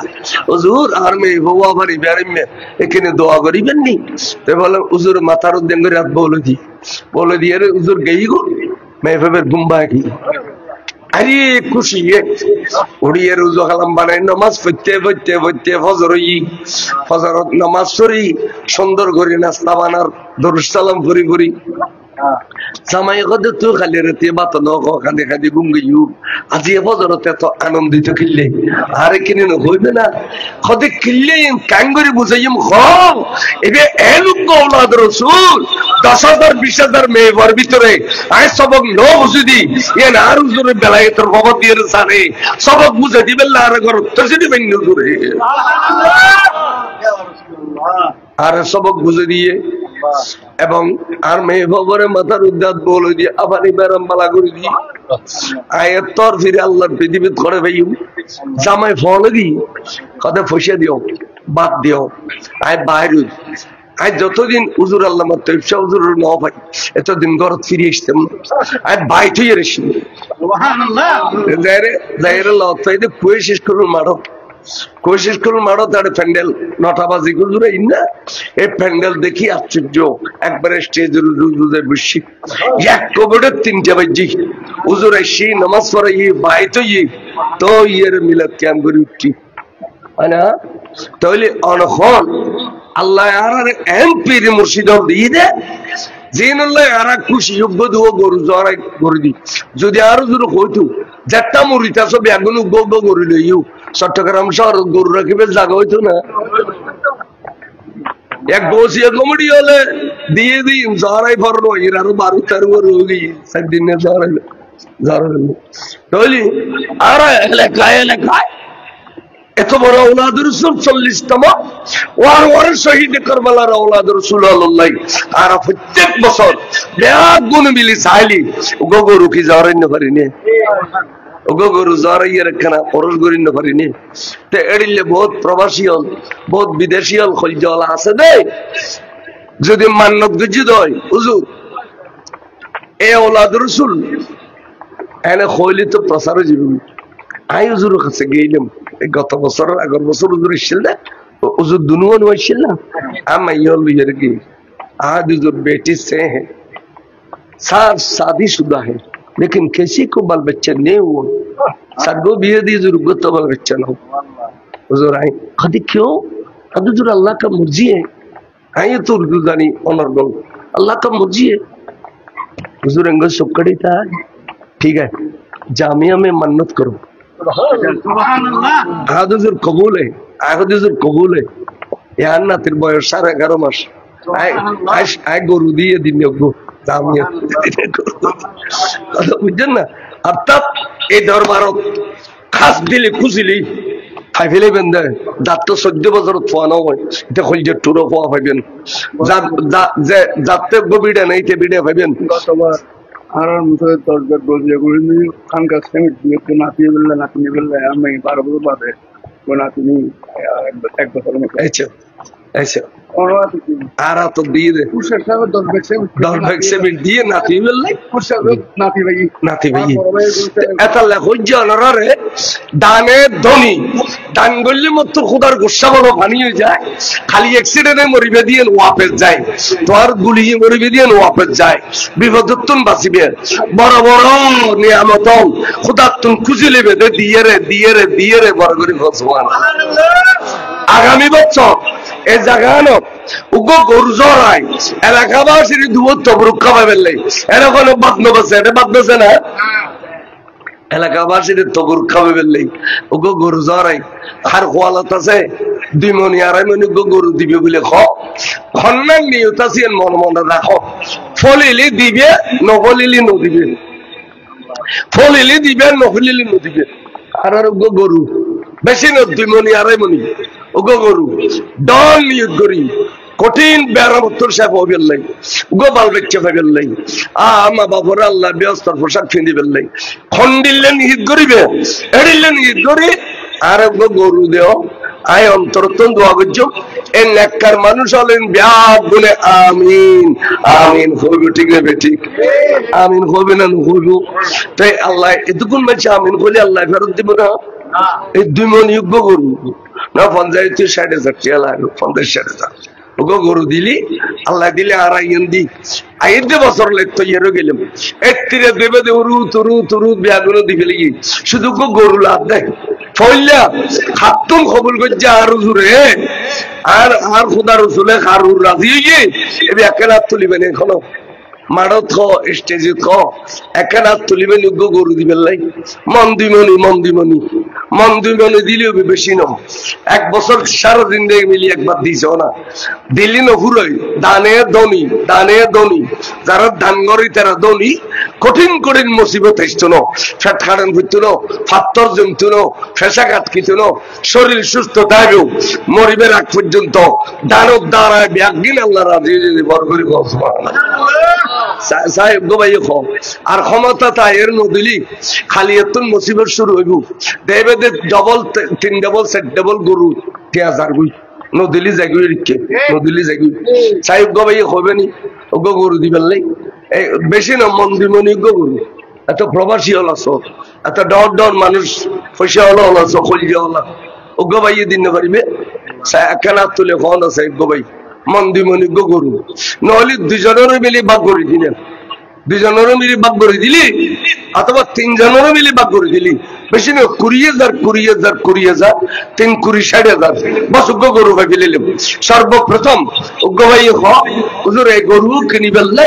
হুজুর আর মেয়ে বউ আবার এখানে দোয়া করিবেন নি বলে হুজুর মাথার উদ্যান করে রাত বলে দিয়ে হুজুর গেই গো মেয়ে ভেবের গুম্বা কি আরে খুশি উড়িয়ে রুজু কালাম বানাই নামাজ পড়তে ফজরত নামাজ পড়ি সুন্দর করে নাস্তা বানার দরুদ সালাম করি জামাই কদে তুই খালি রাতে বাত খাদে খাদে ঘুম গিয়ে আজি ফজরতে এত আনন্দিত কিনলে আরে কিনে হইবে না কদে কিনলে কাঙ্গরি বুঝাইম এবে এলুক আওলাদ রাসূল 10,000 20,000 মেয়ের ভিতরে আয় সবক নো বুঝি দি এ না আর হুজুরে বেলায় তোর বাবা দিয়ে সারে সবক বুঝে দিবে আর ঘর তসিদি বেন হুজুরে আর সবক বুঝে দিয়ে এবং আর মেয়ে বাবারে মাথার উদ্যাত বলে দিয়ে আবার বেরাম বালা করে দিয়ে আয়ের তর ফিরে আল্লাহর পৃথিবী করে ভাই জামাই ফলে দি কথা ফসে দিও বাদ দিও আয় বাইরে আজ যতদিন হুজুর আল্লাহ তৈফা হুজুর ন ভাই এতদিন ঘর ফিরে আসতাম আজ বাই থইয়ে রেছি কুয়ে শেষ করুন মারো কোশিশ করুন মারো তার প্যান্ডেল 9টা বাজি হুজুরে না এই প্যান্ডেল দেখি আশ্চর্য একবারে স্টেজের বসি এক কবরে 3টা বাজি হুজুর এসে নামাজ পড়ে বাই তো ইয়ের মিলাদ ক্যাম্প করে উঠছি না তাহলে অনখন আল্লাহ আর এমপি মুর্শিদ দিয়ে দে জিনুল্লাহ আর খুশি যোগ্য দুও গরু জরাই করে দি যদি আরো জোরে হইতো যেটা মুরিতা সব এগুলো গো গরু লইও চট্টগ্রাম শহর গরু রাখিবে জায়গা হইতো না এক বসিয়া কমিটি হলে দিয়ে দিই জরাই ফরলো এর আরো 12-13 রোগী 7 দিনে জরাই তাহলে আর এলাকায় এত বড় আওলাদ রাসূল 40তম ওয়ার শহীদ কারবালার আওলাদ রাসূল আল্লাহ আর প্রত্যেক বছর বেয়াদ গুণ মিলি সাইলি গগরু কি জারেন না পারিনে গগরু জারাইয়া রাখনা পরশ গরিন না পারিনে তে এড়িলে বহুত প্রবাসী হল বহুত বিদেশী হল খলজল আছে দে যদি মান্নত গজি দয় হুজুর এ আওলাদ রাসূল এনে খইলি তো প্রসার জীবন আই হুজুরের কাছে গেলাম গত বছর আগের বছর হুজুর এসেছিল না হুজুর দুনুয়ান হয়েছিল না আমি ইয়ার কি आज जो बेटी से है साथ शादीशुदा है लेकिन किसी को बाल बच्चा नहीं हुआ सगो भी दी जरूरत तो बाल बच्चा ना हो हुजूर आए कभी क्यों अब हुजूर अल्लाह का मर्जी है आइए तो उर्दू जानी ऑनर बोल अल्लाह का मर्जी है हुजूर अंगद सुकड़ी था ठीक है जामिया में मन्नत करो আহাদুজুর কবুল আহাদুজুর কবুল ইয়ার না তোর বয়স 11.5 মাস আই গরু দিয়ে দিন বুঝছেন না অর্থাৎ এই দরবারত খাস দিলে খুশিলি খাই ফেলে বেন্দে দাঁত তো 14 বছর ফোয়ানো হয় এটা খলজে টুরো ফোয়া পাইবেন যাতে গবিটা নাই তে বিড়ে পাইবেন আর মুসে 10 বার বললে গুলি খান কাছ থেকে দিয়ে নাতি বললে আমি 12 বছর বাদে নাতিনি এক বছর মতো আচ্ছা আচ্ছা অনুবাদ আর তো দিয়ে দে পুরুষের সাহেব 10 ভ্যাকসিন দিয়ে নাতি বললে পুরুষের নাতি ভাই এটা লেখজ্জ অনরারে দানে ধনী দান করলে মতো খুদার গোসা বড় পানি হয়ে যায় খালি অ্যাক্সিডেন্টে মরিবে দিয়ে ওয়াপেস যায় তোর গুলি মরিবে দিয়ে ওয়াপেস যায় বিপদতুন বাঁচিবে বড় বড় নিয়ামত খুদার তুন খুঁজি লেবে দিয়ে রে বড় করে আগামী বছর এই জায়গা উগো গরু জড়াই এলাকাবাসীর দুধ তবরুক খাবার ফেললে এরকম বাদ নবাসে এটা বাদ বেছে না এলাকাবাসীর তবুর খাবে ফেললে উগো গরু জড়াই আর খোয়ালত আছে 2 মণ 2.5 মণ গরু দিবে বলে খন্নান নিয়ত আছে মনে রাখো ফলিলি দিবে নফলিলি নদিবে ফলিলি দিবে নফলিলি নদিবে আর উগো গরু বেশি না 2 মণ 2.5 মণ উগো গরু ডন নিয়ত করি কঠিন বেড়ামত্তর সাহেব হবেন নাই গোপাল বেচে পাবেন নাই আমা বাবর আল্লাহ ব্যবস্থার পোশাক ফিঁদি ফেললাই খন্ডিলেন ঈদ করিবে এড়িলেন ঈদ করি আর গরু দেও আয় অন্তরতন দোয়া করছো এই নেককার মানুষ হলেন ব্যাগ বলে আমিন আমিন হইব ঠিক নেবে ঠিক আমিন হইবে না হইব তাই আল্লাহ এতক্ষণ বলছে আমিন হলে আল্লাহ ফেরত দিব না এই 2 মণ গরু না 50,000 টাকা লাগলো 50,000 ওগো গরু দিলি আল্লাহ দিলে আর আইন দি আইতে বছর লাগতো এরও গেলাম একটিরে দেবে তুরু ব্যাগুলো দিবে লাগি শুধু গরু লাভ দেয় ফইলা খাতুম কবুল করছে আর হুজুরে আর খুদা রসুলে খারুর রাজি হয়ে এবার একেলা তুলিবেন এখনো মাড়ত স্টেজে একেলা তুলিবেন গরু দিবেন লাই মন্দিমণি দিলেও বেশি ন 1 বছর সারা জিন্দগি মিলি একবার দিছ না দিলি নহুরই দানে ধনী যারা দান করি তারা ধনী কঠিন মুসিবত আসতো না ফেট খাড়ান হইতো না ফাত্তর জমতো না ফেসা কাটকিত না শরীর সুস্থ থাকবেও মরিবের আগ পর্যন্ত দানব দ্বারায় ব্যাগিন আল্লাহ রাজি বর করি সাহেব গোবাই আর ক্ষমতা তা এর নদিলি খালি এত মুসিবত শুরু হইব দেবে ডবল 3 ডবল 7 ডবল গরু 1000 গুই নদিলি জাগুই রিকে নদিলি জাগুই সাহেব গোবাই হবে নি ওগো গরু দিবেন লাই বেশি না মন্দিমণি গরু এত প্রবাসী হল আছো এত ডর মানুষ পয়সা হলো আছো খলিজা হল ওগো ভাই দিন না পারিবে কেনা তুলে ফোন আছে গোবাই মন্দিমণি গরু নহলে 2 জনের মিলে ভাগ করে দিলেন 2 জনের মিলে ভাগ করে দিলি অথবা 3 জনের মিলে ভাগ করে দিলি বেশি না 20,000 3 60,000 বস গরু ভাই ফেলিলাম সর্বপ্রথম ভাই হুজুর এই গরু কিনি ফেললে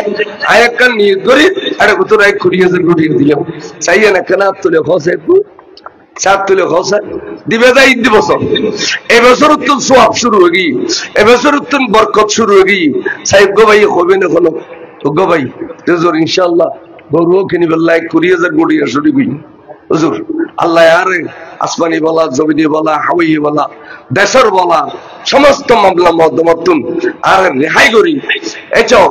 আয়াকান নিয়ে করি আরে হুজুর 20,000 গড়িয়ে দিলাম চাইয়ে না কেনা তুলে খসে সাত তুলে খসে দিবে যাই ঈদ বছর এবছর তো সোয়াব শুরু হয়ে গিয়ে এবছর তো বরকত শুরু হয়ে গিয়ে সাহেব গো ভাই হবে না কোনো গো ভাই হুজুর ইনশাআল্লাহ গরুও কিনি ফেললে 20,000 গড়িয়ে শুরু গই হুজুর আল্লাহ আরে আসমানি বলা জমিনি বলা হাওয়াই বলা দেশের বলা সমস্ত মামলা মধ্যমতুন আর রেহাই করি এটাও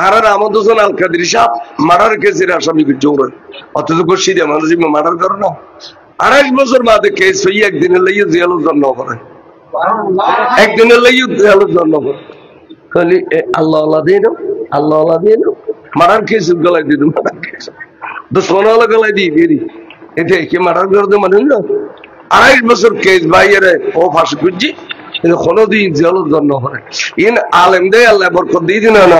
আর আমাদের দুজন আল কাদের সাহেব মার্ডার কেসের আসামি জোর অথচ গোষ্ঠী দিয়ে মানুষ মার্ডার করো না 28 বছর বাদে কেস হয়ে একদিনের লাগিয়ে জেলের জন্য করে একদিনের লাগিয়ে জেলের জন্য করে খালি আল্লাহ দিয়ে দাও মার্ডার কেস গলায় দিয়ে দেবো দুশ্মনওয়ালা গলায় দিয়ে দিয়ে এটা কি মার্ডার করে দেবো মানে না 28 বছর কেস বাইরে ও ফাঁসি খুঁজছি কিন্তু কোনোদিন জেলের জন্য করে ইন আলেম দে আল্লাহ বরকত দিয়ে দিন না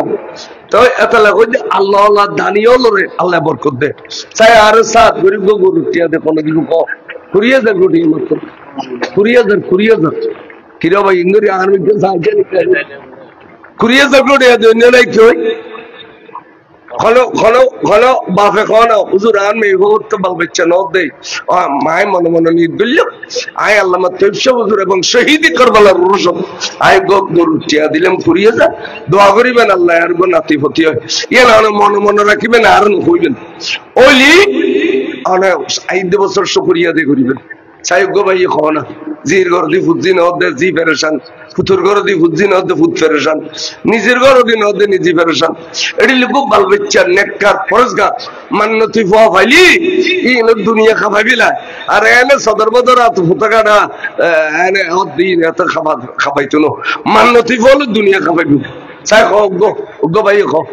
তো এত লাগো যে আল্লাহ দানিও লড়ে আল্লাহ বরকত দে চাই আর সাত গরিব গরু টিয়া দে কোনো কিছু ক 20,000 কোটি মাত্র 20,000 কিরা ভাই ইন্দুরি আর্মি কে সাহায্য 20,000 কোটি দুনিয়া নাই কই খলো বাপে খাওয়ানো হুজুর আর মেয়ে তো বাল বাচ্চা ন দেয় মায় মনে নিয়ে দিল আয় আল্লাহ তৈবসা হুজুর এবং শহীদি করবালার রসম আয় গরু টিয়া দিলাম 20,000 দোয়া করিবেন আল্লাহ আর গো নাতি ফতি হয় ইয়ে না মনে রাখিবেন আর হইবেন ওইলি 5 বছর শুকরিয়া দিয়ে করিবেন সাহেব গো ভাই খাওয়া জির ঘর দি ফুজি নদে জি পেরেশান ফুতুর ঘর দি ফুজি নদে ফুত পেরেশান নিজের ঘর দি নদে নিজে পেরেশান এটি খুব ভালো বাচ্চা নেককার ফরজগা মান্য তুই ফোয়া ফাইলি ইন দুনিয়া খাবাইবিলা আর এনে সদর বদর আত ফুতাকাটা এনে দিন এত খাবাইতো না মান্য তুই ফল দুনিয়া খাবাইবি চাই খাও গো ভাই খাও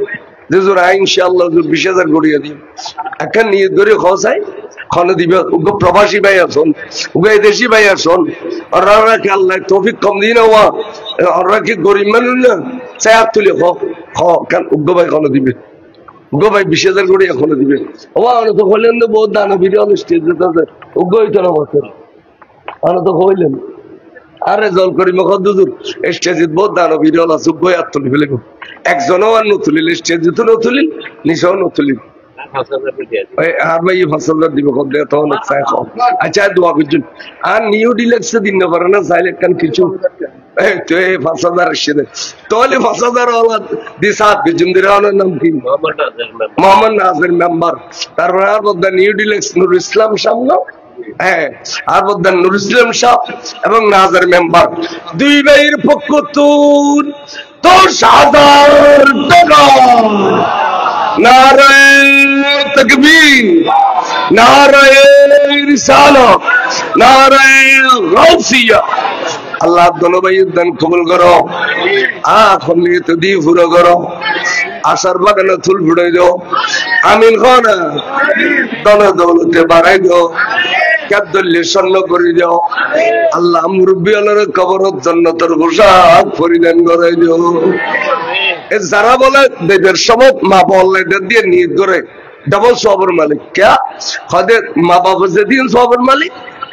যে জোর ইনশাআল্লাহ 20,000 গড়িয়ে দিই একটা নিয়ত করে খাও চাই খানে দিবে উগ্র প্রবাসী ভাই আসুন উগ্র দেশি ভাই আসুন ওরা কি আল্লাহ তৌফিক কম দিন ওরা কি গরিব মানুষ না চাই হাত তুলে কেন উগ্র ভাই খানে দিবে উগ্র ভাই 20,000 করে এখনো দিবে তো হইলেন তো বহুত দানা ভিডিও স্টেজ যেতে উগ্র হইতো না মাত্র তো হইলেন আরে জল করি মখন দুদূর স্টেজে বহুত দানা ভিডিও আছে উগ্র হাত তুলি ফেলে একজনও আর নতুলিল স্টেজে তো নতুলিল নিচেও নতুলিল আর ভাই 5,000 দিব কত দেয় তখন আচ্ছা দোয়া করছেন আর নিউ ডিলেক্সে দিন না পারে না চাইলে কান কিছু তো এই 5,000 এসে দেয় তাহলে 5,000 ওলা দিসাত বিজুন্দিরা নাম কি মোহাম্মদ নাজের মেম্বার তারপর আর বলতে নিউ ডিলেক্স নুর ইসলাম সামনে হ্যাঁ আর বলতে নুর ইসলাম সাহ এবং নাজের মেম্বার দুই ভাইয়ের পক্ষ তুন 10,000 টাকা নারায়ে তাকবীর নারায়ে রিসালাত নারায়ে গাউসিয়া আল্লাহ দোনো ভাইয়ের দান কবুল করো এখন নিয়ে তো দিয়ে পুরো করো আশার বাগানে ফুল ফুটাই দাও আমিন খানা দন দৌলতে বাড়াই দাও কাদ্দল্যে স্বর্ণ করে দাও আল্লাহ মুরব্বী আলোর কবরত জান্নাতের পোশাক পরিধান করাই দাও যারা বলে দেবের সময় মা বললে দিয়ে নিয়ত করে ডবল সবর মালিক কে হদের মা বাবা যেদিন সবর মালিক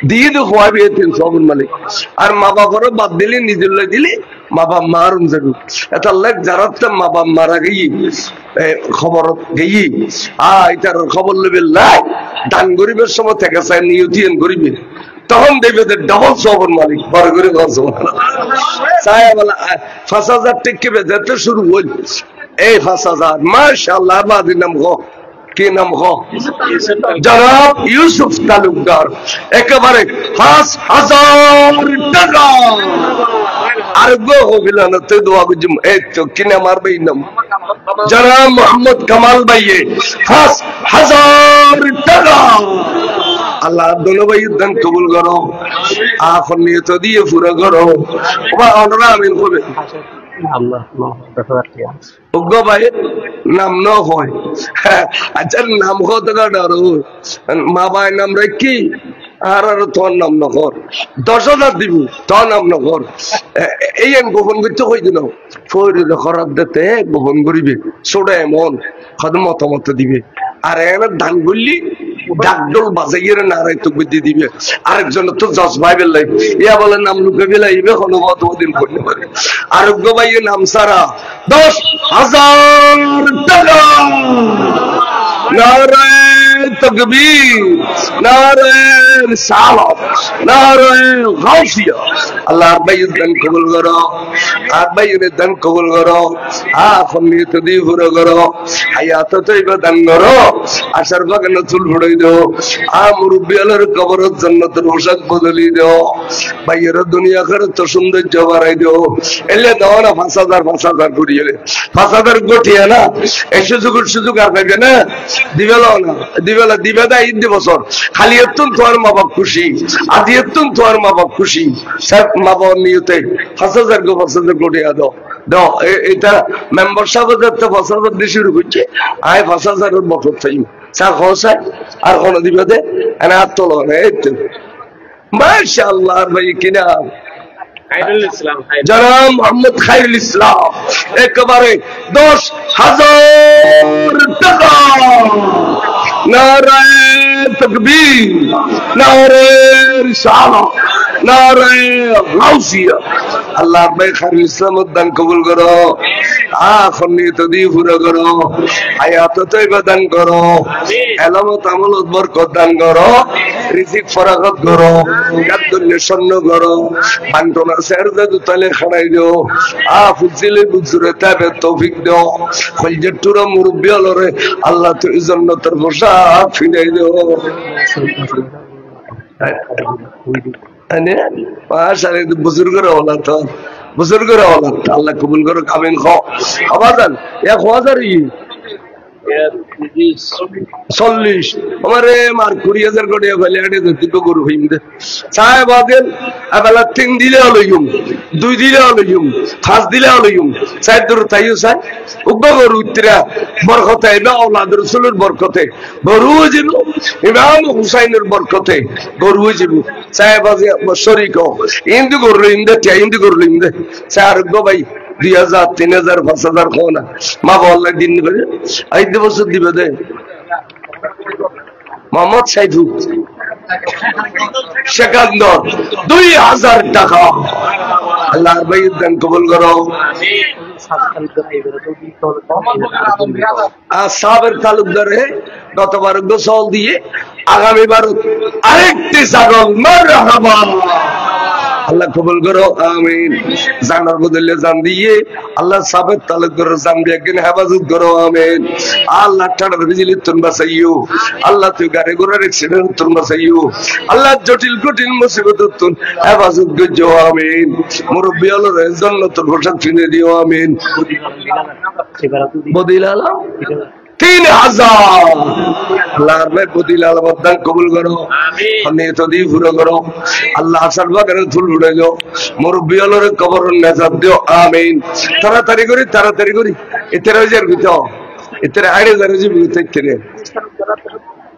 দিয়ে তো খোয়াবি 300 মালিক আর মা বাবারও বাদ দিলি নিজের দিলি মা বাপ মারুন যাবি এটা লাগ যারা মা বাপ মারা গিয়ে খবর গিয়ে এটার খবর লেবে লাই দান গরিবের সময় থেকে চাই নিয়তিয়েন গরিবে তখন দেখবে যে ডবল সবর মালিক বড় করে চাই বলা 5,000 টেকে বেজাতে শুরু হইল এই 5,000 মাশাআল্লাহ বাদির নাম গো কি নাম গো জনাব ইউসুফ তালুকদার একেবারে 5,000 টাকা আর গো হবিল না তো দোয়া গুজম এই তো কিনে মারবে নাম জনাব মোহাম্মদ কামাল ভাইয়ে 5,000 টাকা আল্লাহ দোনো ভাই দান কবুল করো এখন নিয়ে তো দিয়ে পুরো করো ওবা অনরা আমিন হবে উগ্র ভাই নাম ন হয় আচ্ছা নাম কত ডর মা ভাই নাম রেখি আর তোর নাম নকর 10,000 দিব তোর নাম নকর এই গোপন করতে কই দিল ফরিদ খরাব দিতে গোপন করিবে ছোড়ে এমন কত মতামত দিবে আর এনে ধান গুলি ডাকডোল বাজাইয়ের নারাই তো বুদ্ধি দিবে আরেকজন তো জজ ভাই বেলাই ইয়া বলে নাম লুকে বেলাইবে কোনো দিন করতে পারে আরোগ্য ভাইয়ের নাম সারা 10,000 টাকা নারায়ে তাকবীর নারায়ে রিসালাত নারায়ে গাউসিয়া আল্লাহ ভাইয়ের দান কবুল করো আর ভাইয়ের দান কবুল করো এখন নিয়ে তো দিয়ে পুরো করো হায়াত তৈবা দান করো আশার বাগানে চুল ফুড়াই দাও মুরব্বী আলোর কবরত জান্নাতের পোশাক বদলি দাও ভাইয়ের দুনিয়া করে তো সৌন্দর্য বাড়াই দাও এলে দাও না 5,000 করি এলে 5,000 গঠিয়ে না এই সুযোগ আর পাইবে না দিবেলাও না দিবে দা ঈদ বছর খালি এতুন তোমার মা বাপ খুশি আদি এতুন তোমার মা বাপ খুশি সব মা বাবার নিয়তে 5,000 গঠিয়ে দাও এটা মেম্বার সাহেব 5,000 দিয়ে শুরু করছে 5,000 বছর চাই চা খাওয়া আর কোনো দিবে দে এনে হাত তোলো না এই তো মাশাআল্লাহ ভাই কিনা জনাব মোহাম্মদ খায়রুল ইসলাম একেবারে 10,000 টাকা নারায়ে তাকবীর নারায়ে রিসালাত নারায়ে গাউসিয়া আল্লাহ ভাই খায়রুল ইসলাম দান কবুল করো এখন নিয়ে তো দিয়ে পুরো করো হায়াত তৈবা দান করো এলামত আমল বরকত দান করো রিজিক ফরাগত করো কাদ্দুল্য স্বর্ণ করো বান্টনার সেরদা দুতালে খাড়াই দিও ফুজিলে বুজুরে তাবে তৌফিক দিও খলজের টুরা মুরব্বি আলোরে আল্লাহ তো জান্নাতের পোশাক ফিরাই দিও বুজুর্গের ওলা তো বুজুর্গের ওলা আল্লাহ কবুল করো কামিন খাওয়াজান 1000 40 আমারে মার 20,000 কোটি ফেলে আটে দুটো গরু হইম দে চায় বাদেন আবেলা 3 দিলে হলইম 2 দিলে হলইম 5 দিলে হলইম চাই দূর তাইও চাই উগ্র গরু উত্তরা বরকতে না আওলাদ রাসূলের বরকতে গরু হইছিল ইমাম হুসাইনের বরকতে গরু হইছিল চায় বাজে শরীক ইন্দু গরু ইন্দে ইন্দু গরু ইন্দে চায় আর গো ভাই 2000 3000 5000 কোনা মা বললে দিন করে 5 বছর দিবে দে মোহাম্মদ সাইফু সেকান্দর 2000 টাকা আল্লাহ বাইর দান কবুল করো সাবের তালুকদারে গতবার গোসল দিয়ে আগামীবার আরেকটি ছাগল মারহাবা আল্লাহ কবুল করো আমিন জানার বদলে জান দিয়ে আল্লাহ সাবের তালুকদারের জান দিয়ে একদিন হেফাজত করো আমিন আল্লাহ ঠাড়ার বিজলি তুন বাঁচাইও আল্লাহ তুই গাড়ি ঘোড়ার অ্যাক্সিডেন্ট তুন বাঁচাইও আল্লাহ জটিল কঠিন মুসিবত তুন হেফাজত করছো আমিন মুরব্বী আলোর জন্য তোর পোশাক কিনে দিও আমিন বদিল আলম 3000 আল্লাহর ভাই বদিল আলম দান কবুল করো আমি তো দি পুরো করো আল্লাহ আসার বাগানে ফুল উড়ে যাও মুরব্বী আলোর কবর নেজাত দিও আমিন তাড়াতাড়ি করি এতের হাজার ভিতর এতের 8000 জি ভিতর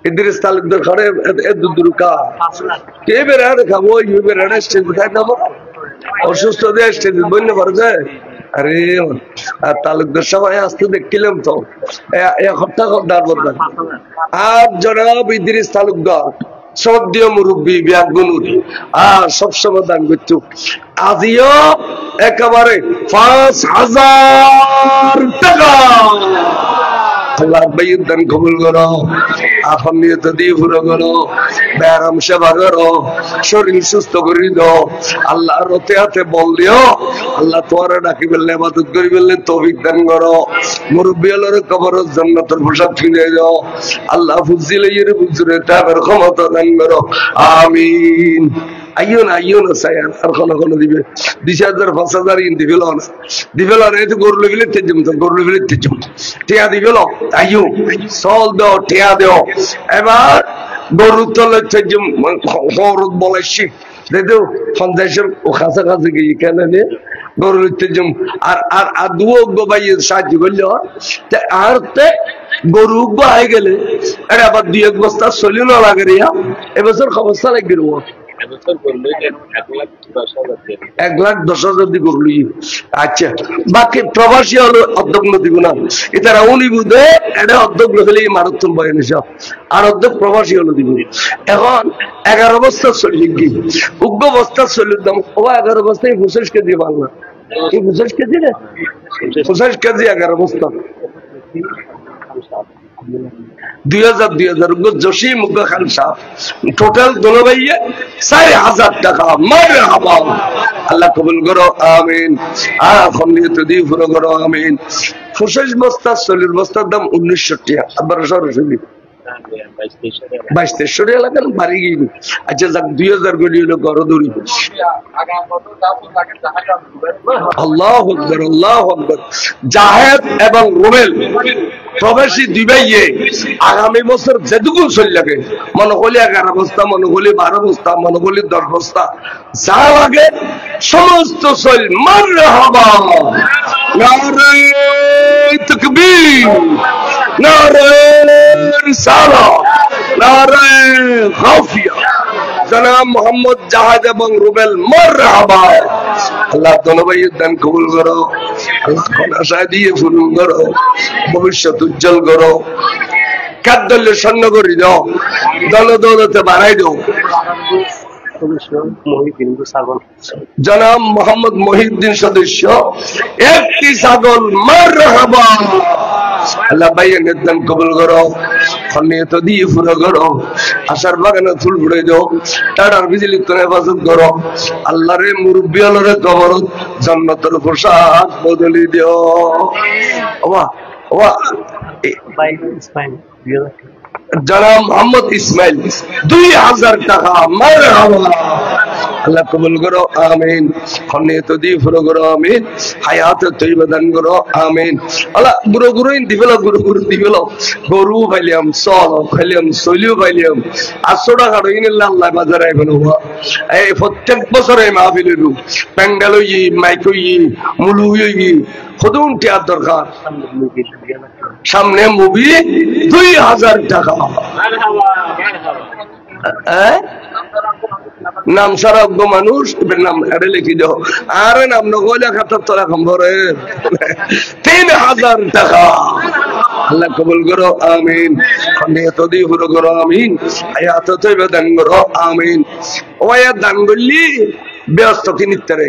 ইদ্রিস তালুকদার ঘরে দুরুকা কে বেরাড় খাবো ইউ বেরাড় স্টেজ উঠাই দেব অসুস্থ দিয়ে স্টেজ বন্য ভরে যায় আরে তালুকদার সবাই আসতে দেখছিলাম তো এক সপ্তাহ বলবেন আর জনাব ইদ্রিস তালুকদার শ্রদ্ধেয় মুরব্বী ব্যাগুনুরি আর সবসময় দান করছো আজিও একেবারে 5000 টাকা আল্লাহ বাইর দান কবুল করো এখন নিয়ে তো দিয়ে পুরো করো ব্যায়াম সেবা করো শরীর সুস্থ করে দাও আল্লাহ রতে হাতে বল দিও আল্লাহ তোমার ডাকি ফেললে ইবাদত করি ফেললে তৌফিক দান করো মুরব্বী আলোর কবর জান্নাতের পোশাক কিনে দাও আল্লাহ ফুজিলে বুজুরে তাবের ক্ষমতা দান করো আমিন আইও না চাই আর কোনো দিবে 20,000 5000 ইন দিবে না এই তো গরু লেগে তেজম তো গরু লেগে তেজম টিয়া দিবে না আইও সল দাও টিয়া দাও এবার গরু তলে তেজম খরচ বলাইছি দেখো ফাউন্ডেশন ও কাছাকাছি গিয়ে কেন নে গরু তেজম আর দুও গোবাই সাহায্য করলো আর তে গরু হয়ে গেলে এটা আবার 2-1 বস্তা চলিও না লাগে রিয়া এবছর খবরটা লাগবে 1,10,000 দিয়ে করলি আচ্ছা বাকি প্রবাসী হলো অধ্যক্ষ দিব না এটারা উনি বুঝে এটা অধ্যক্ষ হলে মারাত্মক বয়ান সব আর অধ্যক্ষ প্রবাসী হলো দিব এখন 11 বস্তা চলি কি উগ্র বস্তা চলির দাম 11 বস্তায় 25 কেজি পাল না এই 25 কেজি না 25 কেজি 11 বস্তা 2000 জসিম খান সাহেব টোটাল দোনো ভাইয়ে 4000 টাকা মারহাবা আল্লাহ কবুল করো আমিন এখন নিয়ে তো দিয়ে পুরো করো আমিন 25 বস্তা 40 বস্তার দাম 1900 টাকা আবার সরাসরি 22-23 এলাকার বাড়ি গিয়ে আচ্ছা যাক 2000 গলি হলো গড় দড়ি আল্লাহু আকবার জাহেদ এবং রুবেল প্রবাসী দুই ভাইয়ে আগামী বছর যেটুকু চল লাগে মনে হলে 11 বস্তা মনে হলে 12 বস্তা মনে হলে 10 বস্তা যা লাগে সমস্ত চল মারহাবা নারে তাকবীর নারে রিসালাত নারে গাফিয়া জনাব মোহাম্মদ জাহেদ এবং রুবেল মারহাবা আল্লাহ দনবাইয়ের দান কবুল করো আল্লাহ আশা দিয়ে ফুল করো ভবিষ্যৎ উজ্জ্বল করো কাদ্দলে স্বর্ণ করে দাও দলদৌলতে বাড়াই দাও জনাব মোহাম্মদ মহিউদ্দিন সদস্য একটি ছাগল মারহাবা আল্লাহ ভাইয়ের নির্দান কবুল করো খন্নিয়ত দিয়ে পুরো করো আশার বাগানে ফুল ফুড়ে দাও টাটার বিজলি তো হেফাজত করো আল্লাহ রে মুরব্বী আলোরে কবর জান্নাতের পোশাক বদলি দিও ওয়া ওয়া জনাব মোহাম্মদ ইসমাইল 2000 টাকা। মারহাবা। আল্লাহ কবুল করো, আমিন। খন্নিয়ত দি ফুরো করো, আমিন। হায়াত তৈবা দান করো, আমিন। আল্লাহ গুরু গুরু দিবেলো, গুরু গুরু দিবেলো। গরু পাইলাম, সল পাইলাম, সলিও পাইলাম। 800 টাকা রইনিল্লাহ আল্লাহ বাজারে এখন এই প্রত্যেক বছর এই মাহফিলের প্যান্ডেল হই, মাইক হই, মুলু হই, খুদুন টিয়ার দরকার। সামনে মুভি 2000 টাকা। নাম সারাগ্য মানুষ নাম এটা লিখি দাও। আরে নাম নগলে খাতার তোরা খবরে 3000 টাকা। আল্লাহ কবুল করো, আমিন। খন্ডিয়ত দি পুরো করো, আমিন। হায়াত তৈবা দান করো, আমিন। ওয়া দান করলি ব্যস্ত কিনিতারে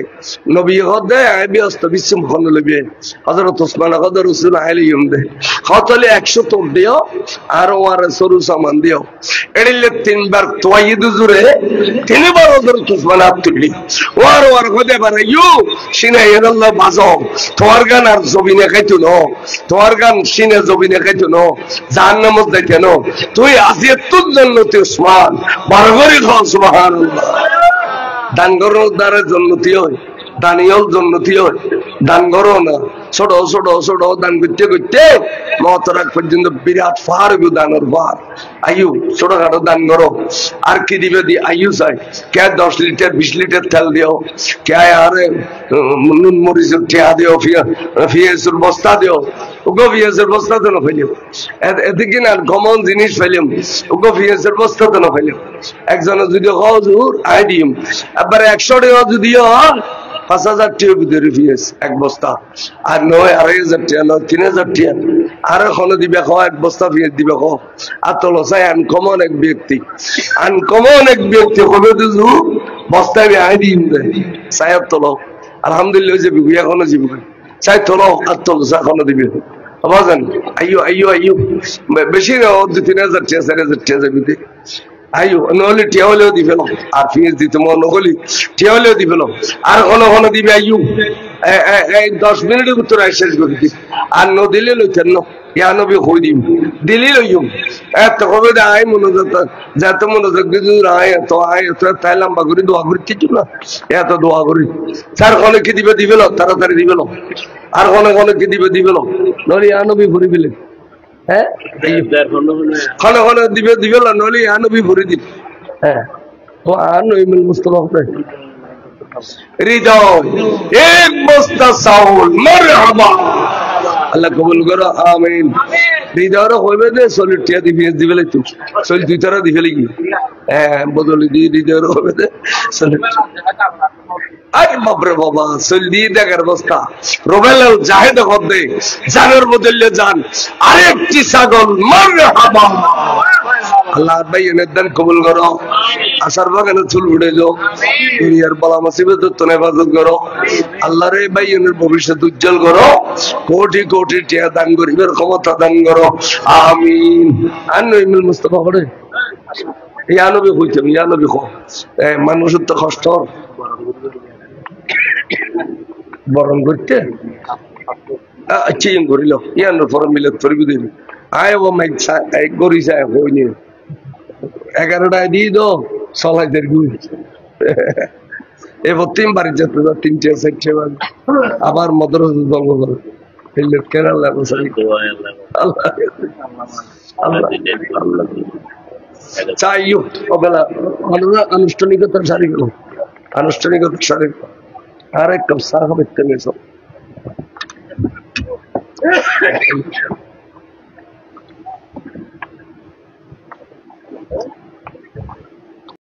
নবী হদে ব্যস্ত বিশ্বম খন লইবে হযরত ওসমান হযরত রাসূল আলাইহিম দে হতলে 100 তোর দিও আর ওয়ার সরু সামান দিও এডিলে তিনবার তোয়াইদ জুরে তিনবার হযরত ওসমান আতুলি ওয়ার হদে পারে ইউ সিনে আল্লাহ বাজো তোর গান আর জবিনে খাইতো ন তোর গান সিনে জবিনে খাইতো ন জাহান্নামত যাইতে ন তুই আজিয়াতুল জান্নাতি ওসমান বরগরি খান সুবহানাল্লাহ। দান করো দ্বারা জন্নতি হয়, দানিয়াল জন্নতি হয়। দান করো না ছোট ছোট ছোট দান করতে করতে মতরাক পর্যন্ত বিরাট ফার দানের ফার। আয়ু ছোটখাটো দান করো। আর কি দিবে দি আয়ু চাই কে 10 লিটার 20 লিটার তেল দিও, কে আরে নুন মরিচের ঠেয়া দিও, পিঁয়াজের বস্তা দিও। ওগো পিঁয়াজের বস্তা তো না ফেলিও, এদিকে না কমন জিনিস ফেলিম। ওগো পিঁয়াজের বস্তা তো না ফেলিও। একজনে যদি হজুর আই দিম এবার 100 টাকা যদিও 5000 টাকা ভিতরে পিঁয়াজ এক বস্তা আর 9,500 টাকা 3,000 টাকা আর এখনো দিবে এক বস্তা পিঁয়াজ দিবে আর তোলো চাই আনকমন এক ব্যক্তি কবে দিছু বস্তায় আই দিম চাই তোলো আলহামদুলিল্লাহ যে বিঘু এখনো জীবিক চাই তোলো আর তোলো চা এখনো দিবে বাজান। আইয়ো আইয়ো আইয়ো বেশি না 2-3,000 টাকা 4,000 টাকা যাবি আইয়ো নহলে টিয়া হলেও দি ফেলো আর ফিজ দিতে মন নগলি টিয়া হলেও দি ফেলো আর ঘন দিবে আইয়ু এই 10 মিনিটের ভিতরে শেষ করে দিই আর ন দিলে লইতেন না ইয়া নবী কই দিম দিলি লইম এত কবে আই মনোযোগ যত মনোযোগ দিছু আয় তো তাই লম্বা করে দোয়া করতে ছিল না এত দোয়া করি স্যার ঘনে কি দিবে দিবেল তাড়াতাড়ি দিবেল আর ঘনে কি দিবে নহলে ইয়া নবী ভরি দিলে হ্যাঁ ঘনে দিবে নহলে ইয়া নবী ভরি দিল। হ্যাঁ ও আর নইমুল মুস্তাফা হৃদয় এক বস্তা চাউল মারহাবা। আল্লাহ কবুল করো, আমিন। হৃদয়ের হইবে যে চলি টিয়া দি পিঁয়াজ দিবে লাগতো চলি 2 টাকা দিবে লাগি হ্যাঁ বদলি দিয়ে হৃদয়ের হইবে যে চলি আরে বাপরে বাবা চল দিয়ে দেখার বস্তা রোবেল জাহেদ হদে জানের বদলে যান আরেকটি ছাগল মারহাবা। আল্লাহ ভাইয়ের দান কবুল করো, আশার বাগানে চুল উঠে যাও, দুনিয়ার বালা মুসিবত থেকে হেফাজত করো। আল্লাহ রে ভাইয়ের ভবিষ্যৎ উজ্জ্বল করো, কোটি কোটি টাকা দান করিবার ক্ষমতা দান করো, আমিন। আর নইমুল মুস্তাফা করে ইয়া নবী কইতাম ইয়া নবী কো মানুষের তো কষ্ট বরণ করতে আচ্ছা ইম করিল ইয়ান ফরম মিলে তরিবি দিন আয় ও মাই গরি যায় হইনি 11টায় দিয়ে দো সলাইদের গুই এবার 3 বাড়ি যেতে 3টে 4টে বাজে আবার মাদ্রাসা জন্ম করে ফেললে কেরালা বসাই আল্লাহ আল্লাহ আল্লাহ চাইও ওবেলা আমরা আনুষ্ঠানিকতার সারি গেল আনুষ্ঠানিকতার সারি আরেক কাপ চা খাবে তেমনি সব